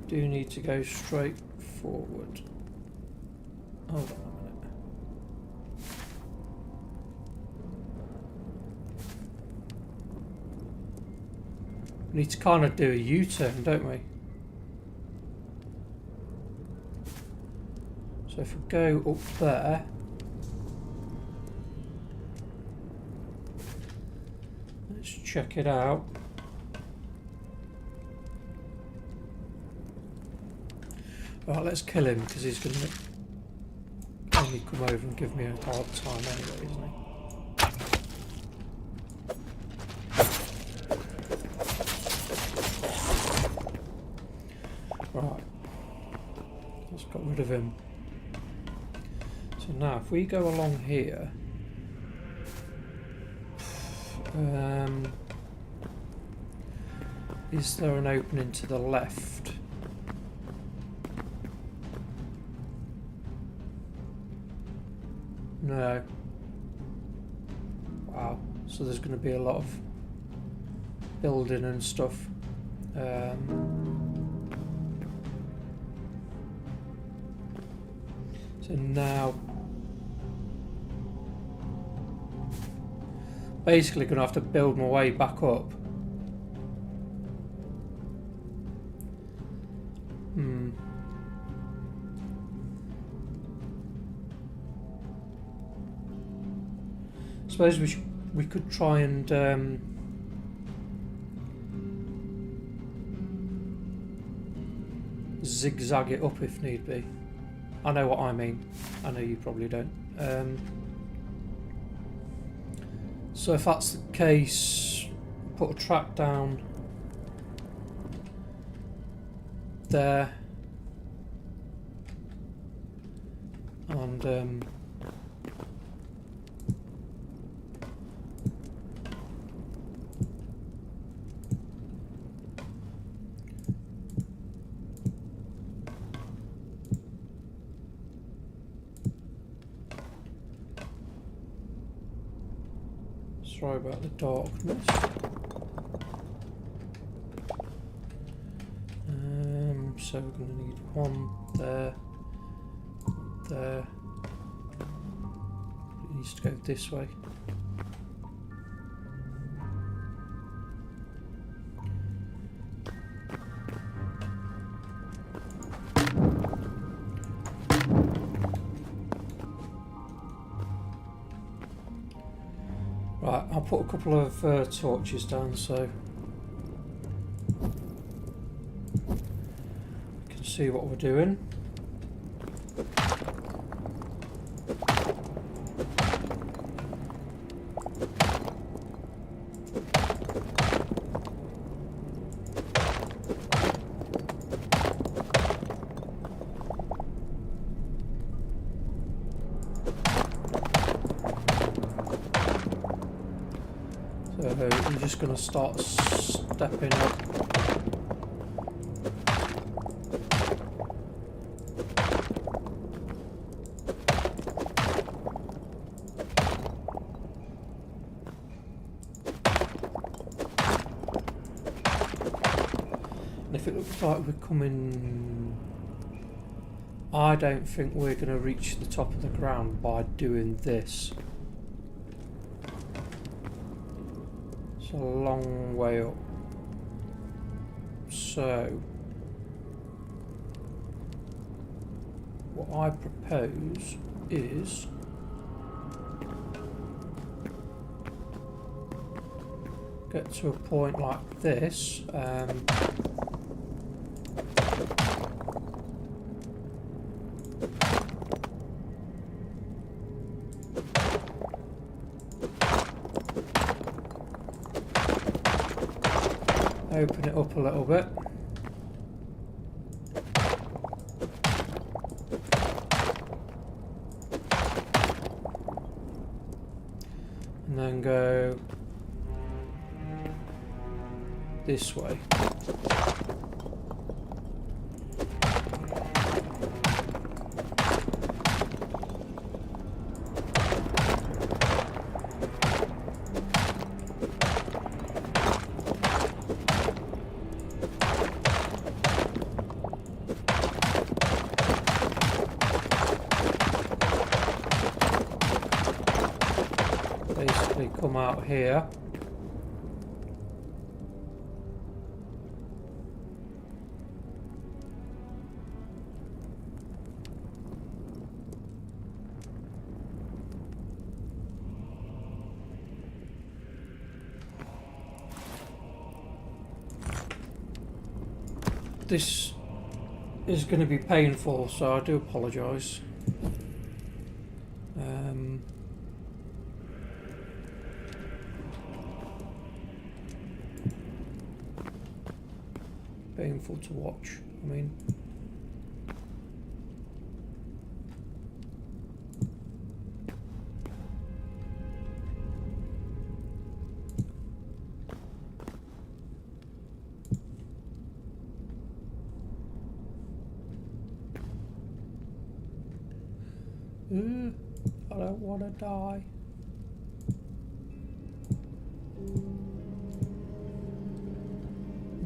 Do need to go straight forward. Hold on a minute. We need to kind of do a U-turn, don't we? So if we go up there, let's check it out. Right, let's kill him because he's going to only come over and give me a hard time anyway, isn't he? Right, let's got rid of him. So now if we go along here, is there an opening to the left? No. Wow, so there's going to be a lot of building and stuff. So now basically going to have to build my way back up. Suppose we could try and zigzag it up if need be. I know what I mean. I know you probably don't. So if that's the case, put a track down there, and sorry about the darkness. So we're going to need one there, there. It needs to go this way. Right, I'll put a couple of torches down so we can see what we're doing. So I'm just going to start stepping up. And if it looks like we're coming, I don't think we're going to reach the top of the ground by doing this. It's a long way up. So what I propose is get to a point like this. Open it up a little bit. And then go this way. Basically come out here. This is going to be painful, so I do apologise. Painful to watch, I mean. I don't want to die.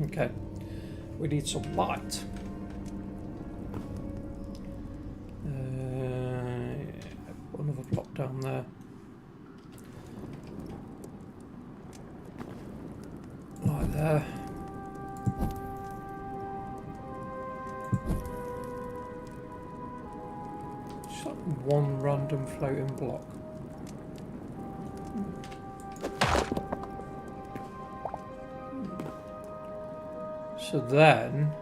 Okay, we need some light. Put another block down there. Right there. Just like one random floating block. So then,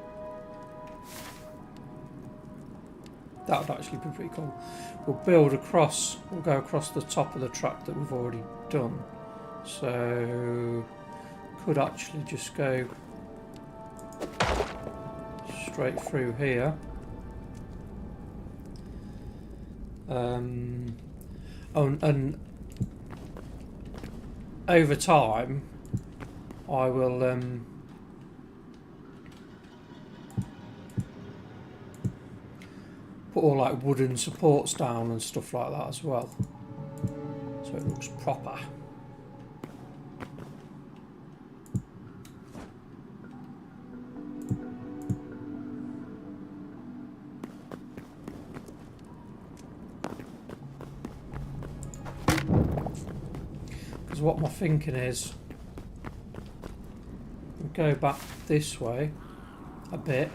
that would actually be pretty cool. We'll build across, we'll go across the top of the track that we've already done. So, could actually just go straight through here. And over time, I will put all like wooden supports down and stuff like that as well, so it looks proper. Because what my thinking is, we'll go back this way a bit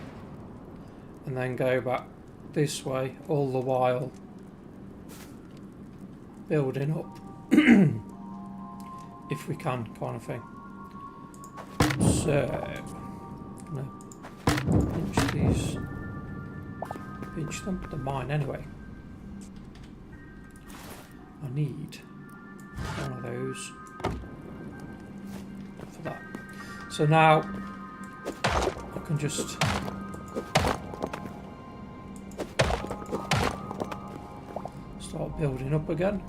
and then go back this way, all the while building up if we can, kind of thing. So I'm gonna pinch these, pinch them, they're mine anyway. I need one of those for that. So now I can just start building up again.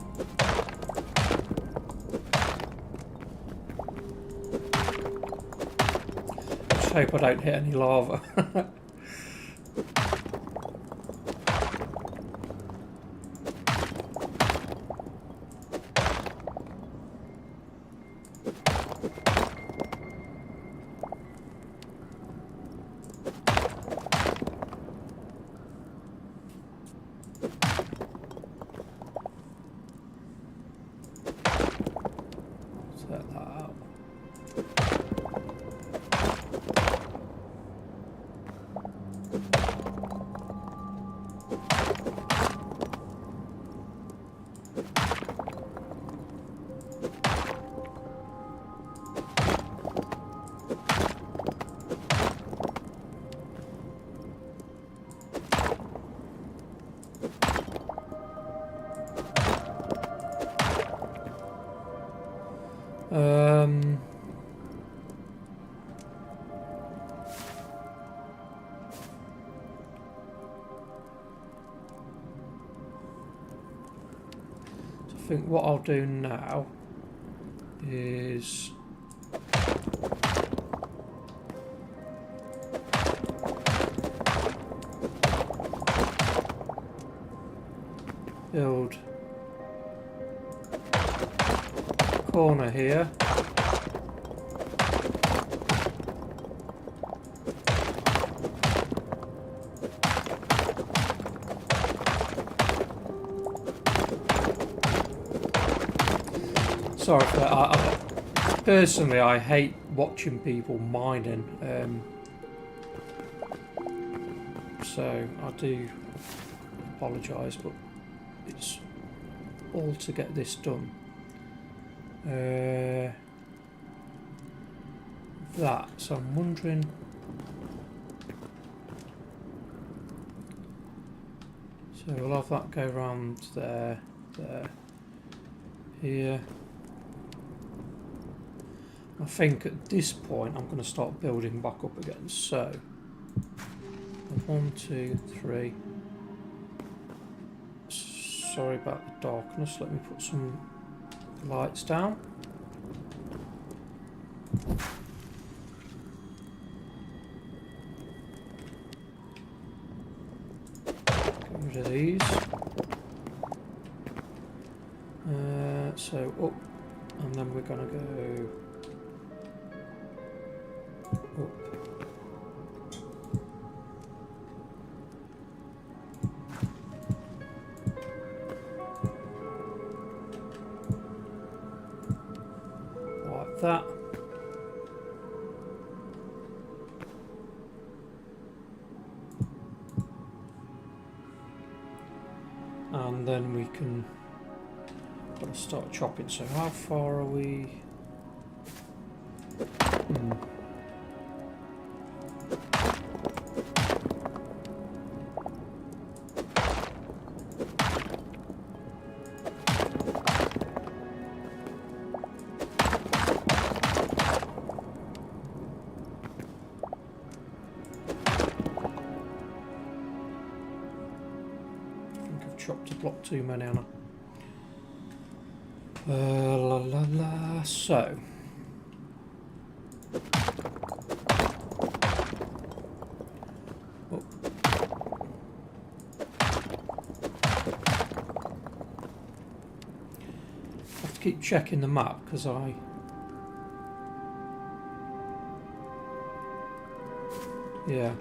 Just hope I don't hit any lava. Set that out. I think what I'll do now is build a corner here. Sorry for that. Personally, I hate watching people mining, so I do apologise, but it's all to get this done. That, so I'm wondering So we'll have that go round there, there, here. I think at this point I'm going to start building back up again. So 1, 2, 3. Sorry about the darkness. Let me put some lights down. Get rid of these. So up, and then we're going to go up. Like that. And then we can start chopping. So how far are we? Chopped a block too many on it. La la la. So have to keep checking the map because yeah.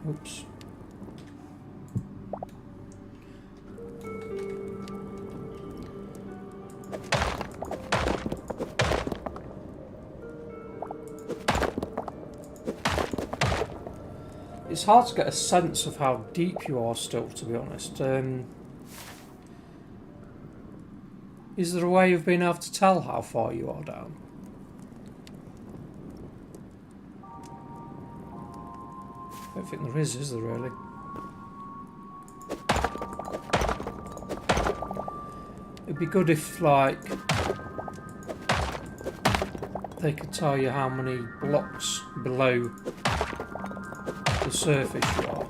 Oops. It's hard to get a sense of how deep you are still, to be honest. Is there a way of being able to tell how far you are down? I don't think there is there really? It'd be good if, like, they could tell you how many blocks below the surface you are.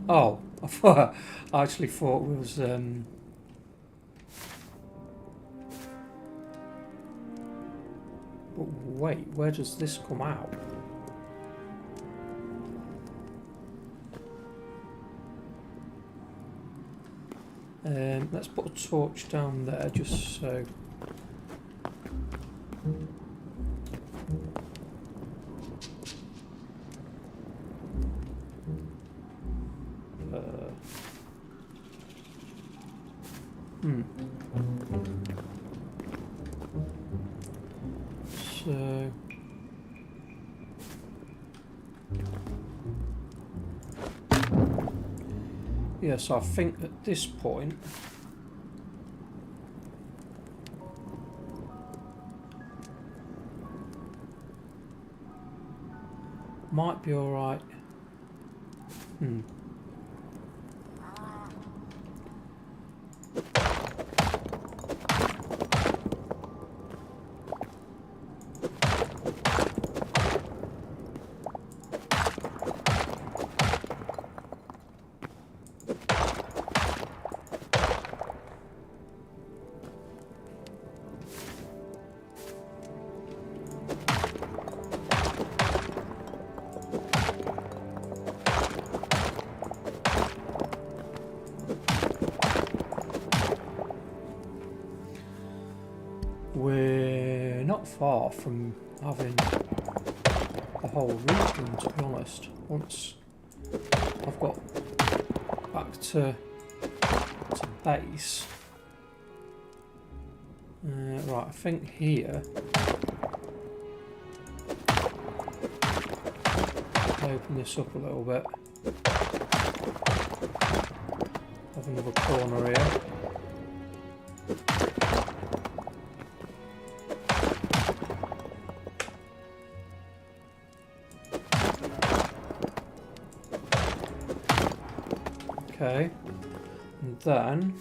Oh, I actually thought it was but wait, where does this come out? Let's put a torch down there just so. So yes, I think at this point might be all right. not far from having the whole route done, to be honest. Once I've got back to base. Right, I think here. Open this up a little bit. Have another corner here. Okay, and then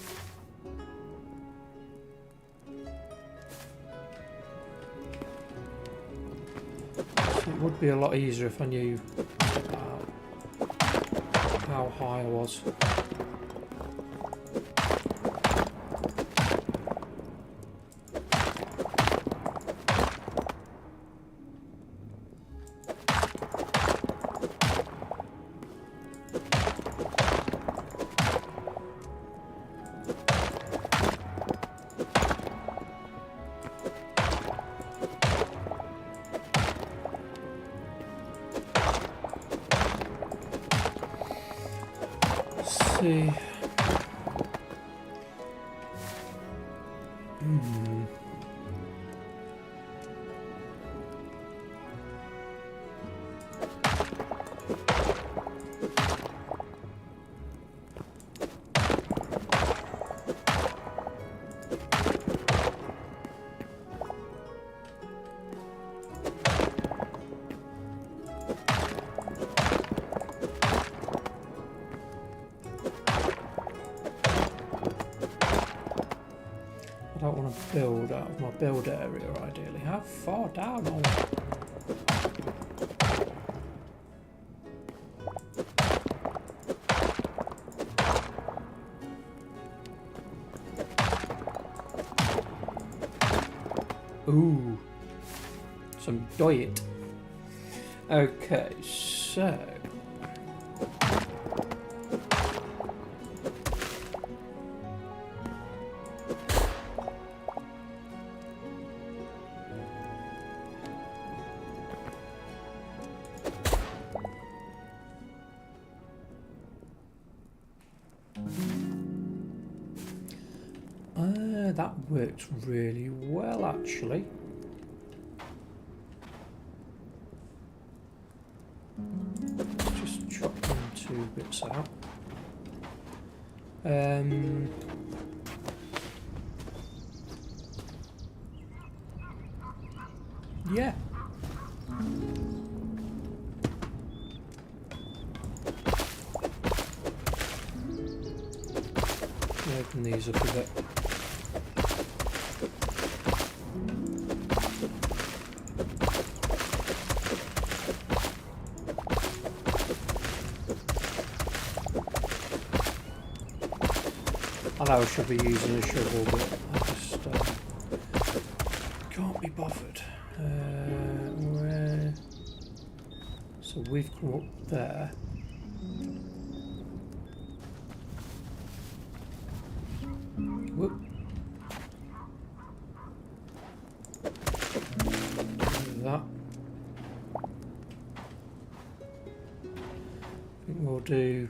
it would be a lot easier if I knew how high I was. See. I don't want to build out of my build area, ideally. How far down are we? Ooh, some diet. Okay, so that worked really well, actually. Let's just chop them 2 bits out. Yeah. Open these up a bit. I know I should be using a shovel, but I just can't be bothered. Where? So we've come up there. Whoop. That. I think we'll do.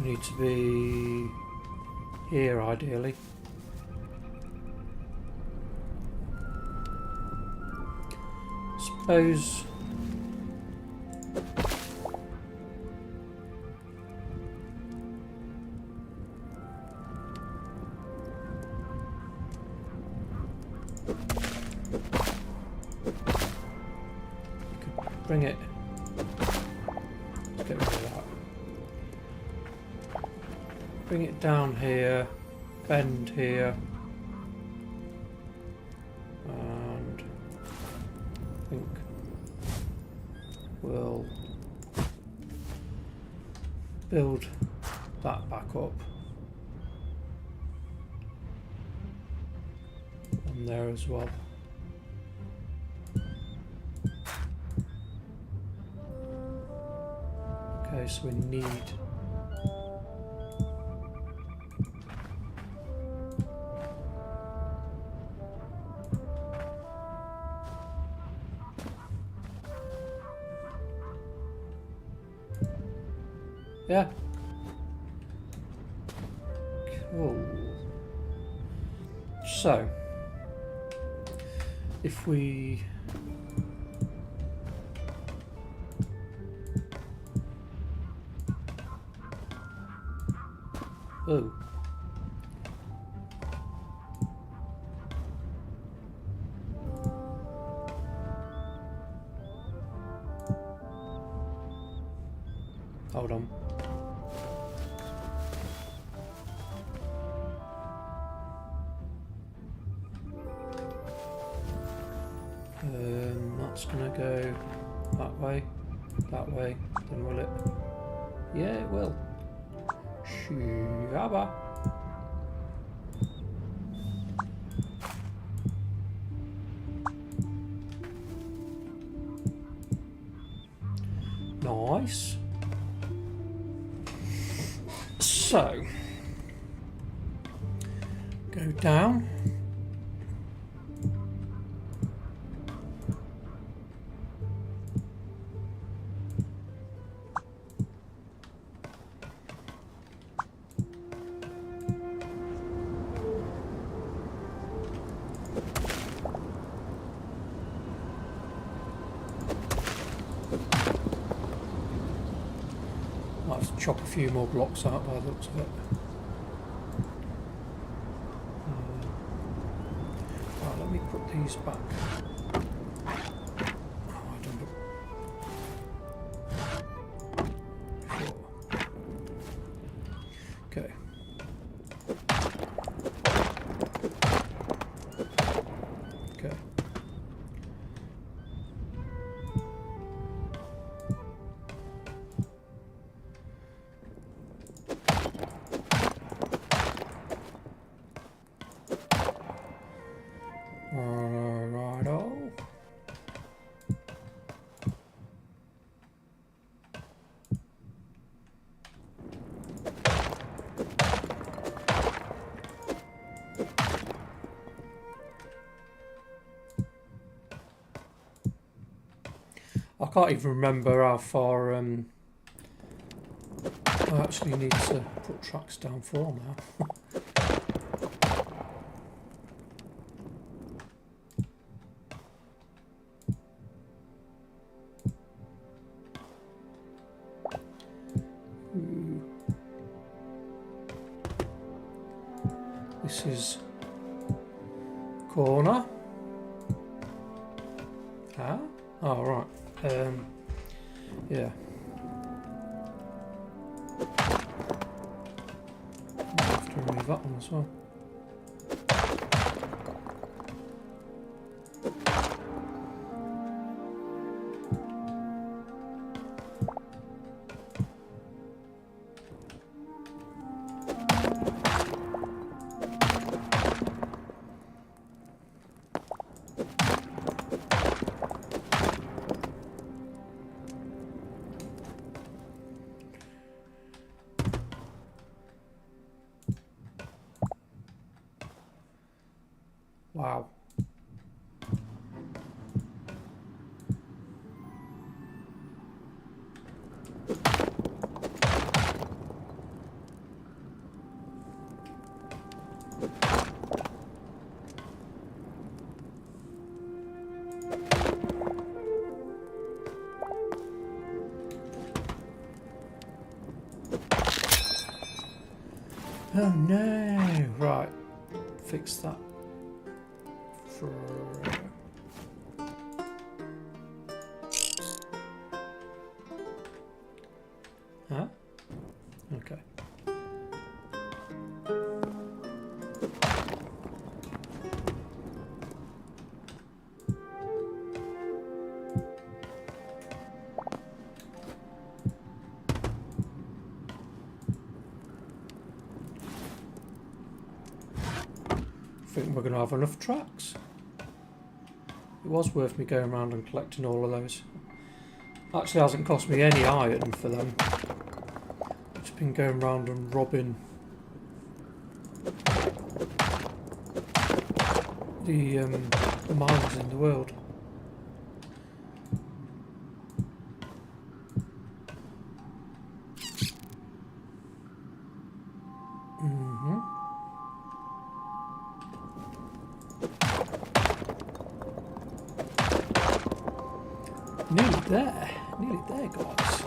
Need to be here, ideally. Suppose you could bring it. Let's get rid of that. Bring it down here, bend here, and I think build that back up. And there as well. Okay, so we need yeah. Cool. So if we oh. Hold on. That's gonna go that way, then will it? Yeah, it will. Shabba. Nice. So, go down. Might have to chop a few more blocks out by the looks of it. Right, let me put these back. Oh, I don't know. Okay. Okay. Righto. I can't even remember how far I actually need to put tracks down for now. This is corner. Ah? Oh, right. Yeah. I'll have to remove that one as well. Wow. Oh no! Right, fix that. For huh? Okay. think we're going to have enough tracks. It was worth me going around and collecting all of those. Actually hasn't cost me any iron for them. I've just been going around and robbing the mines in the world. Nearly there, guys.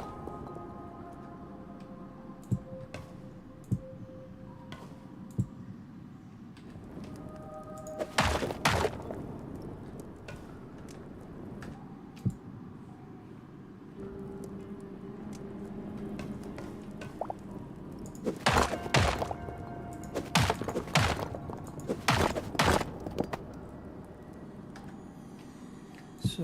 So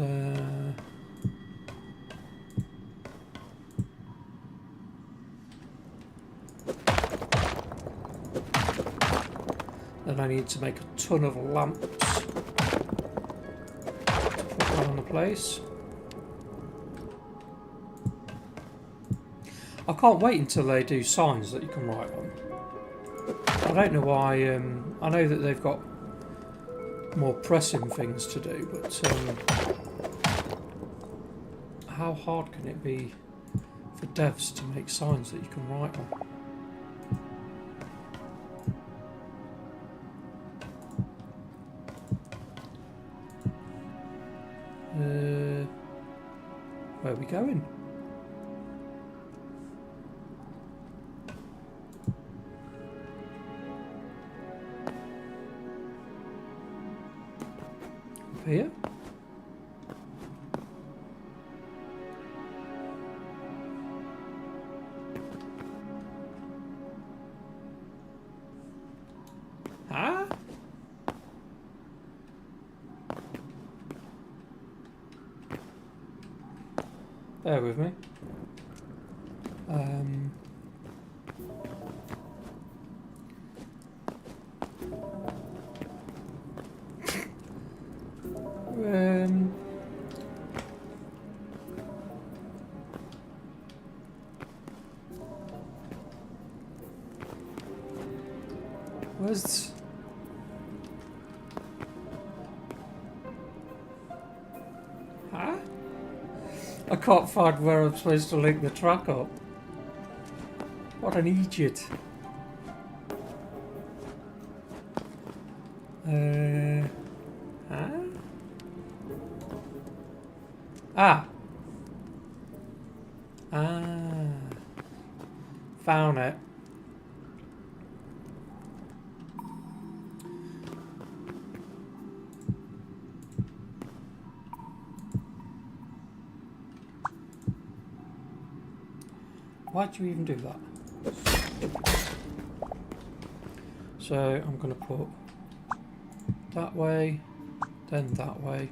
then I need to make a ton of lamps to put around the place. I can't wait until they do signs that you can write on. I don't know why. I know that they've got more pressing things to do, but how hard can it be for devs to make signs that you can write on? Where are we going? Up here? Ah? Bear with me. Where's... Huh? I can't find where I'm supposed to link the track up. What an idiot. Huh? Ah. Ah. Found it. Why'd you even do that? So I'm going to put that way, then that way.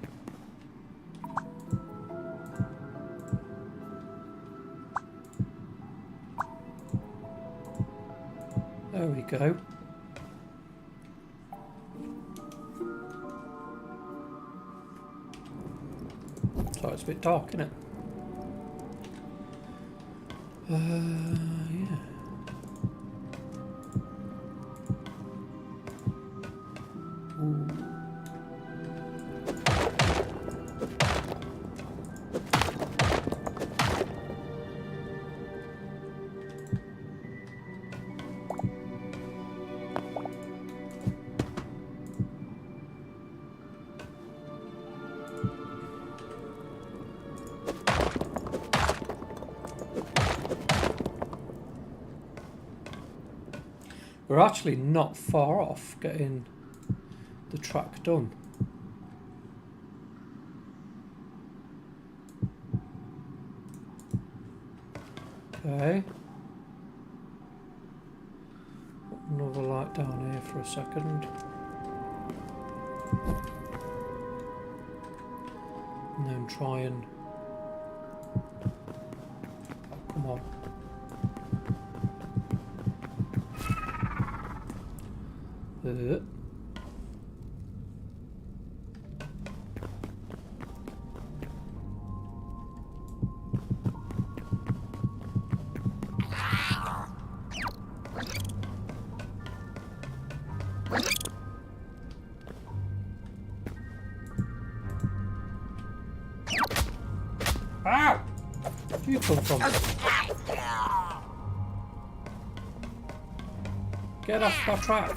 There we go. So it's a bit dark, isn't it? Yeah. Ooh. We're actually not far off getting the track done. Okay. Put another light down here for a second. And then try and... Oh, come on. come from? Get off my track.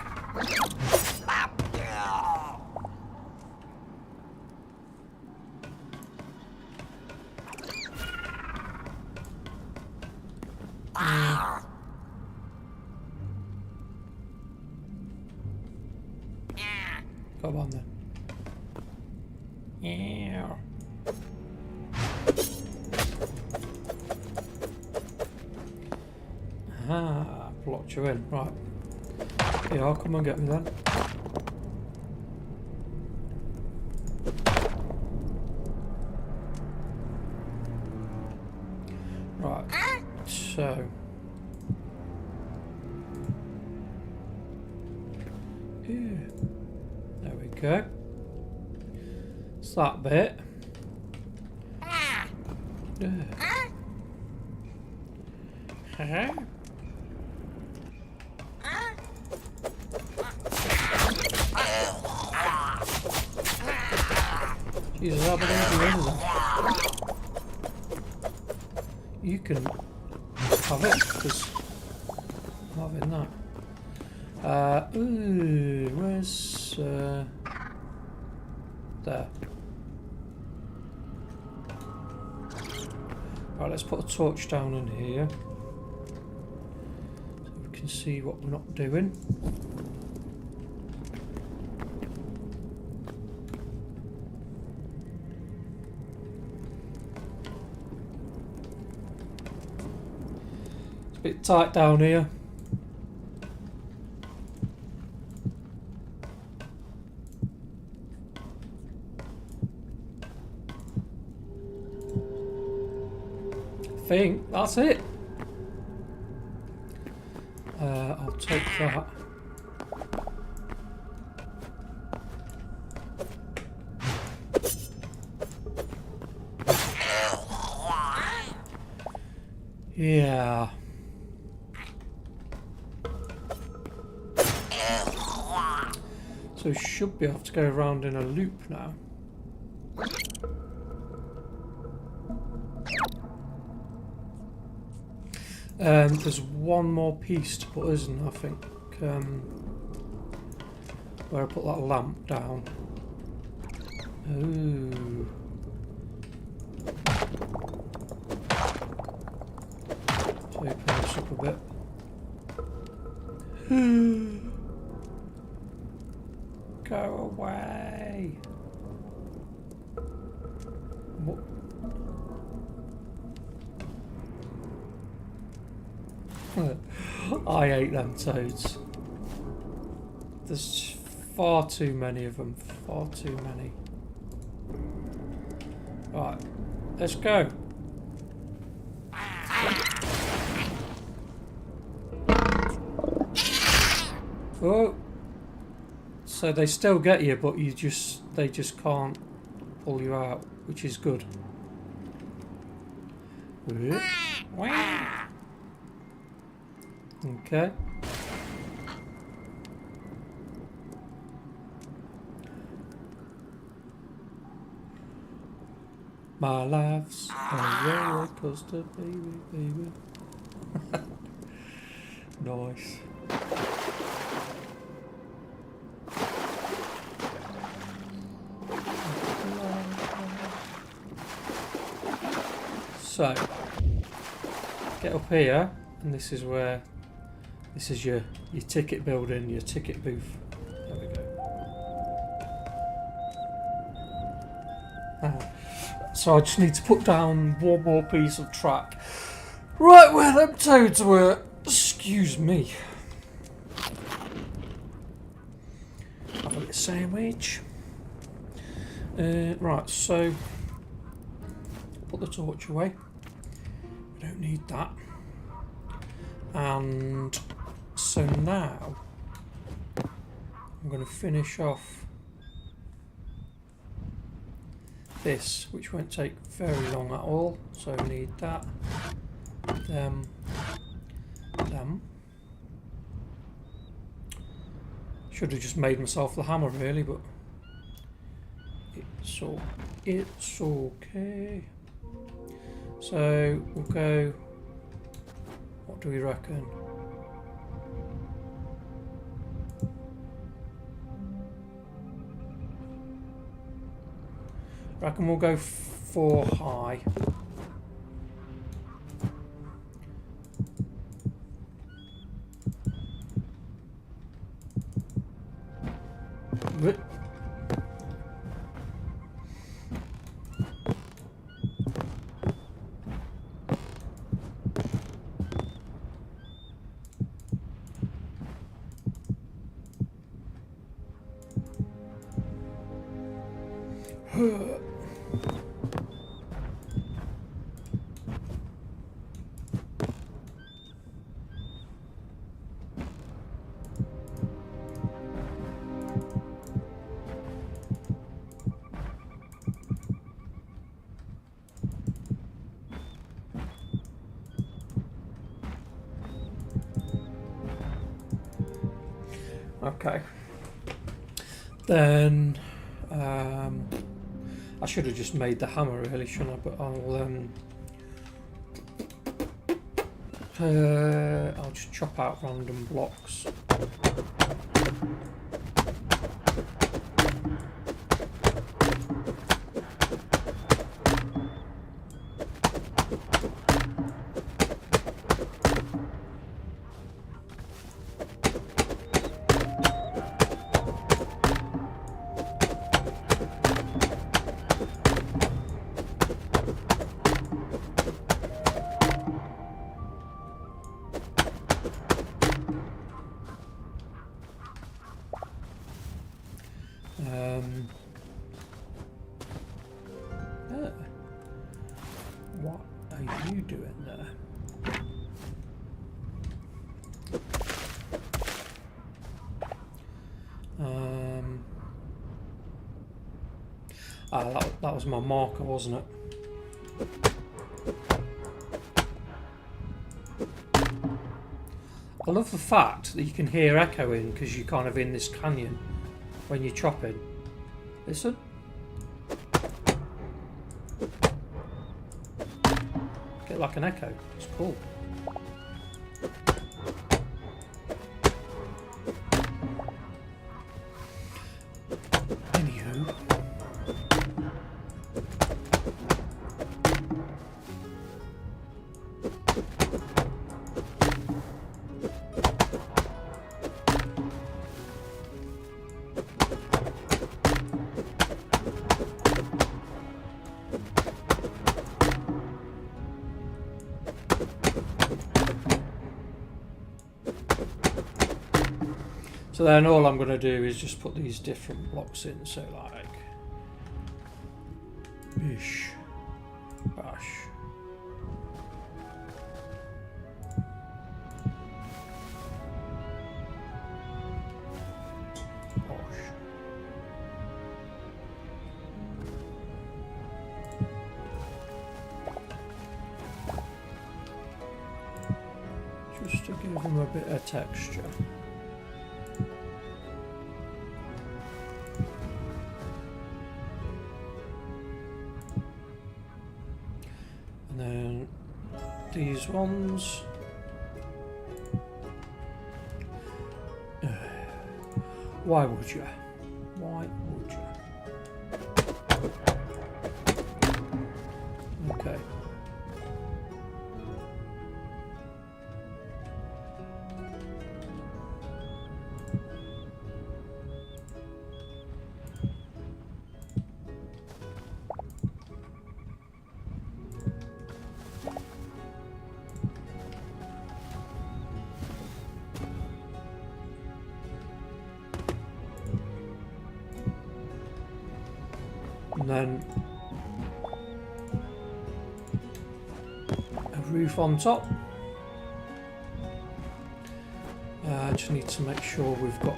Come on then. Yeah. Ah, blocked you in. Right. Yeah, come and get me then. Right. So. Yeah. There we go. It's that bit. Yeah. Jesus, how many of you in there? You can have it, because I'm having that. Ooh, where's... there. Right, let's put a torch down in here, so we can see what we're not doing. It's a bit tight down here. I think that's it. I'll take that. Yeah. So we should be able to go around in a loop now. There's one more piece to put, isn't there, I think, where I put that lamp down. Ooh. Let's open this up a bit. Go away. What? I hate them toads. There's far too many of them. Far too many. Right, let's go. Oh, so they still get you, but they just can't pull you out, which is good. Okay. My life's a roller coaster, baby, baby. Nice. So, get up here, and this is where, this is your ticket building, your ticket booth. There we go. So I just need to put down one more piece of track. Right where them toads were. Excuse me. Have a bit of sandwich. Right, so put the torch away. We don't need that. And so now I'm going to finish off this, which won't take very long at all. So we need that, them. Should have just made myself the hammer really, but it's okay. So we'll go. What do we reckon? I reckon we'll go 4 high. Okay. Then I should have just made the hammer really, shouldn't I? But I'll just chop out random blocks. What are you doing there? That was my marker, wasn't it? I love the fact that you can hear echoing because you're kind of in this canyon when you're chopping. Listen. Get like an echo. It's cool. Anywho. So then all I'm going to do is just put these different blocks in, so like bish, bash. Bosh. Just to give them a bit of texture. And then these ones. Why would you? Why would you? Okay. And then a roof on top. I just need to make sure we've got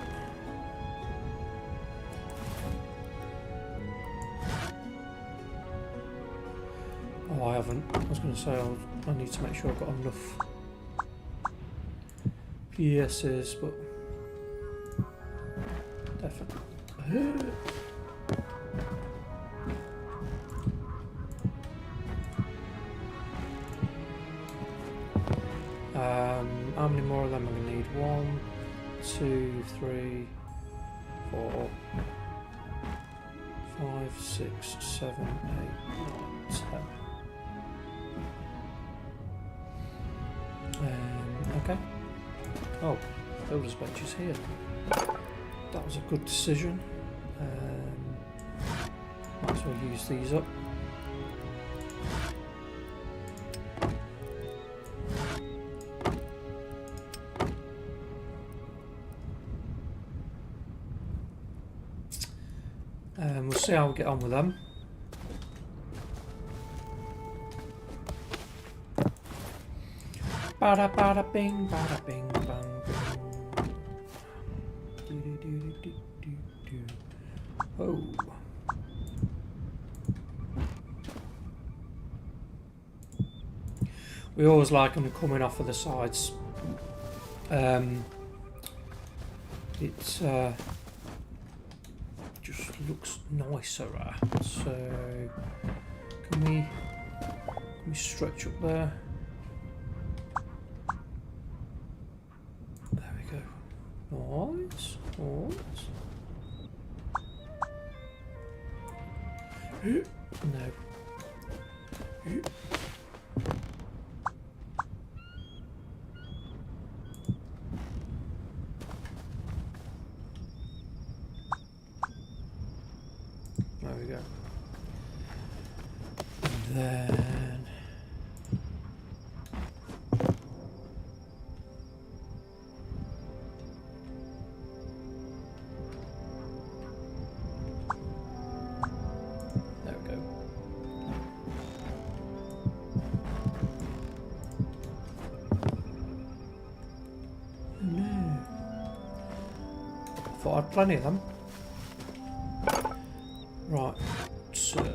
I haven't. I was going to say I need to make sure I've got enough PSs, but definitely. How many more of them am I going to need? 1, 2, 3, 4, 5, 6, 7, 8, 9, 10. Okay. Oh, builder's bench is here. That was a good decision. Might as well use these up. We'll see how we get on with them. Bada bada bing, bada bing, bang bing. Do do do do do do. Oh. We always like them coming off of the sides. It's just looks nicer. So can we stretch up there? There we go. Nice, nice. No. There we go. And then there we go. No. Thought I'd plenty of them. Right, so do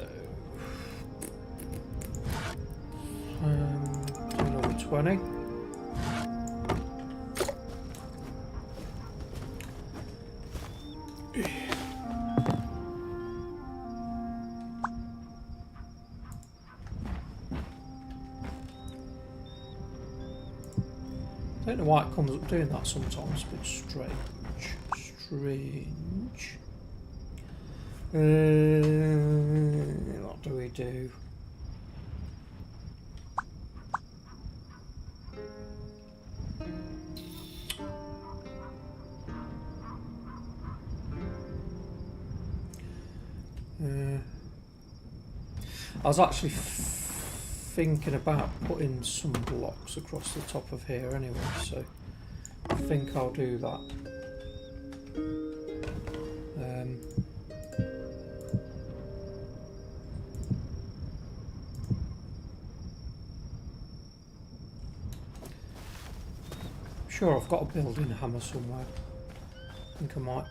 another 20. I don't know why it comes up doing that sometimes, but strange. What do we do? I was actually thinking about putting some blocks across the top of here anyway, so I think I'll do that. Sure, I've got a building hammer somewhere. I think I might.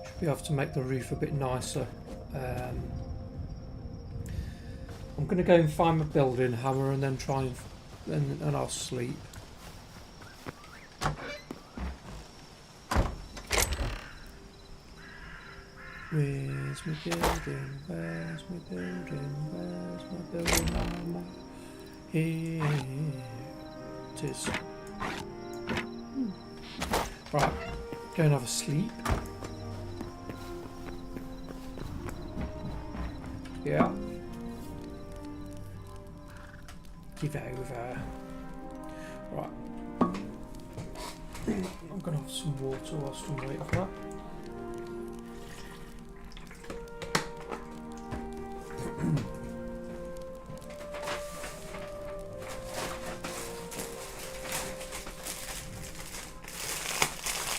Should be able to make the roof a bit nicer. I'm going to go and find my building hammer and then try and I'll sleep. Where's my building? Where's my building? Where's my building hammer? Here it is. Right, go and have a sleep. Yeah. Give over. Right. I'm gonna have some water whilst I'm waiting for that.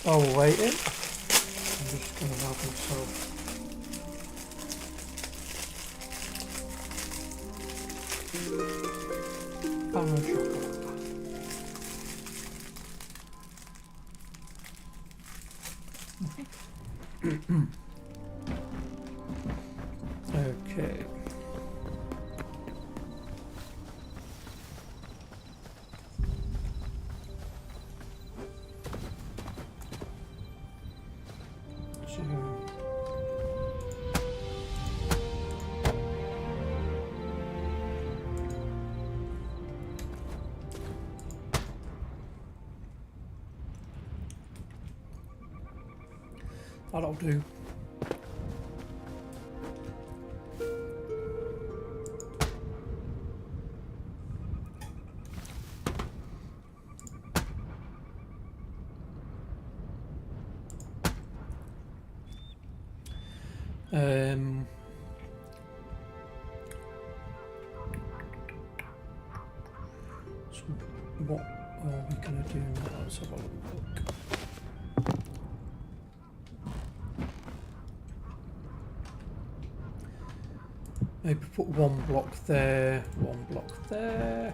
While we're waiting, I'm just going to have myself banana chocolate. Okay. That'll do. So what are we going to do now? Let's have a look. Maybe put one block there, one block there.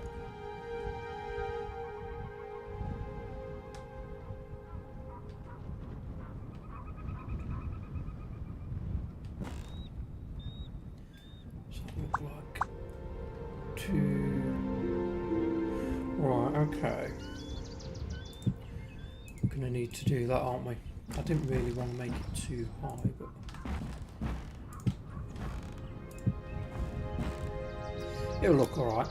Does that look like two? Right, okay. We're going to need to do that, aren't we? I didn't really want to make it too high, but... it'll look alright.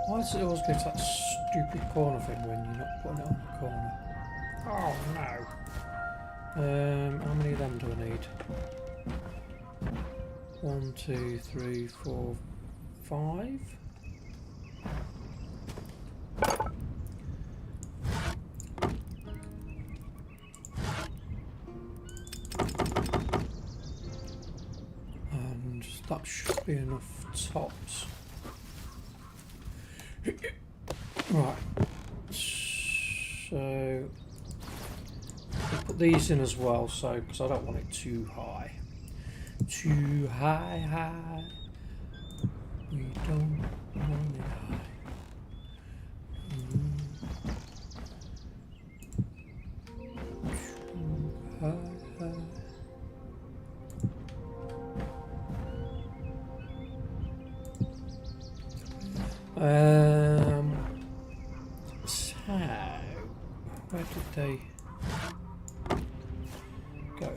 Why does it always get that stupid corner thing when you're not putting it on the corner? Oh no! How many of them do I need? 1, 2, 3, 4, 5? And that should be enough tops. Right, so I'll put these in as well, so because I don't want it too high. Too high. We don't want it high. Too high. So where did they go?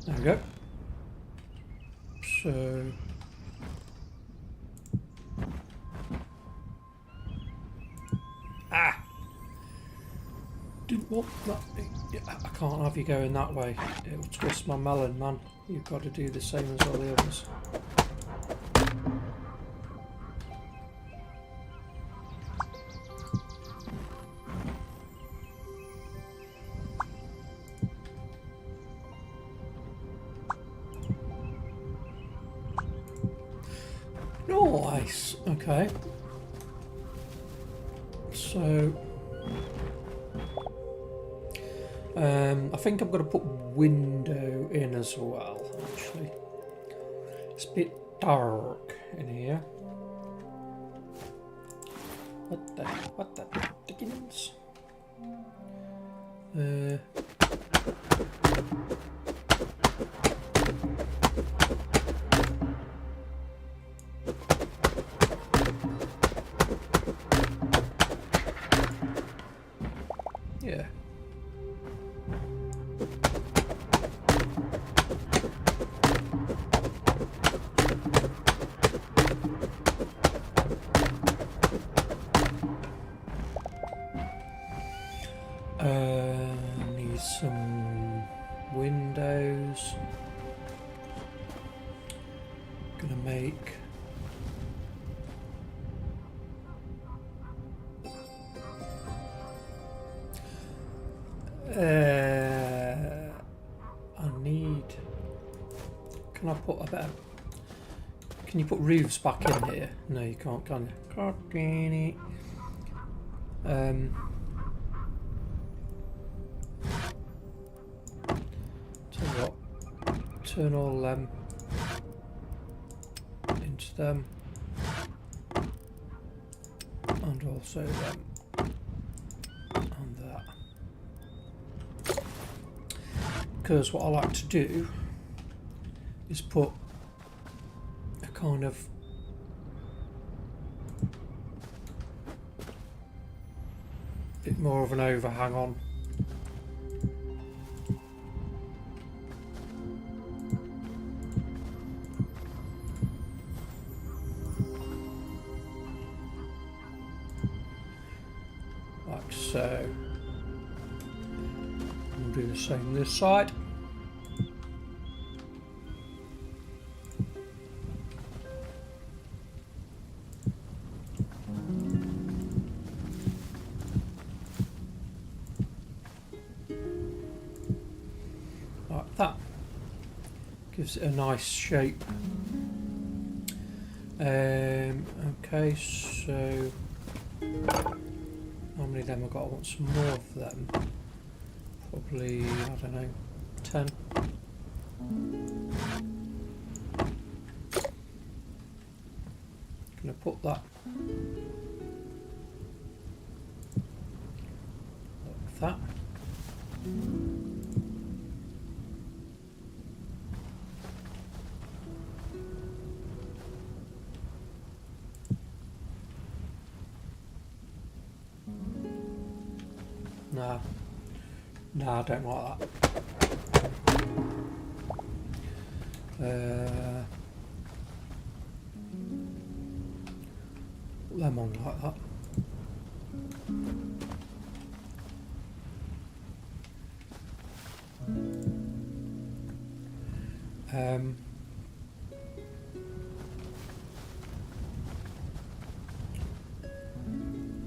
There we go. So didn't want that. I can't have you going that way. It'll twist my melon, man. You've got to do the same as all the others. Nice. Okay. So I think I'm going to put window in as well, actually. It's a bit dark in here. What the dickens? Yeah. Need some window. Can I put a better... Can you put roofs back in here? No, you can't, can you? God damn it. Tell you what, turn all them into them, and also them, and that. Because what I like to do is put a kind of bit more of an overhang on. Like so. We'll do the same this side. That gives it a nice shape. Okay, so how many of them I've got? I want some more of them. Probably, I don't know, 10. Gonna put that like that. Nah, I don't like that. Put them on like that.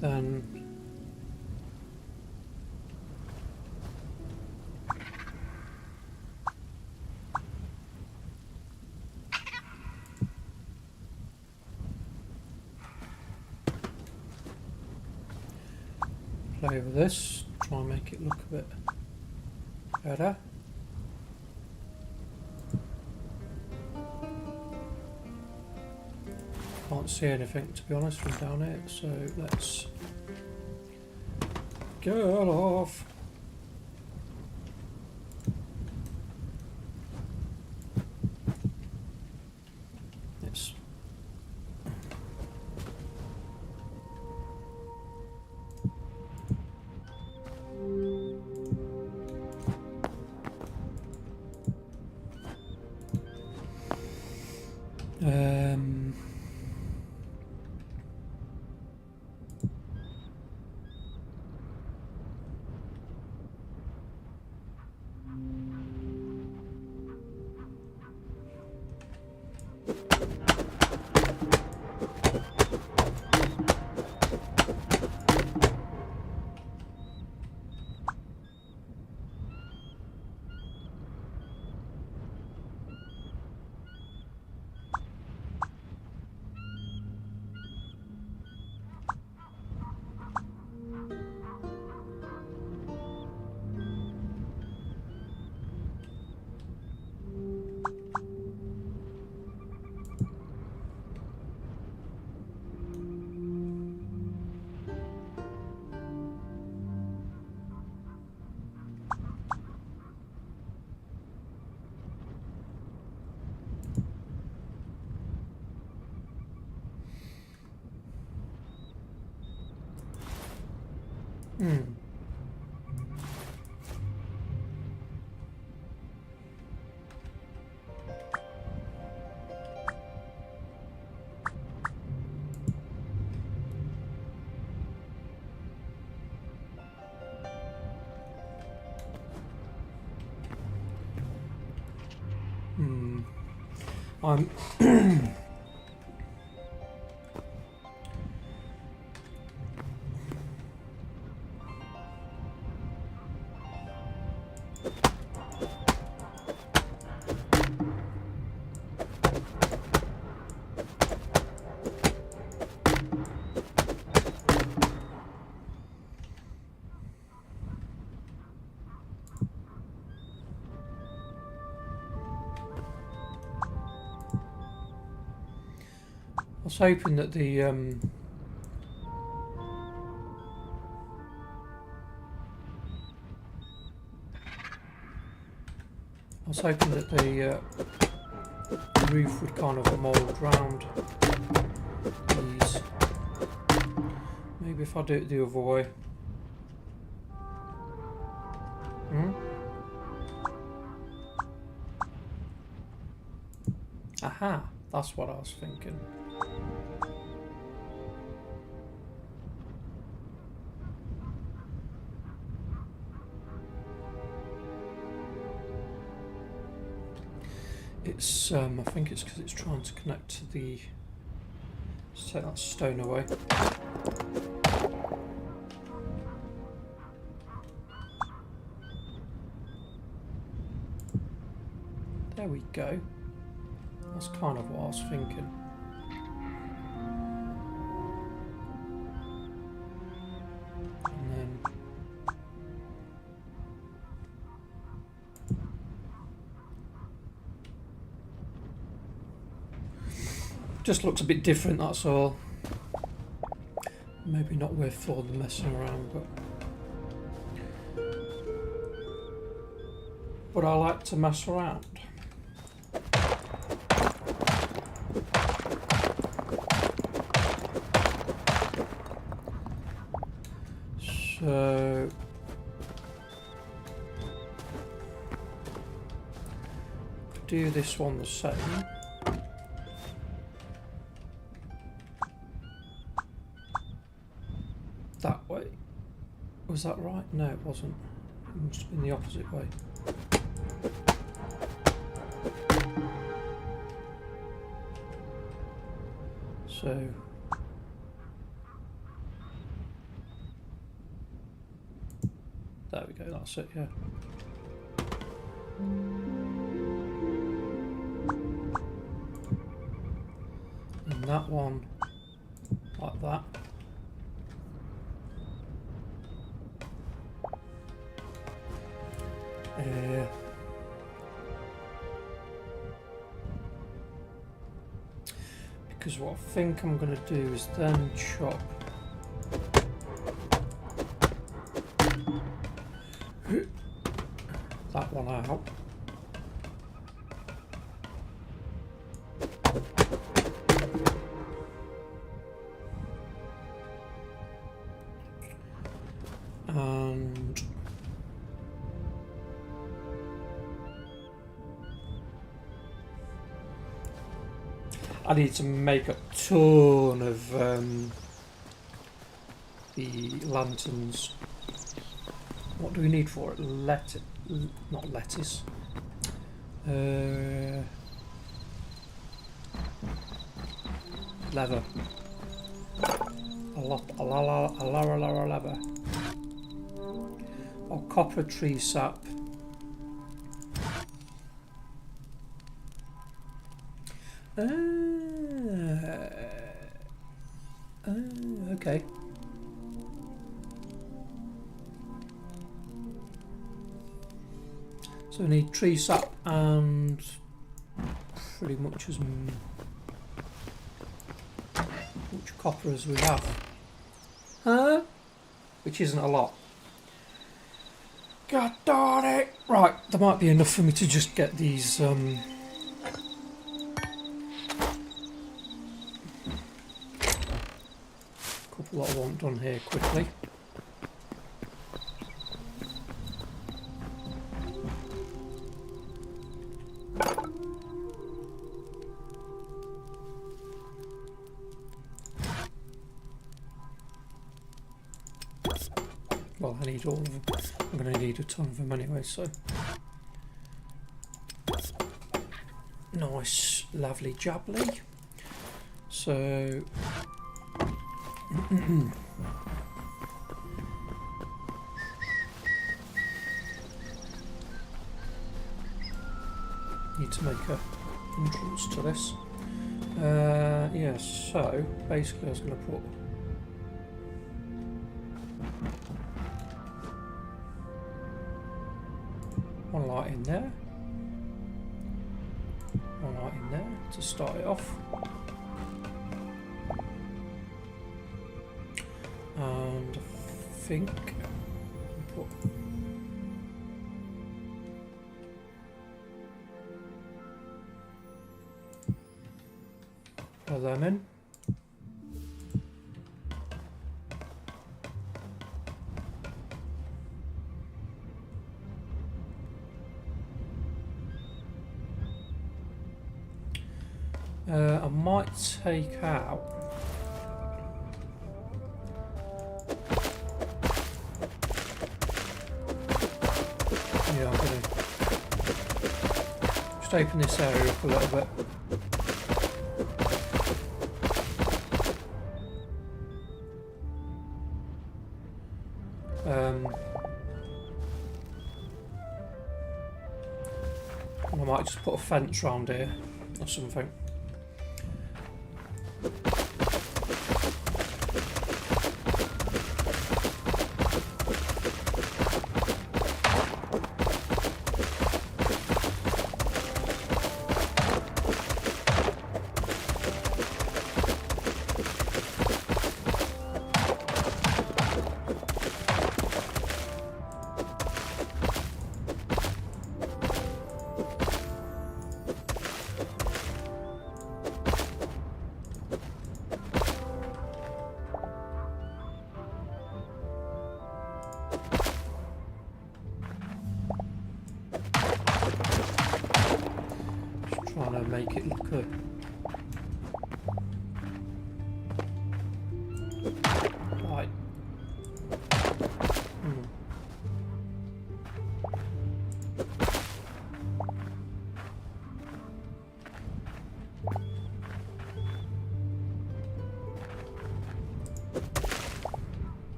Then play with this, try and make it look a bit better. Can't see anything, to be honest, from down here, so let's get off. Yes. I'm was hoping that the roof would kind of mould round these. Maybe if I do it the other way. Aha, that's what I was thinking. It's I think it's because it's trying to connect to the. Let's take that stone away. There we go. That's kind of what I was thinking. And then just looks a bit different, that's all. Maybe not worth all the messing around, but I like to mess around. So do this one the same. That way. Was that right? No, it wasn't. It must have been the opposite way. So there we go, that's it, yeah. And that one like that. Because what I think I'm going to do is then chop that one out. And I need to make a ton of the lanterns. What do we need for it? Not lettuce. Leather. Leather. Or copper tree sap. Okay. So we need tree sap and pretty much as much copper as we have. Which isn't a lot. God darn it! Right, there might be enough for me to just get these couple that I want done here quickly. Well, I need all of them. I'm going to need a ton of them anyway, so. Nice, lovely jubbly. So. Need to make a entrance to this. Yes, so basically I was going to put one light in there, one light in there to start it off. And I think put them in. I might take out I'm gonna just open this area up a little bit. And I might just put a fence round here or something. Trying to make it look good. Right.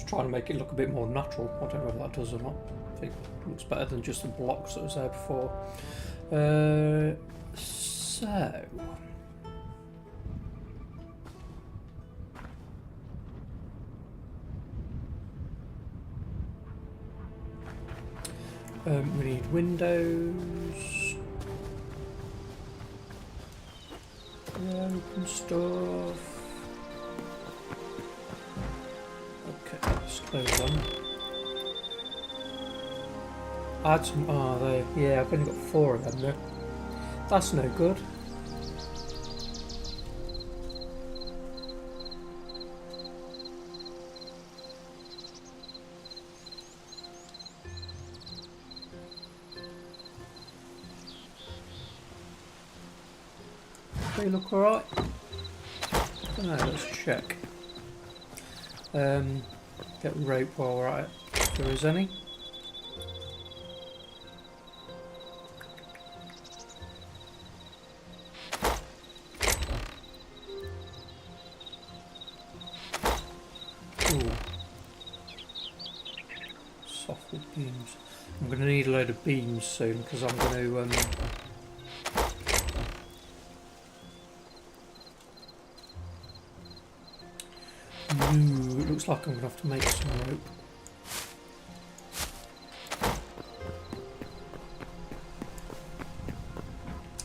Trying to make it look a bit more natural. I don't know if that does or not. I think it looks better than just the blocks that was there before. So we need windows. Open stuff. Close them. Add some. Oh, there. Yeah, I've only got 4 of them there. That's no good. They look alright. Let's check. Get rope while we're at it, if there is any. Ooh. Softwood beams. I'm going to need a load of beams soon because I'm going to it looks like I'm going to have to make some rope.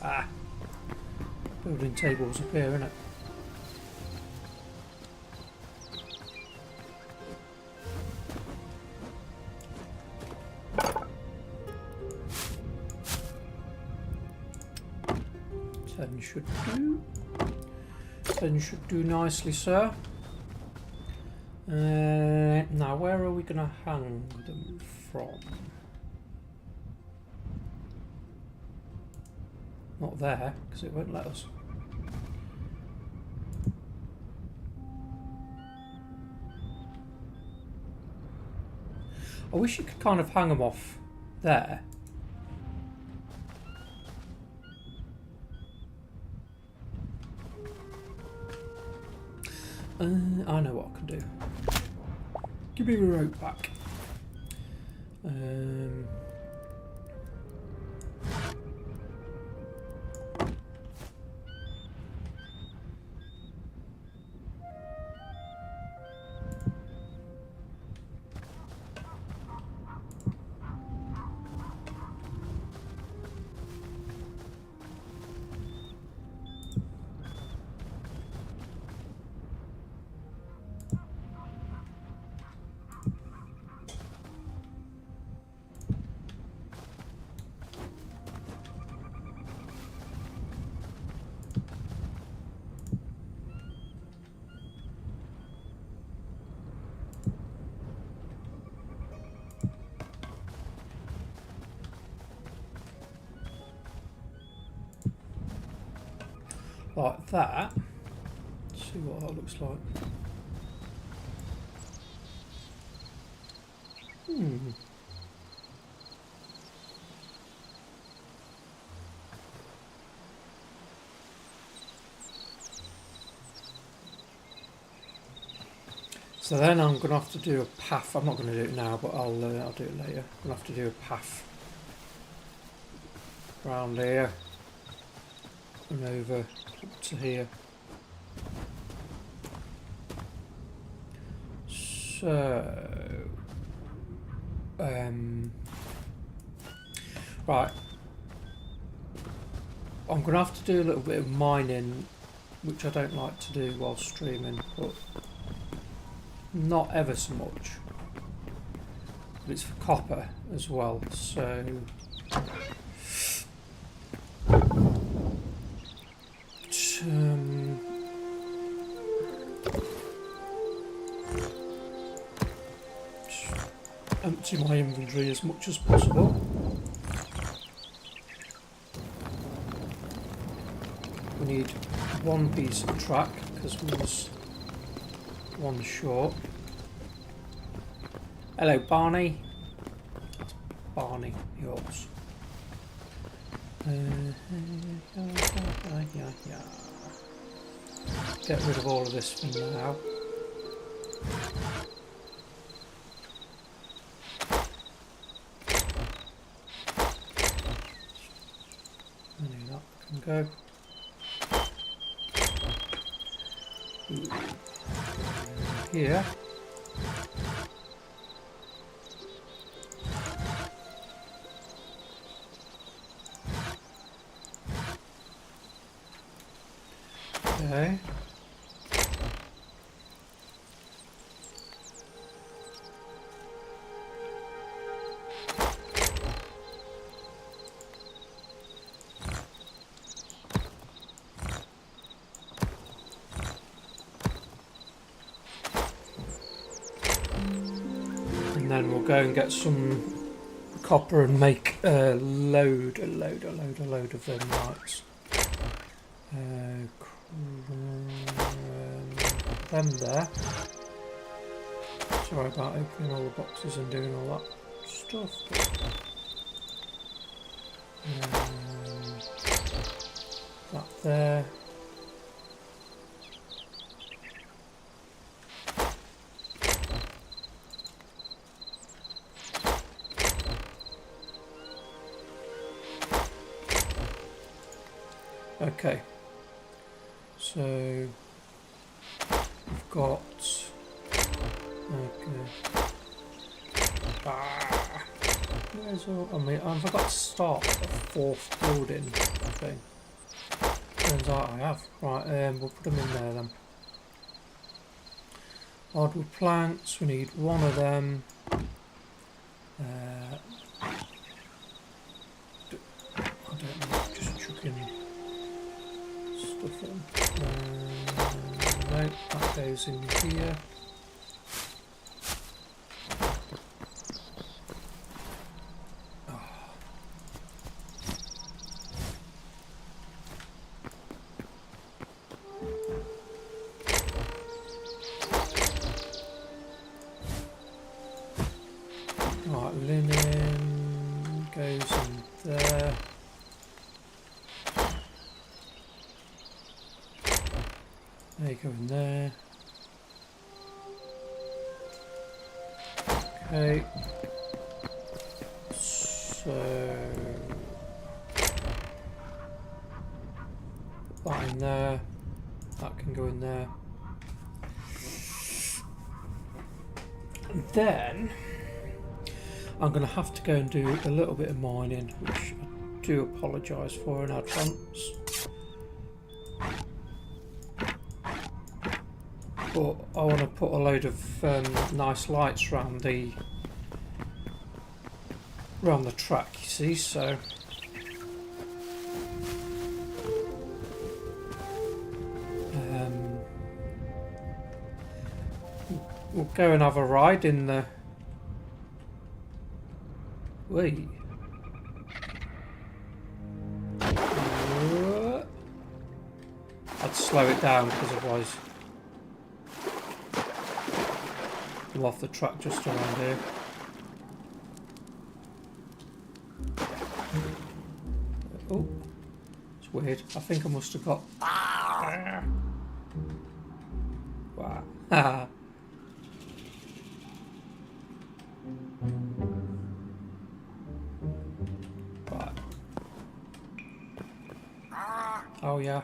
Ah! Building tables up here, innit? Ten should do nicely, sir. Now, where are we going to hang them from? Not there, because it won't let us. I wish you could kind of hang them off there. I know what I can do. Give me the rope back. like that. Let's see what that looks like. So then I'm going to have to do a path. I'm not going to do it now, but I'll do it later. I'm going to have to do a path around here and over up to here. So, right. I'm going to have to do a little bit of mining, which I don't like to do while streaming, but not ever so much. But it's for copper as well, so empty my inventory as much as possible. We need one piece of track because we was one short. Hello, Barney. That's Barney, yours. Get rid of all of this for now. That can go. Here. Okay. And then we'll go and get some copper and make a load of them lights. Them there. Sorry about opening all the boxes and doing all that stuff. That there. Okay, so we've got, okay, where's all, I mean, I forgot to start a fourth building thing. Turns out I have. Right, we'll put them in there then. Hardwood planks, we need one of them. I don't know, just chucking stuff in. No, that goes in here. Right, linen goes in there. There you go in there. Okay. So put that in there. That can go in there. And then I'm going to have to go and do a little bit of mining, which I do apologise for in advance. But I want to put a load of nice lights around the track, you see, so we'll go and have a ride in the wait. slow it down because otherwise I'm off the track just around here. Oh, it's weird. I think I must have got. Wow. Right. Oh yeah.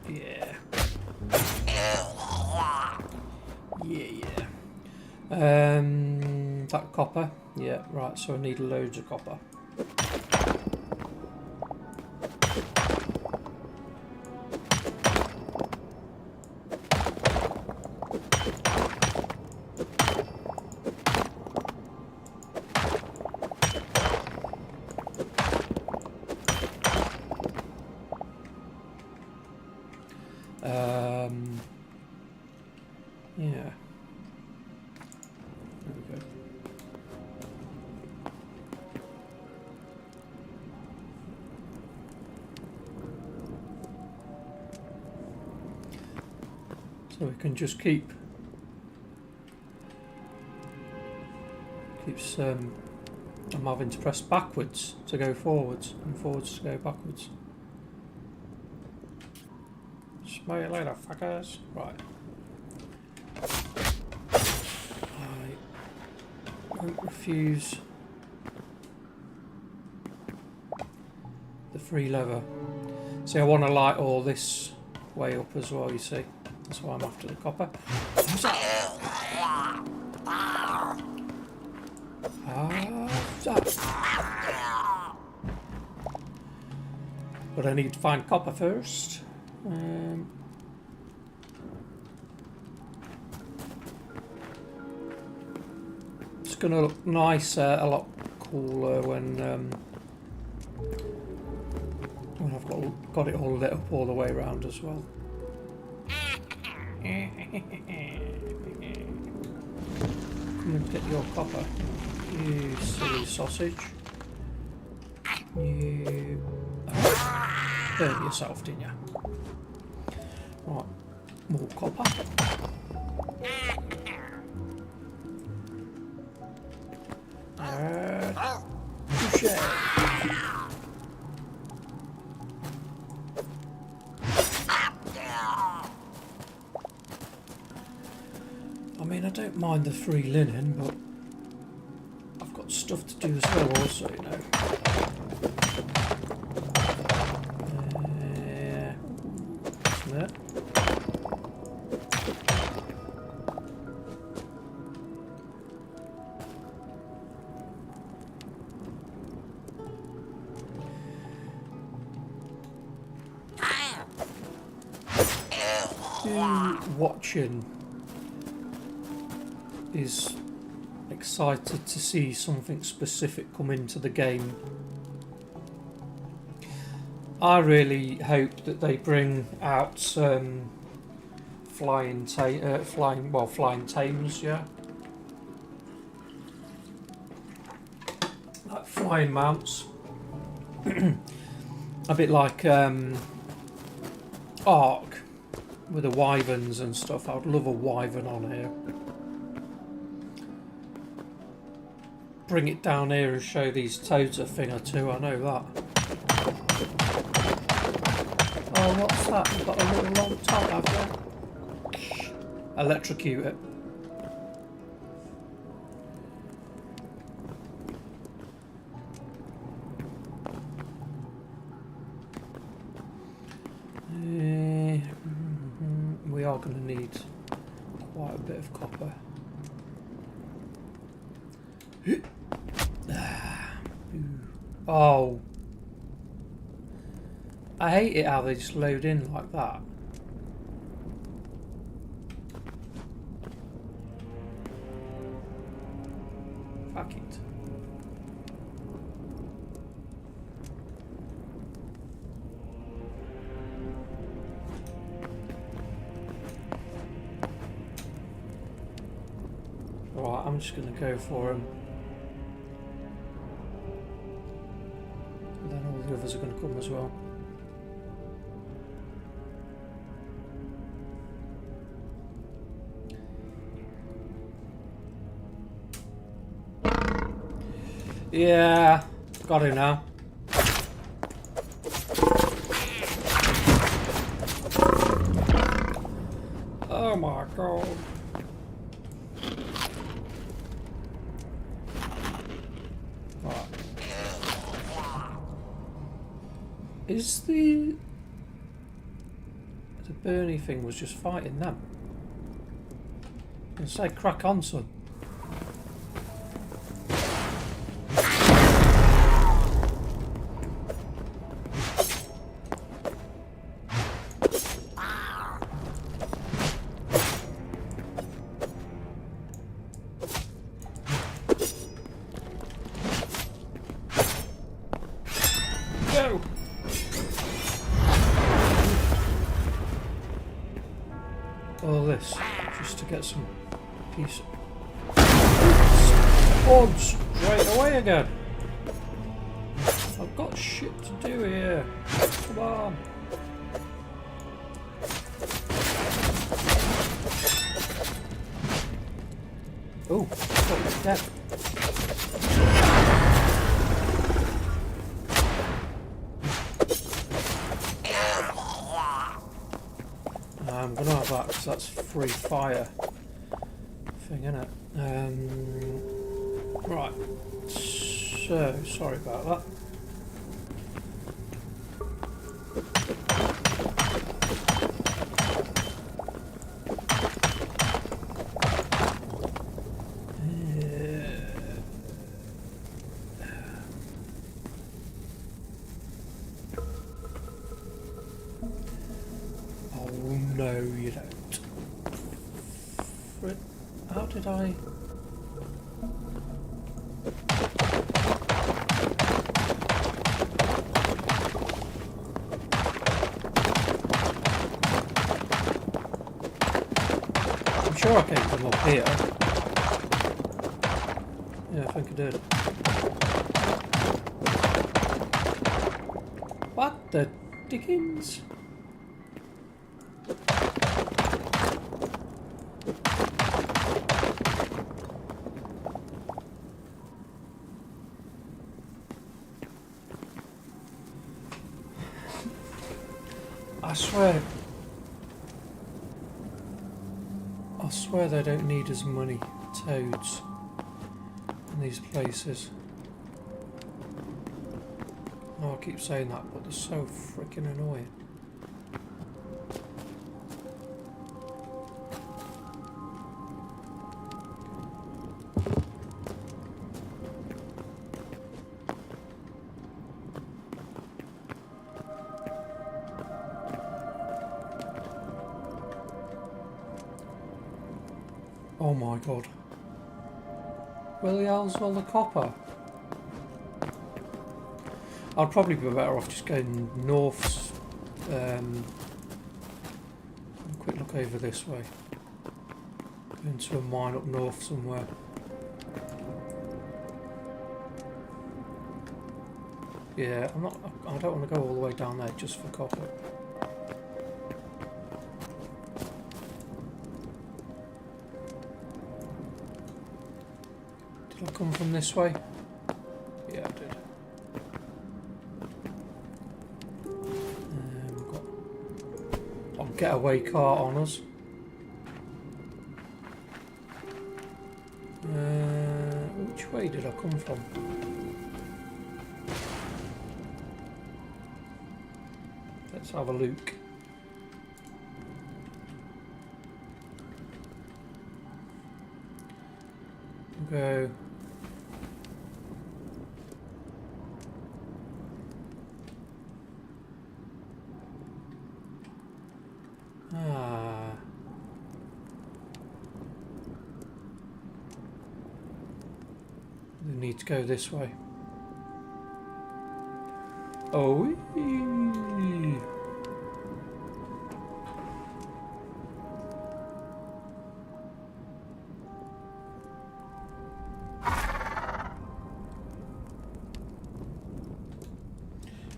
Yeah. Yeah. That copper. Yeah. Right. So I need loads of copper. Yeah. There we go. So we can just keeps I'm having to press backwards to go forwards and forwards to go backwards. Smell you later, fuckers. Right. I won't refuse the free lever. See, I want to light all this way up as well, you see. That's why I'm after the copper. But I need to find copper first. It's going to look nicer, a lot cooler when I've got it all lit up all the way around as well. Come and get your copper, you silly sausage. You burnt yourself, didn't you? Right, more copper. I mean, I don't mind the free linen, but I've got stuff to do as well also, you know. There. Watching is excited to see something specific come into the game. I really hope that they bring out flying tames, yeah, like flying mounts, a bit like Ark with the wyverns and stuff. I'd love a wyvern on here. Bring it down here and show these toads a thing or two, I know that. Oh, what's that? You've got a little long top, have you? Electrocute it. We are going to need quite a bit of copper. Oh, I hate it how they just load in like that. Fuck it. Right, I'm just going to go for him. And then all the others are going to come as well. Yeah, got it now. Oh my god. Right. Is the Bernie thing was just fighting them? I say crack on, son. Go! All this just to get some peace. Spawned straight away again. I've got shit to do here. Come on. Oh, got dead. I'm gonna have that because that's free fire thing, isn't it? Right. So sorry about that. No, you don't. How did I... I'm sure I came from up here. Yeah, I think I did. What the dickens? I swear they don't need as many toads in these places. Oh, I keep saying that, but they're so freaking annoying. Oh my god. Will the owls well the copper? I'd probably be better off just going north. Quick look over this way. Going to a mine up north somewhere. Yeah, I don't want to go all the way down there just for copper. Did I come from this way? Yeah, I did. We've got a getaway car on us. Which way did I come from? Let's have a look. Go. We need to go this way. Oh.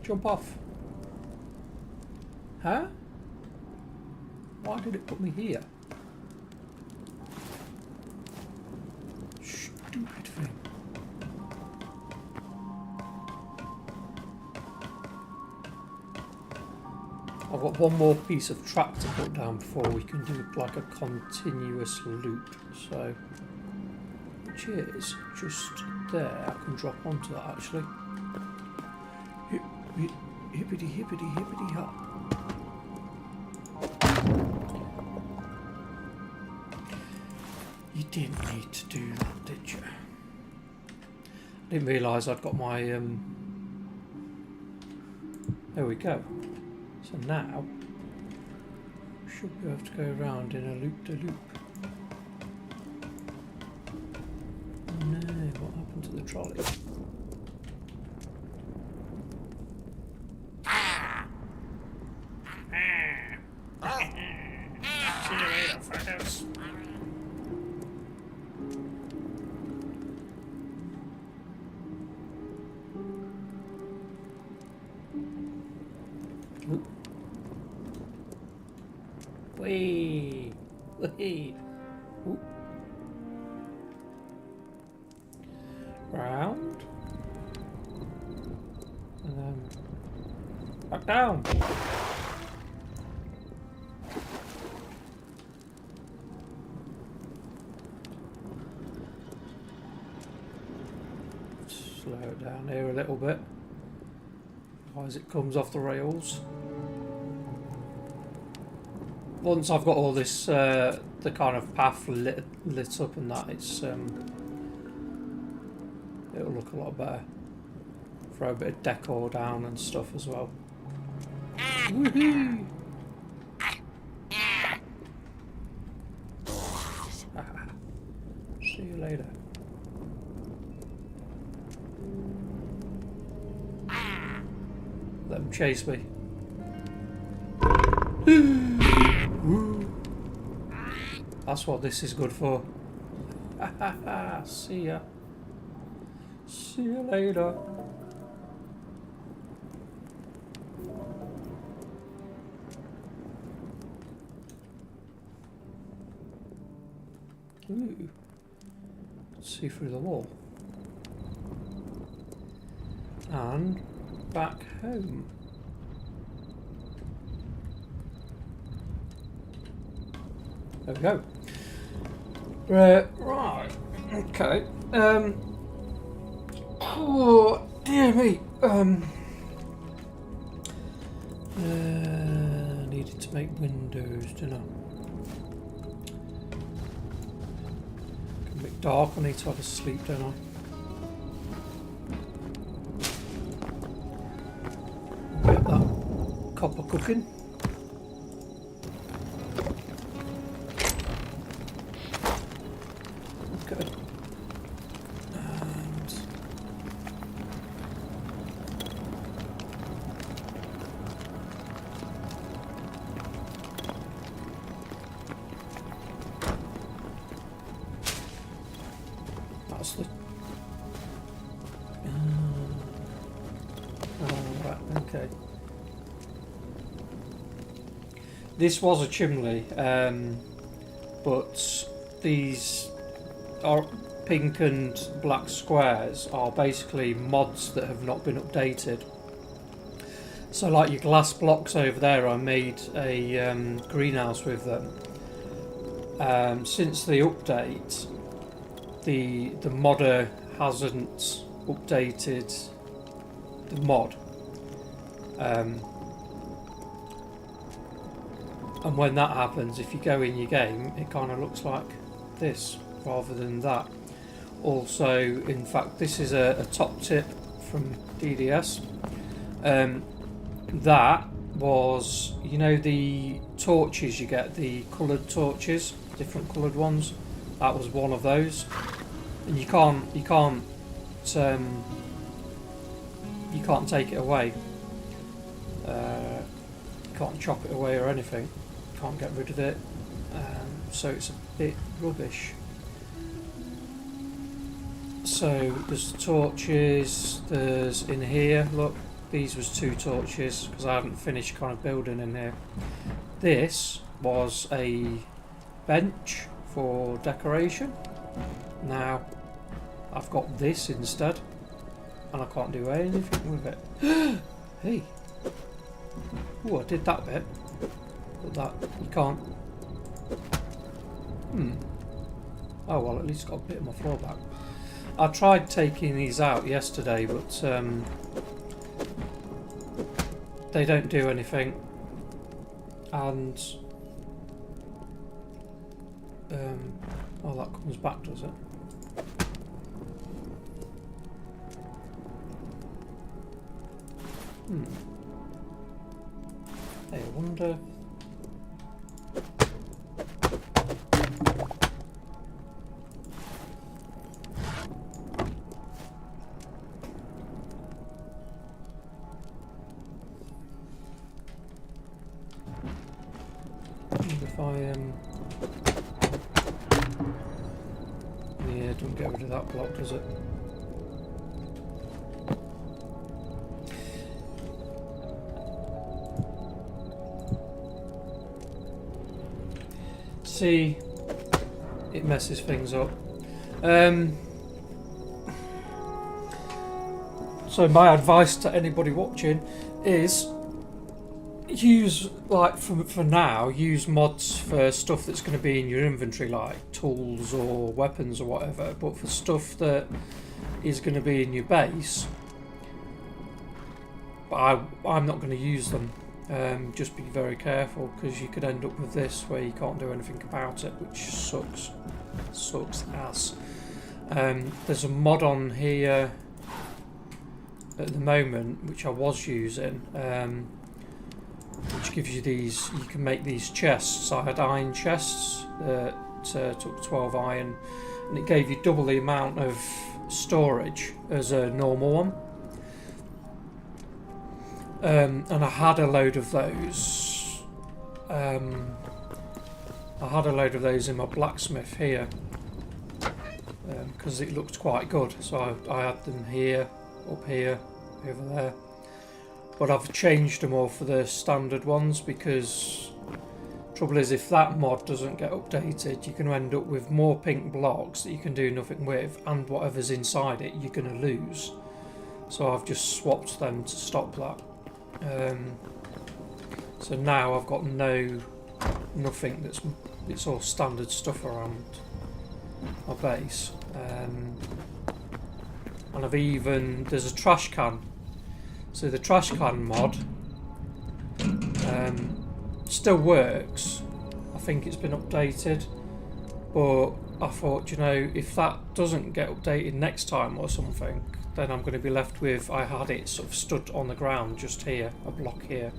Jump off. Huh? Why did it put me here? Stupid thing. I've got one more piece of track to put down before we can do like a continuous loop. So, which is just there. I can drop onto that actually. Hippity hippity hippity hop. You didn't need to do that, did you? I didn't realise I'd got my there we go. So now should be able to go around in a loop-de-loop. Oh no, what happened to the trolley? See you later, friends. Whee! Whee! Ooh. Round. And then back down. Slow it down here a little bit. Otherwise it comes off the rails. Once I've got all this, the kind of path lit up and that, it's it'll look a lot better. Throw a bit of decor down and stuff as well. Woohoo! See you later. Let them chase me. That's what this is good for. See ya. See you later. Ooh. See through the wall. And back home. There we go. Right. Okay. Oh dear me. Needed to make windows, didn't I? Can make dark. I need to have a sleep, don't I? Get that copper cooking. That's the... right, okay. This was a chimney, but these are pink and black squares are basically mods that have not been updated. So like your glass blocks over there, I made a greenhouse with them. Since the update, the modder hasn't updated the mod, and when that happens, if you go in your game, it kind of looks like this rather than that. Also, in fact, this is a top tip from DDS. That was, you know, the torches you get, the coloured torches, different coloured ones. That was one of those, and you can't take it away. You can't chop it away or anything. You can't get rid of it. So it's a bit rubbish. So there's torches. There's in here. Look, these was 2 torches because I hadn't finished kind of building in here. This was a bench for decoration. Now I've got this instead, and I can't do anything with it. Hey, Oh, I did that bit. But that, you can't... Oh, well, at least got a bit of my floor back. I tried taking these out yesterday, but they don't do anything. And... oh, that comes back, does it? Hey, I wonder... if I yeah, don't get rid of that block, does it? See, it messes things up. So my advice to anybody watching is use, like, for now, use mods for stuff that's going to be in your inventory, like tools or weapons or whatever, but for stuff that is going to be in your base, I'm not going to use them. Just be very careful, because you could end up with this where you can't do anything about it, which sucks ass. There's a mod on here at the moment which I was using, which gives you these, you can make these chests. I had iron chests that took 12 iron, and it gave you double the amount of storage as a normal one. And I had a load of those. I had a load of those in my blacksmith here, because it looked quite good. So I had them here, up here, over there. But I've changed them all for the standard ones, because trouble is, if that mod doesn't get updated, you're going to end up with more pink blocks that you can do nothing with, and whatever's inside it you're going to lose. So I've just swapped them to stop that. So now I've got nothing it's all standard stuff around my base, and I've even, there's a trash can. So the trash can mod still works. I think it's been updated, but I thought, you know, if that doesn't get updated next time or something, then I'm going to be left with, I had it sort of stood on the ground just here, a block here,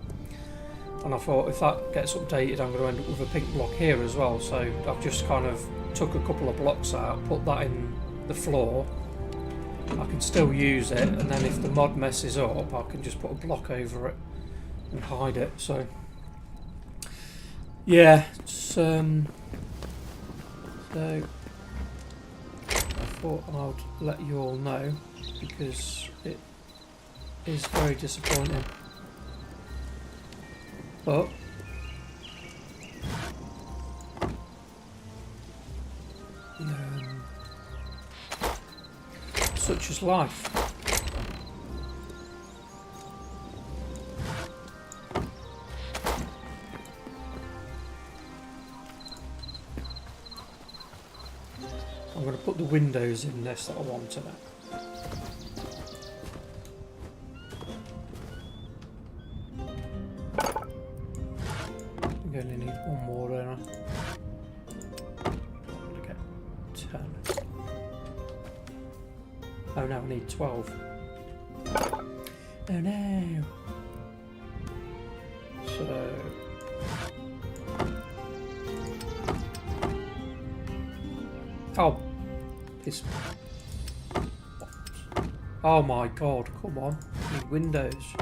and I thought if that gets updated I'm going to end up with a pink block here as well. So I've just kind of took a couple of blocks out, put that in the floor. I can still use it, and then if the mod messes up I can just put a block over it and hide it. So yeah, it's, so I thought I'd let you all know, because it is very disappointing. But such is life. I'm going to put the windows in this that I want in it. I'm going to need one more, don't I? I'm going to get 10. Oh no, I need 12. Oh no! So... oh! This... oh my god, come on. I need windows.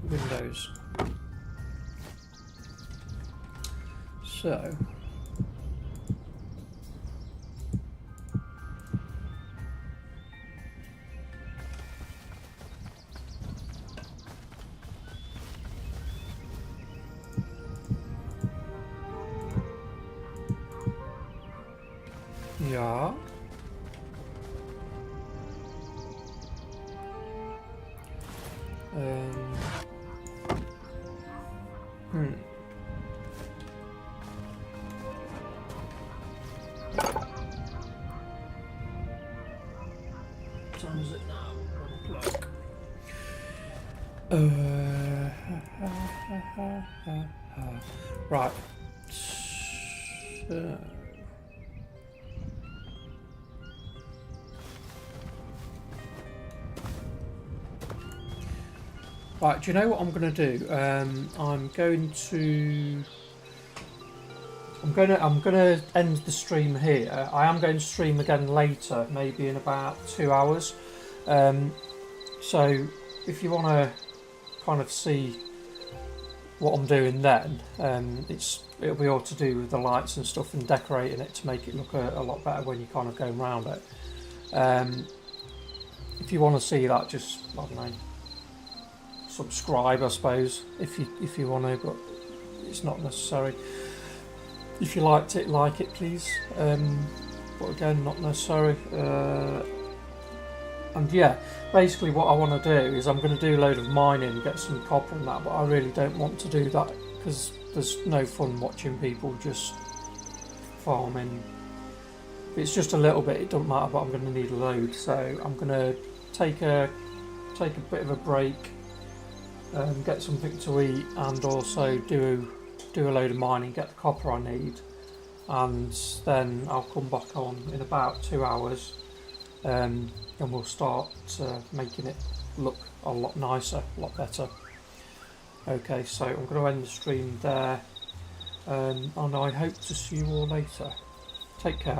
Windows. So Yeah. Hmm. What time is it now? 1 o'clock. Right. So. Right, do you know what I'm going to do? I'm going to end the stream here. I am going to stream again later, maybe in about 2 hours. So if you want to kind of see what I'm doing then, it'll be all to do with the lights and stuff and decorating it to make it look a lot better when you're kind of going around it. If you want to see that, just, I don't know, subscribe, I suppose, if you want to, but it's not necessary. If you liked it, like it, please. But again, not necessary. And yeah, basically what I want to do is I'm going to do a load of mining, get some copper and that, but I really don't want to do that because there's no fun watching people just farming. If it's just a little bit, it doesn't matter, but I'm going to need a load, so I'm going to take a bit of a break, get something to eat, and also do a load of mining, get the copper I need, and then I'll come back on in about 2 hours, and we'll start making it look a lot nicer, a lot better. Okay, so I'm going to end the stream there, and I hope to see you all later. Take care.